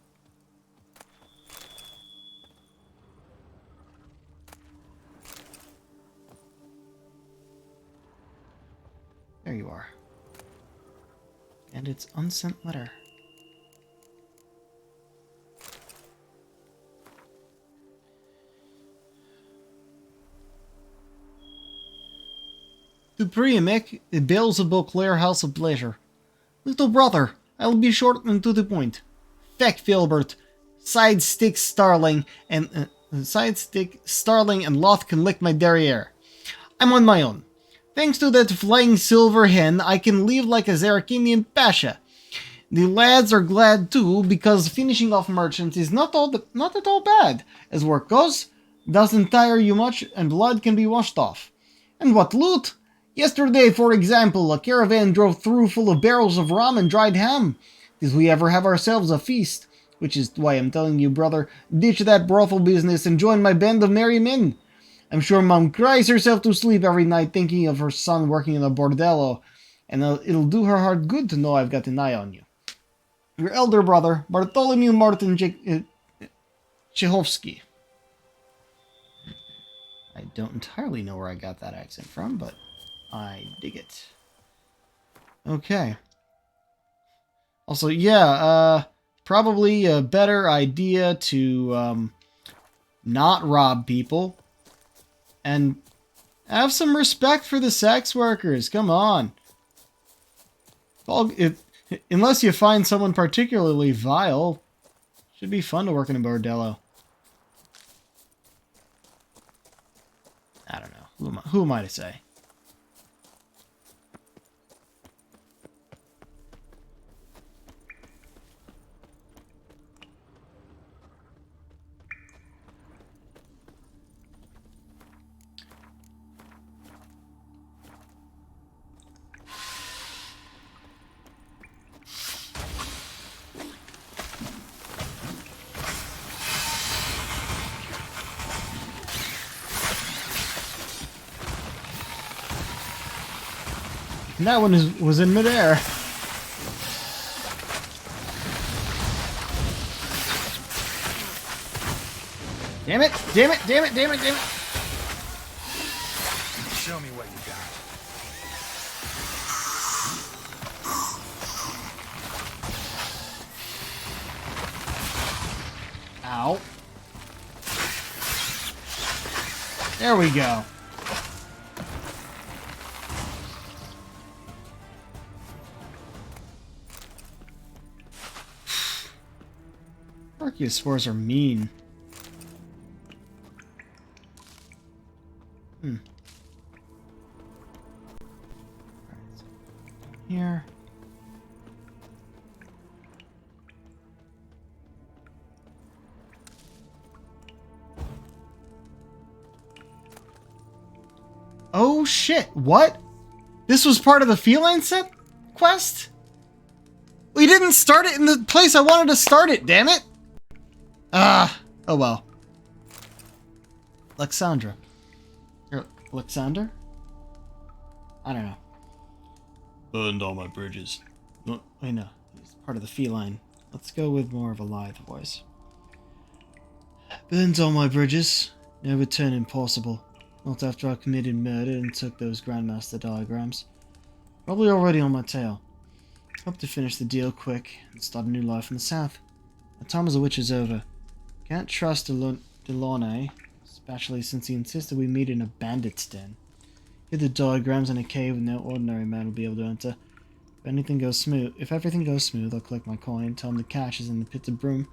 There you are. And it's unsent letter. To Priamek, the bells of Beauclair House of Pleasure. Little brother, I'll be short and to the point. Feck Filbert, sidestick Starling, and Loth can lick my derriere. I'm on my own. Thanks to that flying silver hen, I can live like a Zarakinian pasha. The lads are glad too, because finishing off merchants is not at all bad. As work goes, doesn't tire you much, and blood can be washed off. And what loot! Yesterday, for example, a caravan drove through full of barrels of rum and dried ham. Did we ever have ourselves a feast? Which is why I'm telling you, brother, ditch that brothel business and join my band of merry men. I'm sure Mom cries herself to sleep every night thinking of her son working in a bordello, and it'll do her heart good to know I've got an eye on you. Your elder brother, Bartholomew Martin Chehovsky. I don't entirely know where I got that accent from, but I dig it. Okay. Also, yeah, probably a better idea to not rob people and have some respect for the sex workers. Come on. Unless you find someone particularly vile, should be fun to work in a bordello. I don't know. Who am I to say? And that one was in midair. Damn it! Damn it! Damn it! Damn it! Damn it! Show me what you got. Ow. There we go. Archaeospores are mean. Here. Oh shit, what? This was part of the feline set quest? We didn't start it in the place I wanted to start it, damn it! Oh well. Alexandra. Or Alexander? I don't know. Burned all my bridges. Oh, wait, no. He's part of the feline. Let's go with more of a live voice. Burns all my bridges. No return impossible. Not after I committed murder and took those Grandmaster diagrams. Probably already on my tail. Hope to finish the deal quick and start a new life in the south. My time as a witch is over. Can't trust Delaunay, especially since he insisted we meet in a bandit's den. Hid the diagrams in a cave no ordinary man will be able to enter. If everything goes smooth, I'll collect my coin, tell him the cash is in the pits of broom,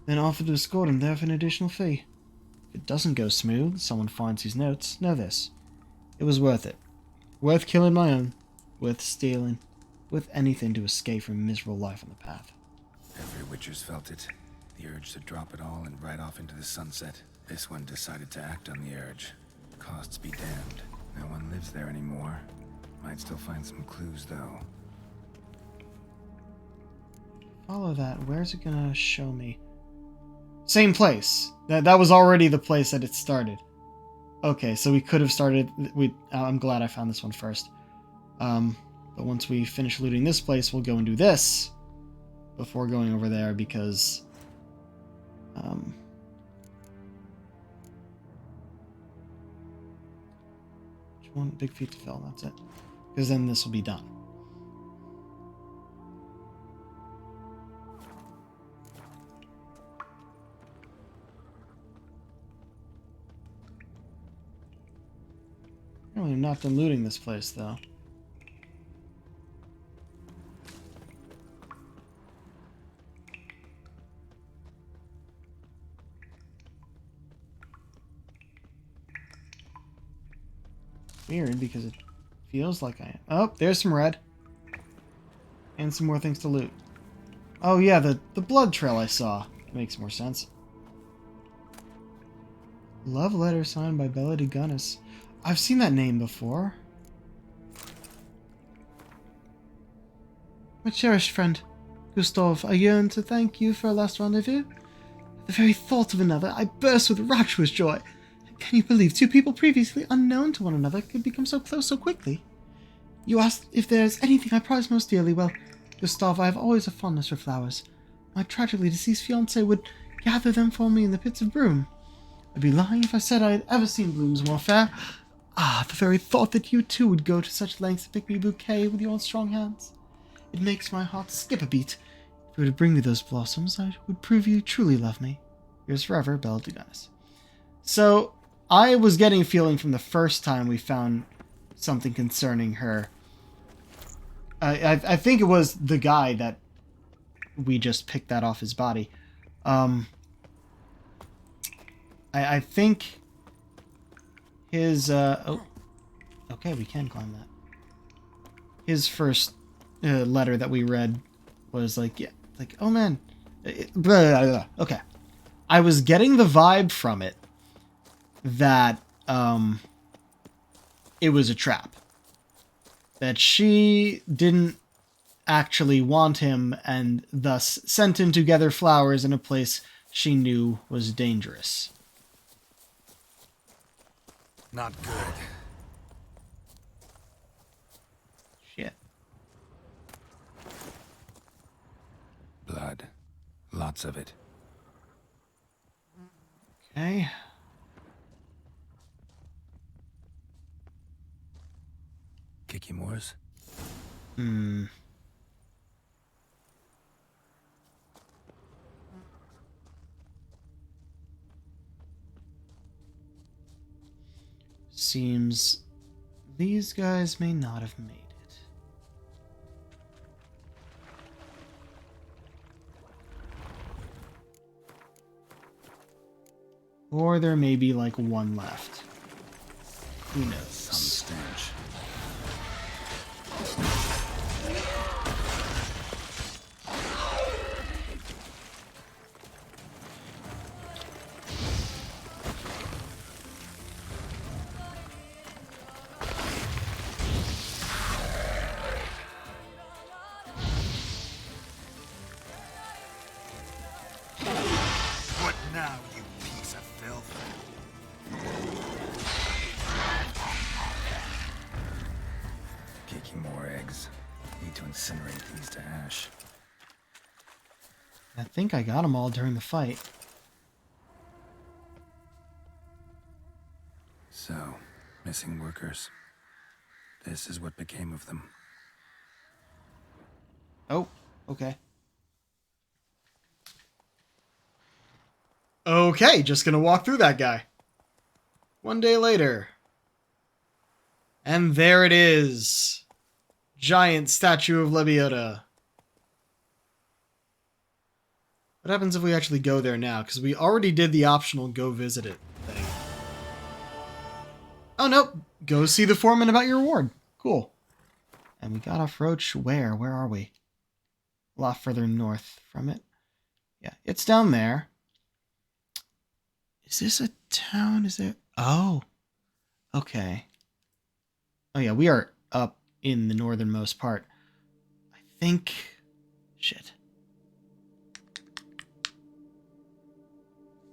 then offer to escort him there for an additional fee. If it doesn't go smooth, someone finds his notes, know this. It was worth it. Worth killing my own. Worth stealing. Worth anything to escape from a miserable life on the path. Every Witcher's felt it. The urge to drop it all and ride off into the sunset. This one decided to act on the urge. Costs be damned. No one lives there anymore. Might still find some clues, though. Follow that. Where's it gonna show me? Same place. That was already the place that it started. Okay, so we could have started... I'm glad I found this one first. But once we finish looting this place, we'll go and do this before going over there, because... which one? Big feet to fill, that's it. Because then this will be done. Apparently I'm not done looting this place, though. Weird, because it feels like I am. Oh, there's some red. And some more things to loot. Oh yeah, the blood trail I saw. Makes more sense. Love letter signed by Bella de Gunnis. I've seen that name before. My cherished friend, Gustav, I yearn to thank you for our last rendezvous. At the very thought of another, I burst with rapturous joy. Can you believe two people previously unknown to one another could become so close so quickly? You asked if there's anything I prize most dearly. Well, Gustav, I have always a fondness for flowers. My tragically deceased fiancé would gather them for me in the pits of broom. I'd be lying if I said I had ever seen blooms more fair. Ah, the very thought that you too would go to such lengths to pick me a bouquet with your strong hands. It makes my heart skip a beat. If you were to bring me those blossoms, I would prove you truly love me. Yours forever, Bella de Gunnis. So, I was getting a feeling from the first time we found something concerning her. I think it was the guy that we just picked that off his body. I think his... oh, okay, we can climb that. His first letter that we read was like, yeah, like, oh man. Blah, blah, blah. Okay. I was getting the vibe from it that it was a trap. That she didn't actually want him and thus sent him to gather flowers in a place she knew was dangerous. Not good. Shit. Blood. Lots of it. Okay. Kikimores? Seems these guys may not have made it. Or there may be like one left. Who knows? Some stench. What now, you piece of filth? Kikimore eggs. Need to incinerate these to ash. I think I got them all during the fight. So, missing workers. This is what became of them. Oh, okay. Okay, just gonna walk through that guy. One day later. And there it is. Giant statue of Lebioda. What happens if we actually go there now? Because we already did the optional go visit it thing. Oh, nope. Go see the foreman about your reward. Cool. And we got off Roach where? Where are we? A lot further north from it. Yeah, it's down there. Is this a town? Is there... Oh. Okay. Oh, yeah, we are up in the northernmost part. I think... Shit.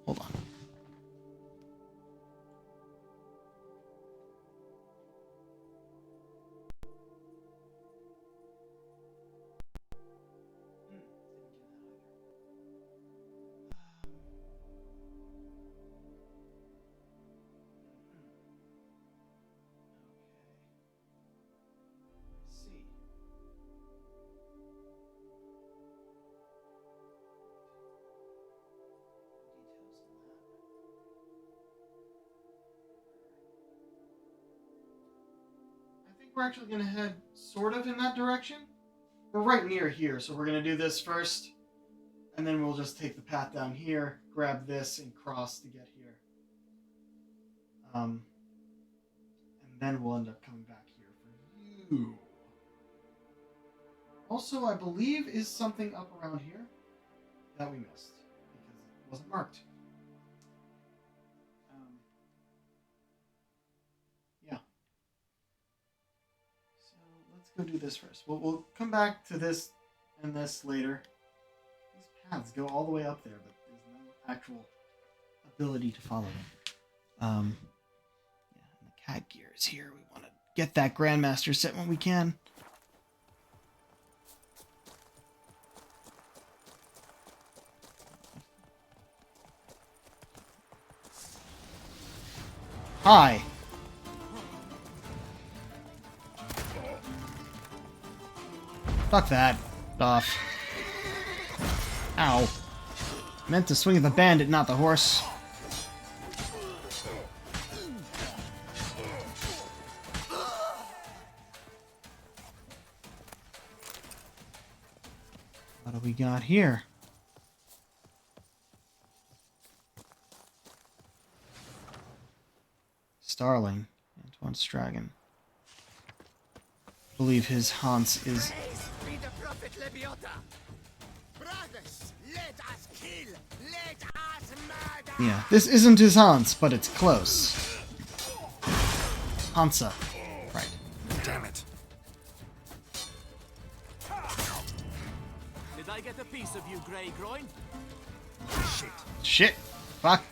Hold on. We're actually going to head sort of in that direction. We're right near here, so we're going to do this first. And then we'll just take the path down here, grab this, and cross to get here. And then we'll end up coming back here for you. Also, I believe is something up around here that we missed because it wasn't marked. Yeah. So let's go do this first. We'll come back to this and this later. These paths go all the way up there, but there's no actual ability to follow them. Yeah, and the cat gear is here. We want to get that Grandmaster set when we can. Hi. Fuck that. Off. Ow. Meant to swing at the bandit, not the horse. What do we got here? Starling, Antoine's dragon. I believe his haunts is... Yeah, this isn't his haunts, but it's close. Hansa. Right. Damn it. Did I get a piece of you, Grey Groin? Shit. Shit. Fuck.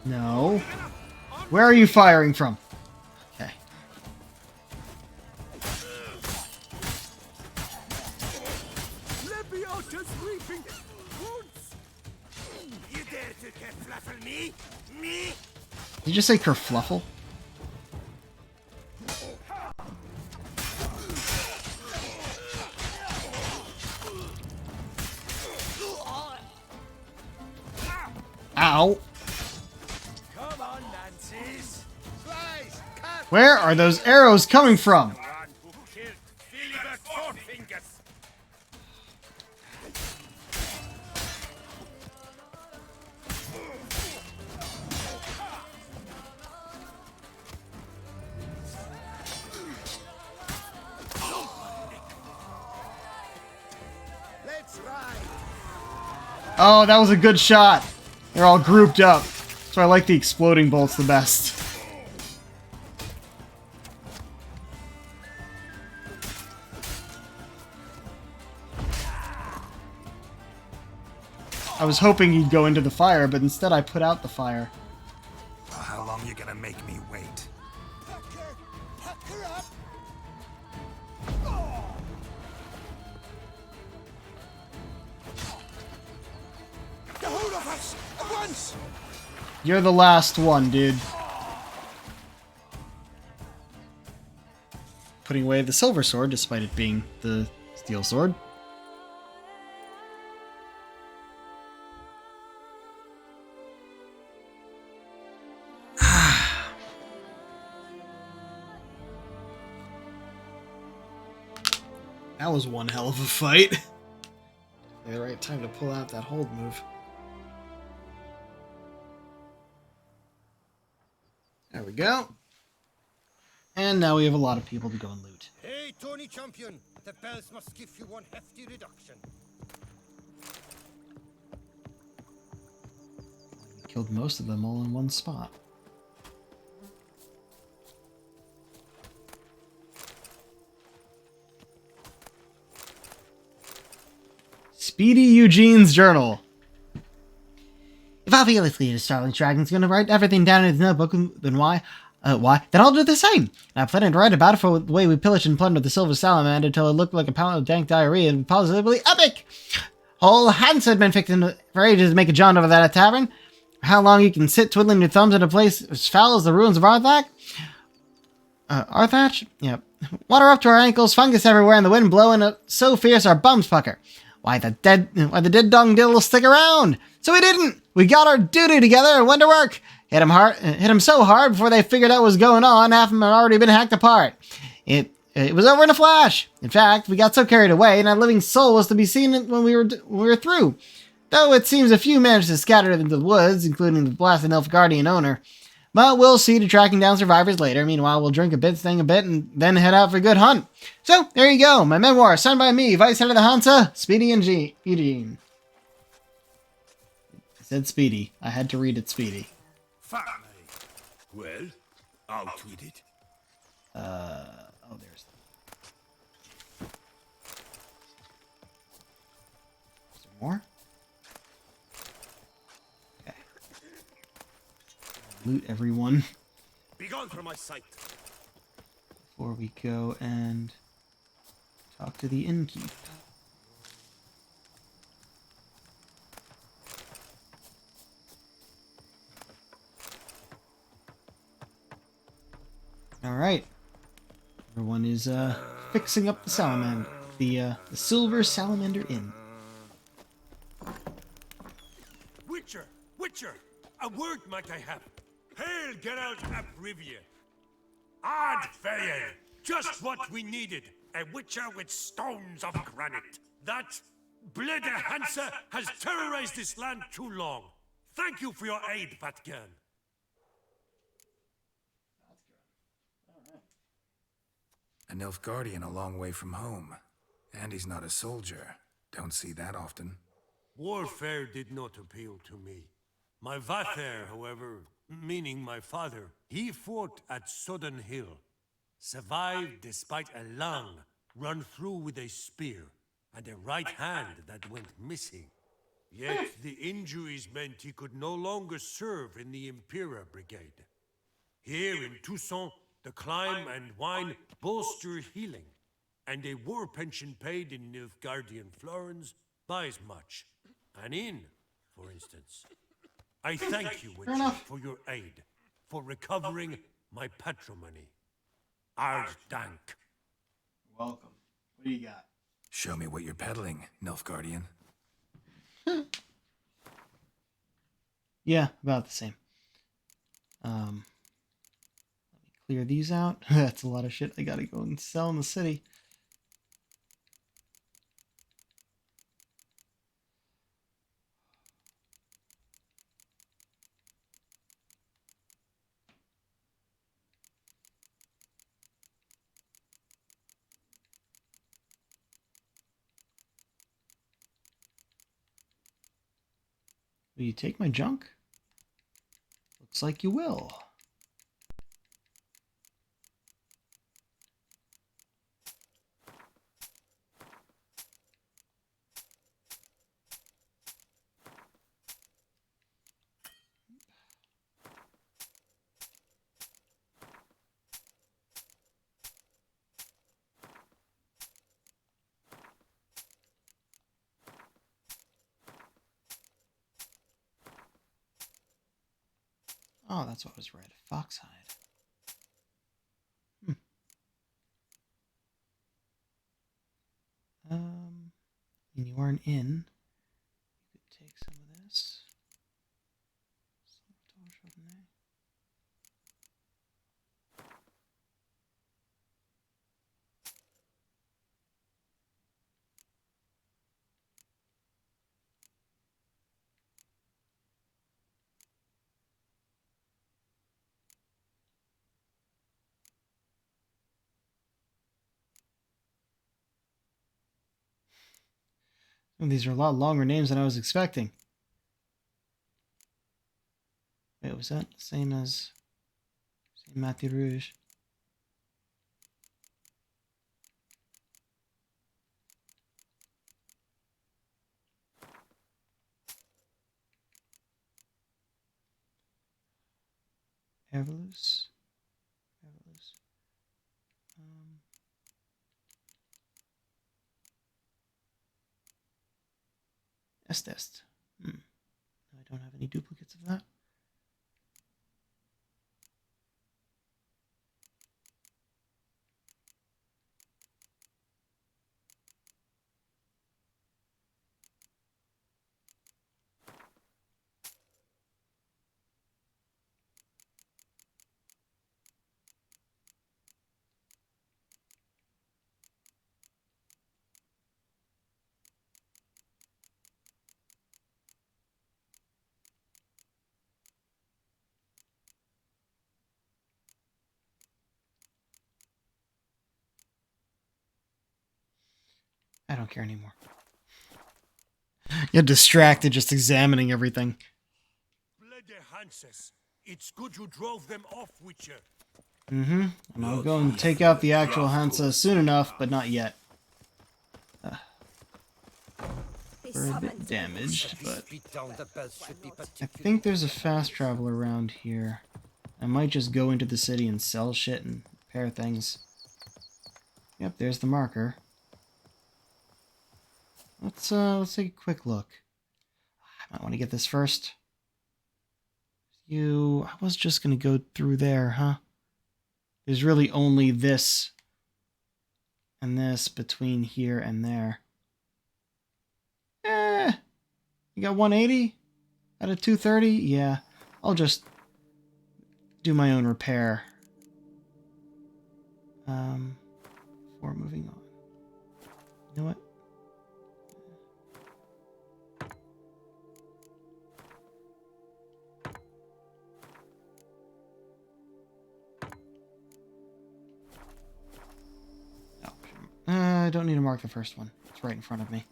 No. Where are you firing from? Okay. You dare to kerfluffle me? Me? Did you just say kerfluffle? Ow. Come on, Nancy's. Flies, cut. Where are those arrows coming from? Who killed Philibert Fourfingers? Let's ride. Oh, that was a good shot. They're all grouped up. So I like the exploding bolts the best. I was hoping he'd go into the fire, but instead I put out the fire. gotta make me wait. Pack her up! Get hold of us! At once! You're the last one, dude. Putting away the silver sword, despite it being the steel sword. That was one hell of a fight. The right time to pull out that hold move. There we go. And now we have a lot of people to go and loot. Hey, Tony Champion! The bells must give you one hefty reduction. We killed most of them all in one spot. Speedy Eugene's journal. If obviously the Starling Dragon's going to write everything down in his notebook, then why? Then I'll do the same. And I plan to write about it for the way we pillaged and plundered the Silver Salamander until it looked like a pound of dank diarrhea and positively epic. Whole hands had been fixing for ages to make a jaunt over that tavern. How long you can sit twiddling your thumbs in a place as foul as the ruins of Arthach? Arthach? Yep. Water up to our ankles, fungus everywhere, and the wind blowing so fierce our bums pucker. Why the dead dong diddle stick around? So we didn't. We got our duty together and went to work. Hit him so hard before they figured out what was going on. Half of them had already been hacked apart. It was over in a flash. In fact, we got so carried away, and our living soul was to be seen when we were through. Though it seems a few managed to scatter into the woods, including the blasted Nilfgaardian owner. But we'll see to tracking down survivors later. Meanwhile, we'll drink a bit, sing a bit, and then head out for a good hunt. So, there you go. My memoir, signed by me, Vice Head of the Hansa, Speedy and Eugene. I said Speedy. I had to read it Speedy. Family. Well, out with it. Oh, there's... Is there more? Okay. Loot everyone. Be gone from my sight. Before we go and talk to the innkeep. All right. Everyone is fixing up the salamander, the Silver Salamander Inn. Witcher, a word might I have. Hail Geralt ap Rivia. Ad Feyer, just what we needed. A witcher with stones of granite. That Blede Hansa has terrorized this land too long. Thank you for your aid, Patgan. A Nilfgaardian a long way from home. And he's not a soldier. Don't see that often. Warfare did not appeal to me. My Vather, however, meaning my father, he fought at Sodden Hill. Survived despite a lung run through with a spear, and a right hand that went missing. Yet the injuries meant he could no longer serve in the Impera Brigade. Here in Toussaint, the climb and wine bolster healing, and a war pension paid in Nilfgaardian florins buys much. An inn, for instance. I thank you, Witcher, for your aid, for recovering my patrimony. Ard dank. Welcome. What do you got? Show me what you're peddling, Nilfgaardian. Yeah, about the same. Let me clear these out. That's a lot of shit I gotta go and sell in the city. Will you take my junk? Looks like you will. Oh, that's what was red. Foxhide. Hmm. And you are an inn. You could take some of this. Oh, these are a lot longer names than I was expecting. Wait, was that the same as Saint Matthew Rouge? Evolus? Evolus. Estest. I don't have any duplicates of that. I don't care anymore. You're distracted just examining everything. Bloody Hanses. It's good you drove them off, Witcher. Mm-hmm. And I'll go and take out the actual Hansa soon enough, but not yet. We're a bit damaged, but I think there's a fast travel around here. I might just go into the city and sell shit and repair things. Yep, there's the marker. Let's take a quick look. I might want to get this first. I was just gonna go through there, huh? There's really only this and this between here and there. You got 180 out of 230? Yeah, I'll just do my own repair. Before moving on. You know what? I don't need to mark the first one. It's right in front of me.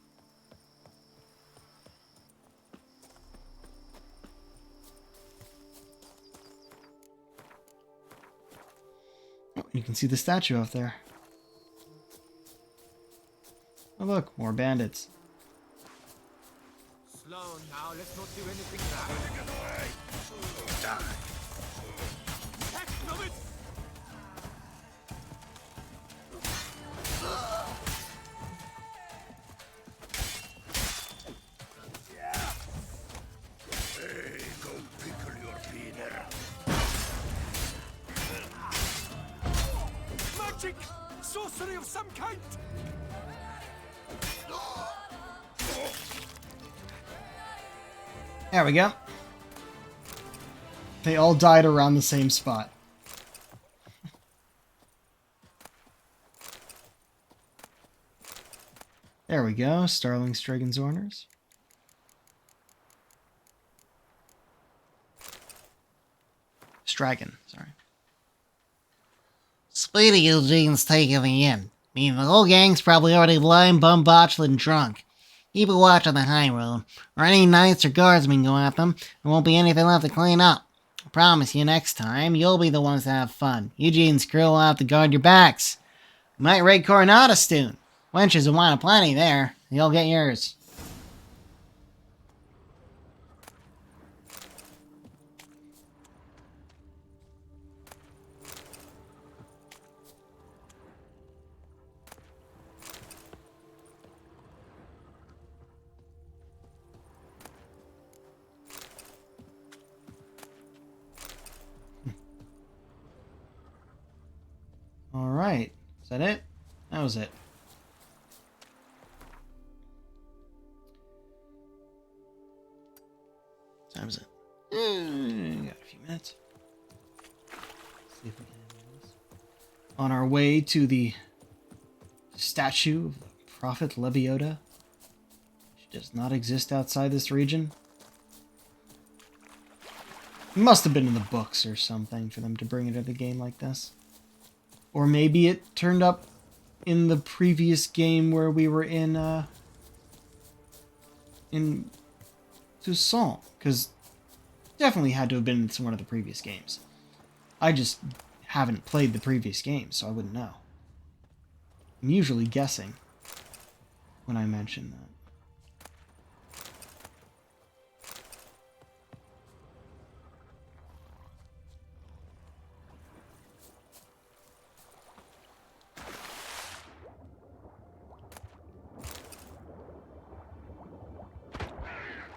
Oh, you can see the statue up there. Oh look, more bandits. Slow now, let's not do anything rash. Get away! Die! Heck of it! Hey, go pickle your peanut. Magic! Sorcery of some kind! There we go. They all died around the same spot. There we go. Starling Strigenzorners. Stragon, sorry. Speedy Eugene's taking the inn. Mean the whole gang's probably already lying bum botched and drunk. Keep a watch on the high road, or any knights or guardsmen go at them. There won't be anything left to clean up. I promise you next time, you'll be the ones to have fun. Eugene's crew will have to guard your backs. You might raid Coronata soon. Wenches will want plenty there. You'll get yours. Is that it? That was it. What time is it? Got a few minutes. See if we can handle this. On our way to the statue of the Prophet Lebiota. She does not exist outside this region. It must have been in the books or something for them to bring it to the game like this. Or maybe it turned up in the previous game where we were in Toussaint, because definitely had to have been in one of the previous games. I just haven't played the previous game, so I wouldn't know. I'm usually guessing when I mention that.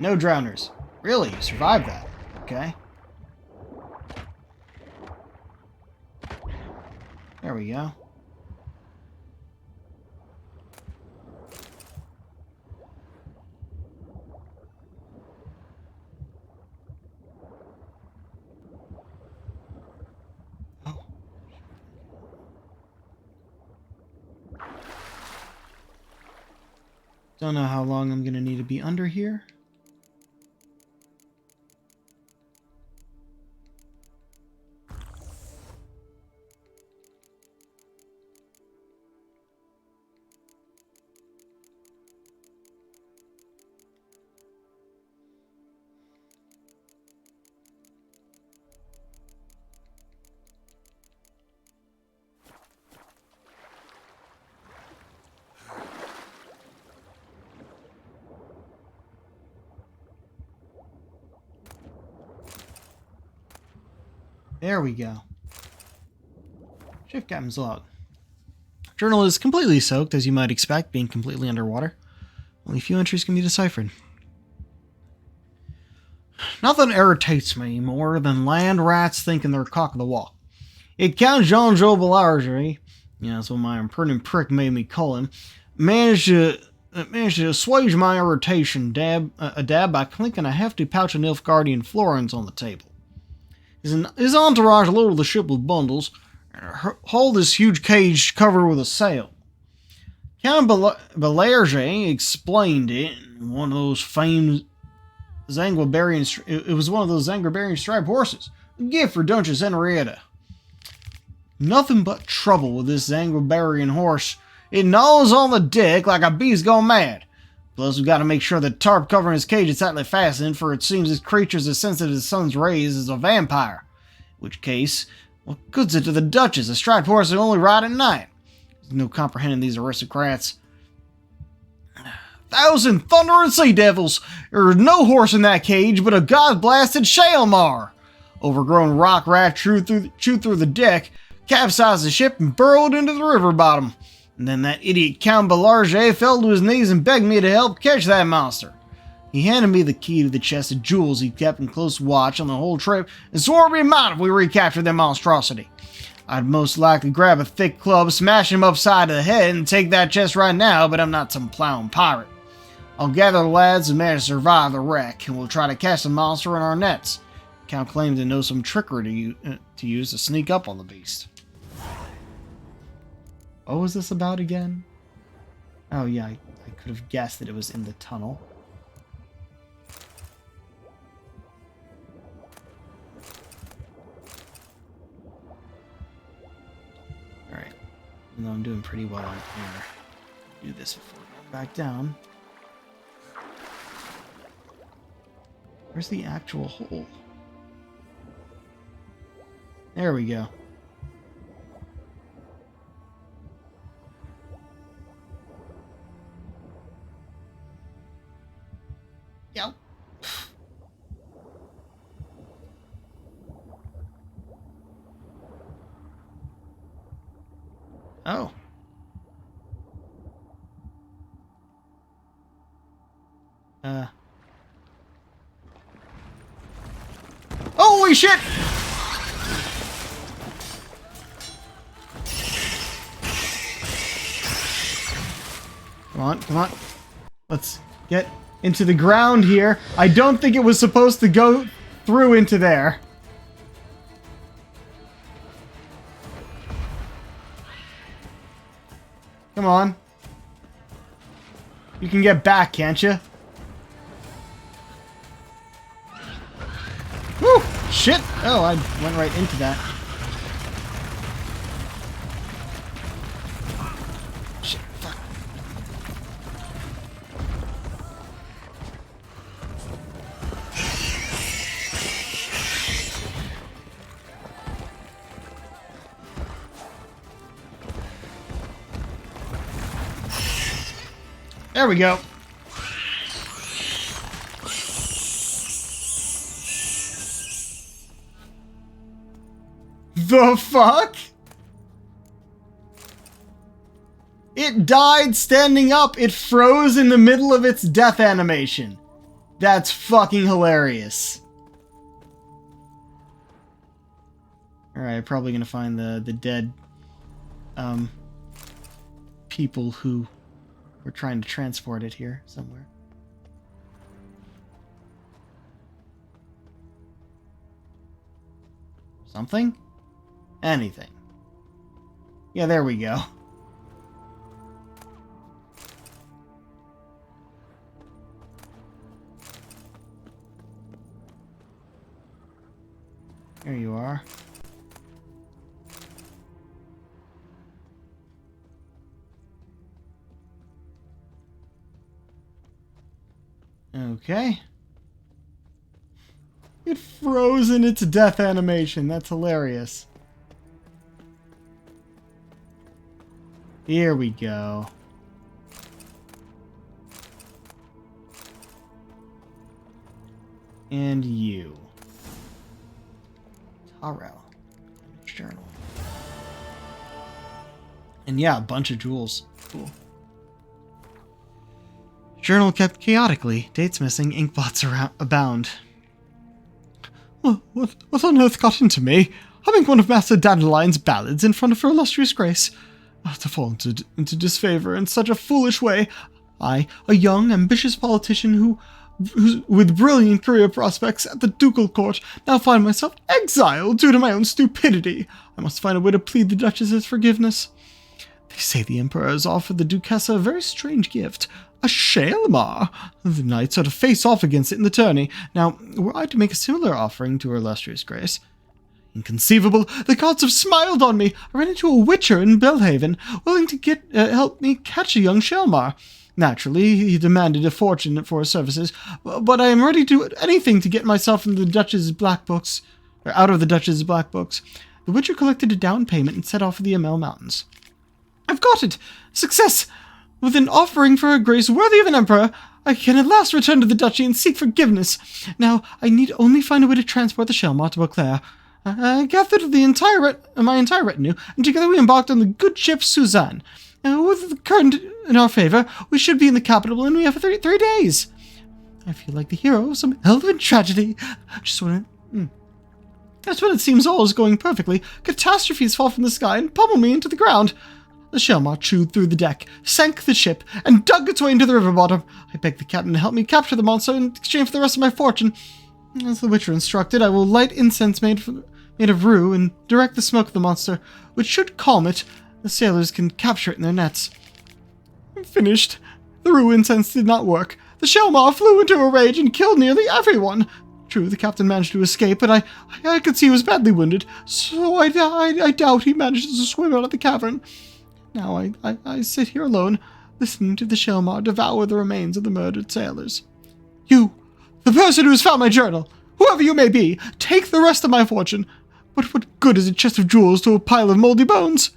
No drowners. Really? You survived that? Okay. There we go. Oh. Don't know how long I'm gonna need to be under here. There we go. Shift captain's log. Journal is completely soaked, as you might expect, being completely underwater. Only a few entries can be deciphered. Nothing irritates me more than land rats thinking they're cock of the walk. It Count Jean-Jo Belarge, yeah, that's what my impertinent prick made me call him, managed to assuage my irritation a dab by clinking a hefty pouch of Nilfgaardian florins on the table. His entourage loaded the ship with bundles and hauled this huge cage covered with a sail. Count Belarge explained it in one of those famed Zanguibarian. It was one of those Zanguibarian striped horses, a gift for Duchess Henrietta. Nothing but trouble with this Zanguibarian horse. It gnaws on the deck like a beast gone mad. Plus, we've got to make sure the tarp covering his cage is tightly fastened, for it seems this creature is as sensitive to the sun's rays as a vampire. In which case, what good's it to the Duchess? A striped horse will only ride at night. There's no comprehending these aristocrats. Thousand thundering sea devils! There's no horse in that cage but a god-blasted Shalmar! Overgrown rock rat chewed through the deck, capsized the ship, and burrowed into the river bottom. And then that idiot Count Belarge fell to his knees and begged me to help catch that monster. He handed me the key to the chest of jewels he'd kept in close watch on the whole trip and swore to be mine if we recaptured that monstrosity. I'd most likely grab a thick club, smash him upside the head, and take that chest right now, but I'm not some plowing pirate. I'll gather the lads and manage to survive the wreck, and we'll try to catch the monster in our nets. Count claimed to know some trickery to use to sneak up on the beast. What was this about again? Oh yeah, I could have guessed that it was in the tunnel. Alright, even though I'm doing pretty well on here, do this before going back down. Where's the actual hole? There we go. Yep. Oh. Holy shit! Come on, come on. Let's get into the ground here. I don't think it was supposed to go through into there. Come on. You can get back, can't you? Woo! Shit! Oh, I went right into that. Shit, fuck. There we go. The fuck? It died standing up. It froze in the middle of its death animation. That's fucking hilarious. Alright, probably gonna find the dead people who were trying to transport it here somewhere. Something? Anything. Yeah, there we go. There you are. Okay. It froze in its death animation. That's hilarious. Here we go. And you. Taro. Journal. And yeah, a bunch of jewels. Cool. Journal kept chaotically. Dates missing, ink blots abound. What on earth got into me? Humming one of Master Dandelion's ballads in front of her illustrious grace. To fall into disfavor in such a foolish way. I, a young, ambitious politician who with brilliant career prospects at the ducal court, now find myself exiled due to my own stupidity. I must find a way to plead the Duchess's forgiveness. They say the Emperor has offered the Duchessa a very strange gift. A Shalmar. The knights are to face off against it in the tourney. Now, were I to make a similar offering to her illustrious grace... Inconceivable! The gods have smiled on me! I ran into a witcher in Belhaven, willing to help me catch a young Shalmar. Naturally, he demanded a fortune for his services, but I am ready to do anything to get myself into the Duchess's black books, or out of the Duchess's black books. The witcher collected a down payment and set off for the Amel Mountains. I've got it! Success! With an offering for her grace worthy of an emperor, I can at last return to the duchy and seek forgiveness. Now, I need only find a way to transport the Shalmar to Beauclair. I gathered my entire retinue, and together we embarked on the good ship Suzanne. With the current in our favor, we should be in the capital in we have 3 days. I feel like the hero of some elven tragedy. Just when it seems all is going perfectly, catastrophes fall from the sky and pummel me into the ground. The Shalmar chewed through the deck, sank the ship, and dug its way into the river bottom. I begged the captain to help me capture the monster in exchange for the rest of my fortune. As the witcher instructed, I will light incense made of rue and direct the smoke of the monster, which should calm it. The sailors can capture it in their nets. I'm finished. The rue incense did not work. The Shalmar flew into a rage and killed nearly everyone. True, the captain managed to escape, but I could see he was badly wounded, so I doubt he managed to swim out of the cavern. Now I sit here alone, listening to the Shalmar devour the remains of the murdered sailors. You, the person who has found my journal, whoever you may be, take the rest of my fortune. But what good is a chest of jewels to a pile of moldy bones?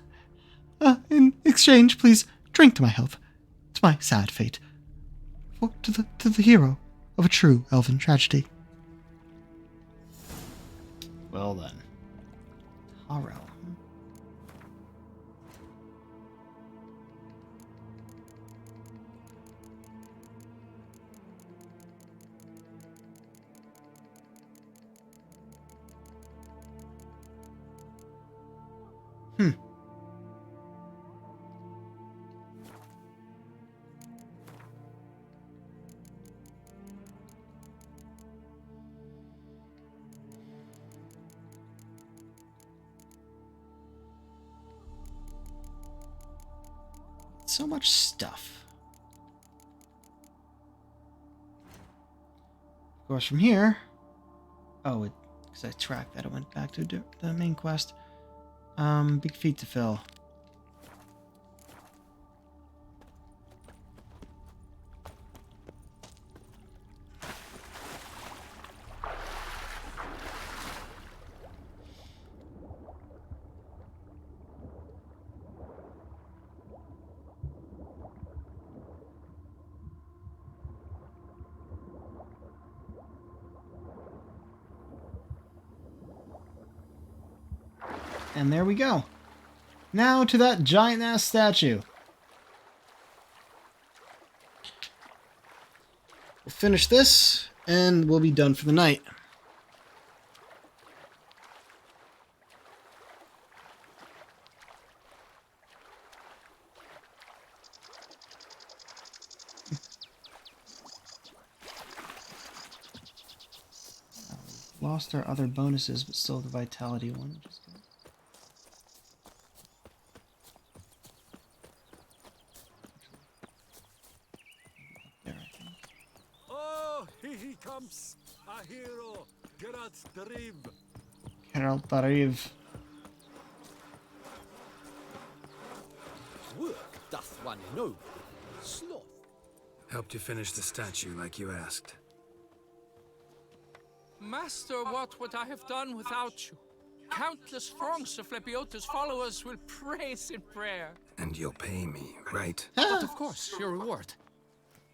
In exchange, please drink to my health. It's my sad fate. To the hero of a true elven tragedy. Well then. Taro. so much stuff. Of course, from here... Oh, because I tracked that, it went back to the main quest. Big feet to fill. And there we go. Now to that giant-ass statue. We'll finish this, and we'll be done for the night. Lost our other bonuses, but still the vitality one, which is good. Oh, he comes, a hero, Geralt the Reeve. Geralt the Reeve. Work doth one noble, sloth. Helped you finish the statue like you asked. Master, what would I have done without you? Countless throngs of Lebiota's followers will praise in prayer. And you'll pay me, right? But of course, your reward.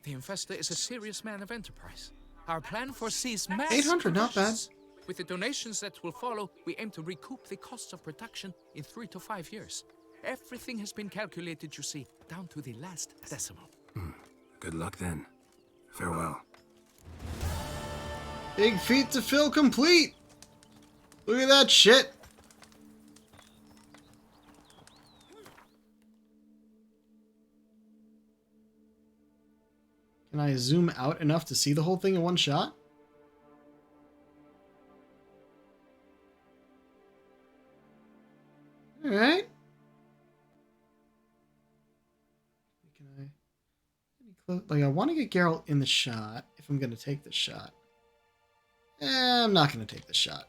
The Infestor is a serious man of enterprise. Our plan foresees mass 800, not bad. provisions. With the donations that will follow, we aim to recoup the costs of production in 3 to 5 years. Everything has been calculated, you see, down to the last decimal. Good luck then. Farewell. Big feet to fill complete! Look at that shit! Can I zoom out enough to see the whole thing in one shot? Alright. Can I... Any close? Like, I want to get Geralt in the shot, if I'm going to take the shot. I'm not going to take the shot.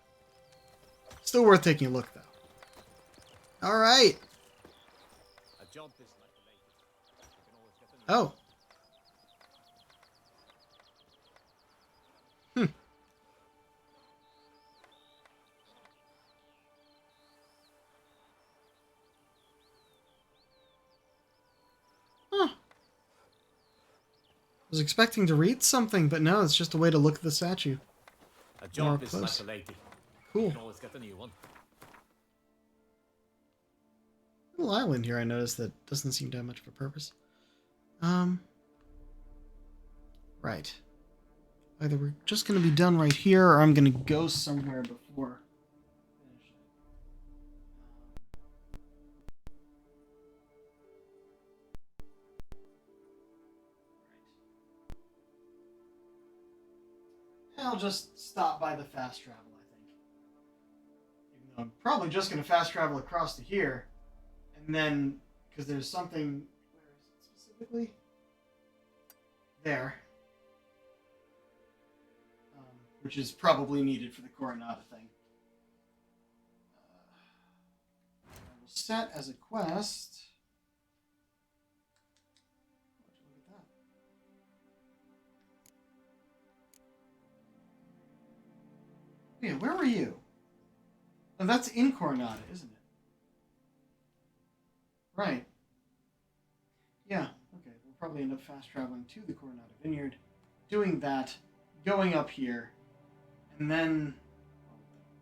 Still worth taking a look, though. Alright. Oh. Huh. I was expecting to read something, but no, it's just a way to look at the statue. A job is like a lady. Cool. You can always get a new one. Little island here I noticed that doesn't seem to have much of a purpose. Right. Either we're just going to be done right here, or I'm going to go somewhere before. I'll just stop by the fast travel, I think. Even though I'm probably just going to fast travel across to here. And then, because there's something... Where is it specifically? There. Which is probably needed for the Coronata thing. I will set as a quest... Yeah, where were you? Oh, that's in Coronata, isn't it? Right. Yeah, okay. We'll probably end up fast traveling to the Coronata Vineyard, doing that, going up here, and then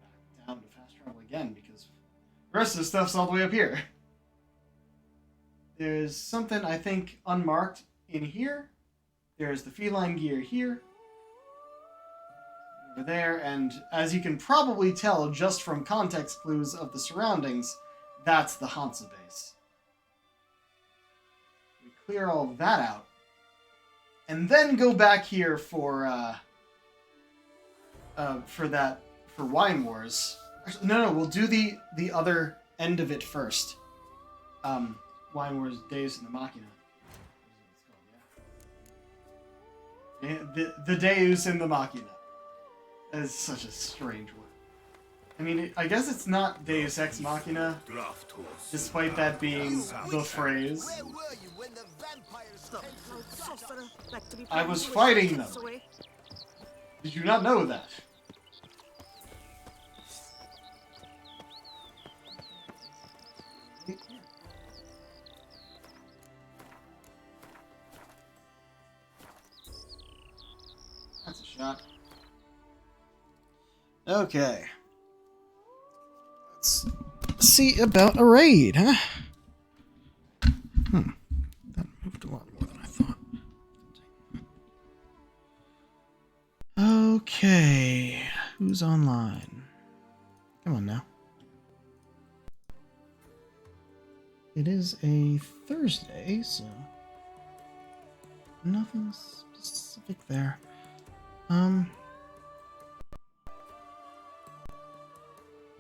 back down to fast travel again, because the rest of the stuff's all the way up here. There's something, I think, unmarked in here. There's the feline gear here. Over there, and as you can probably tell just from context clues of the surroundings, that's the Hansa base. We clear all of that out, and then go back here for Wine Wars. Actually, no, we'll do the other end of it first. Wine Wars Deus in the Machina. The Deus in the Machina. That is such a strange word. I mean, I guess it's not Deus Ex Machina, despite that being the phrase. I was fighting them. Did you not know that? That's a shot. Okay. Let's see about a raid, huh? That moved a lot more than I thought. Okay. Who's online? Come on now. It is a Thursday, so nothing specific there.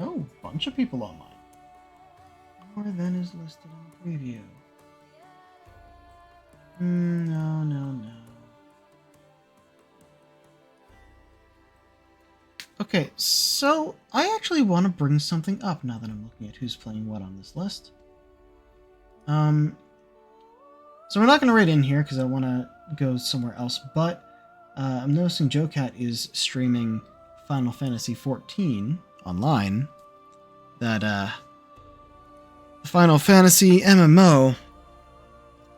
Oh, bunch of people online. More than is listed in the preview. No. Okay, so I actually want to bring something up now that I'm looking at who's playing what on this list. So we're not going to raid in here because I want to go somewhere else, but I'm noticing JoeCat is streaming Final Fantasy XIV online. That, Final Fantasy MMO.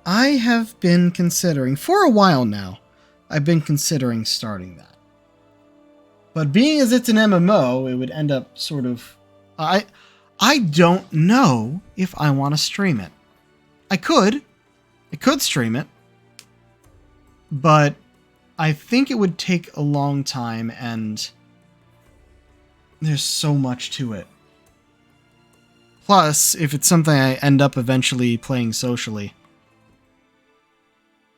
I have been considering, for a while now, I've been considering starting that. But being as it's an MMO, it would end up sort of... I don't know if I want to stream it. I could stream it, but I think it would take a long time, and there's so much to it. Plus, if it's something I end up eventually playing socially,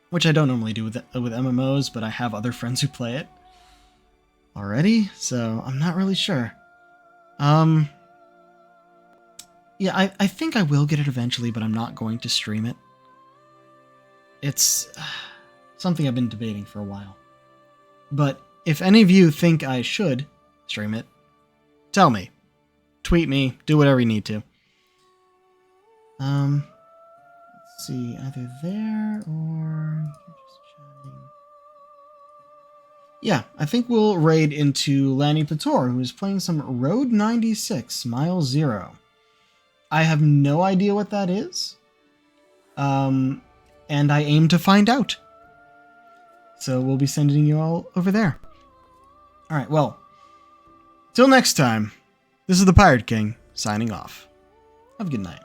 which I don't normally do with MMOs, but I have other friends who play it already, so I'm not really sure. Yeah, I think I will get it eventually, but I'm not going to stream it. It's something I've been debating for a while. But if any of you think I should stream it, tell me. Tweet me, do whatever you need to. Let's see, either there or you're just chatting. Yeah, I think we'll raid into Lanny Pator, who is playing some Road 96 Mile Zero. I have no idea what that is. And I aim to find out. So we'll be sending you all over there. Alright, well, till next time, this is the Pirate King, signing off. Have a good night.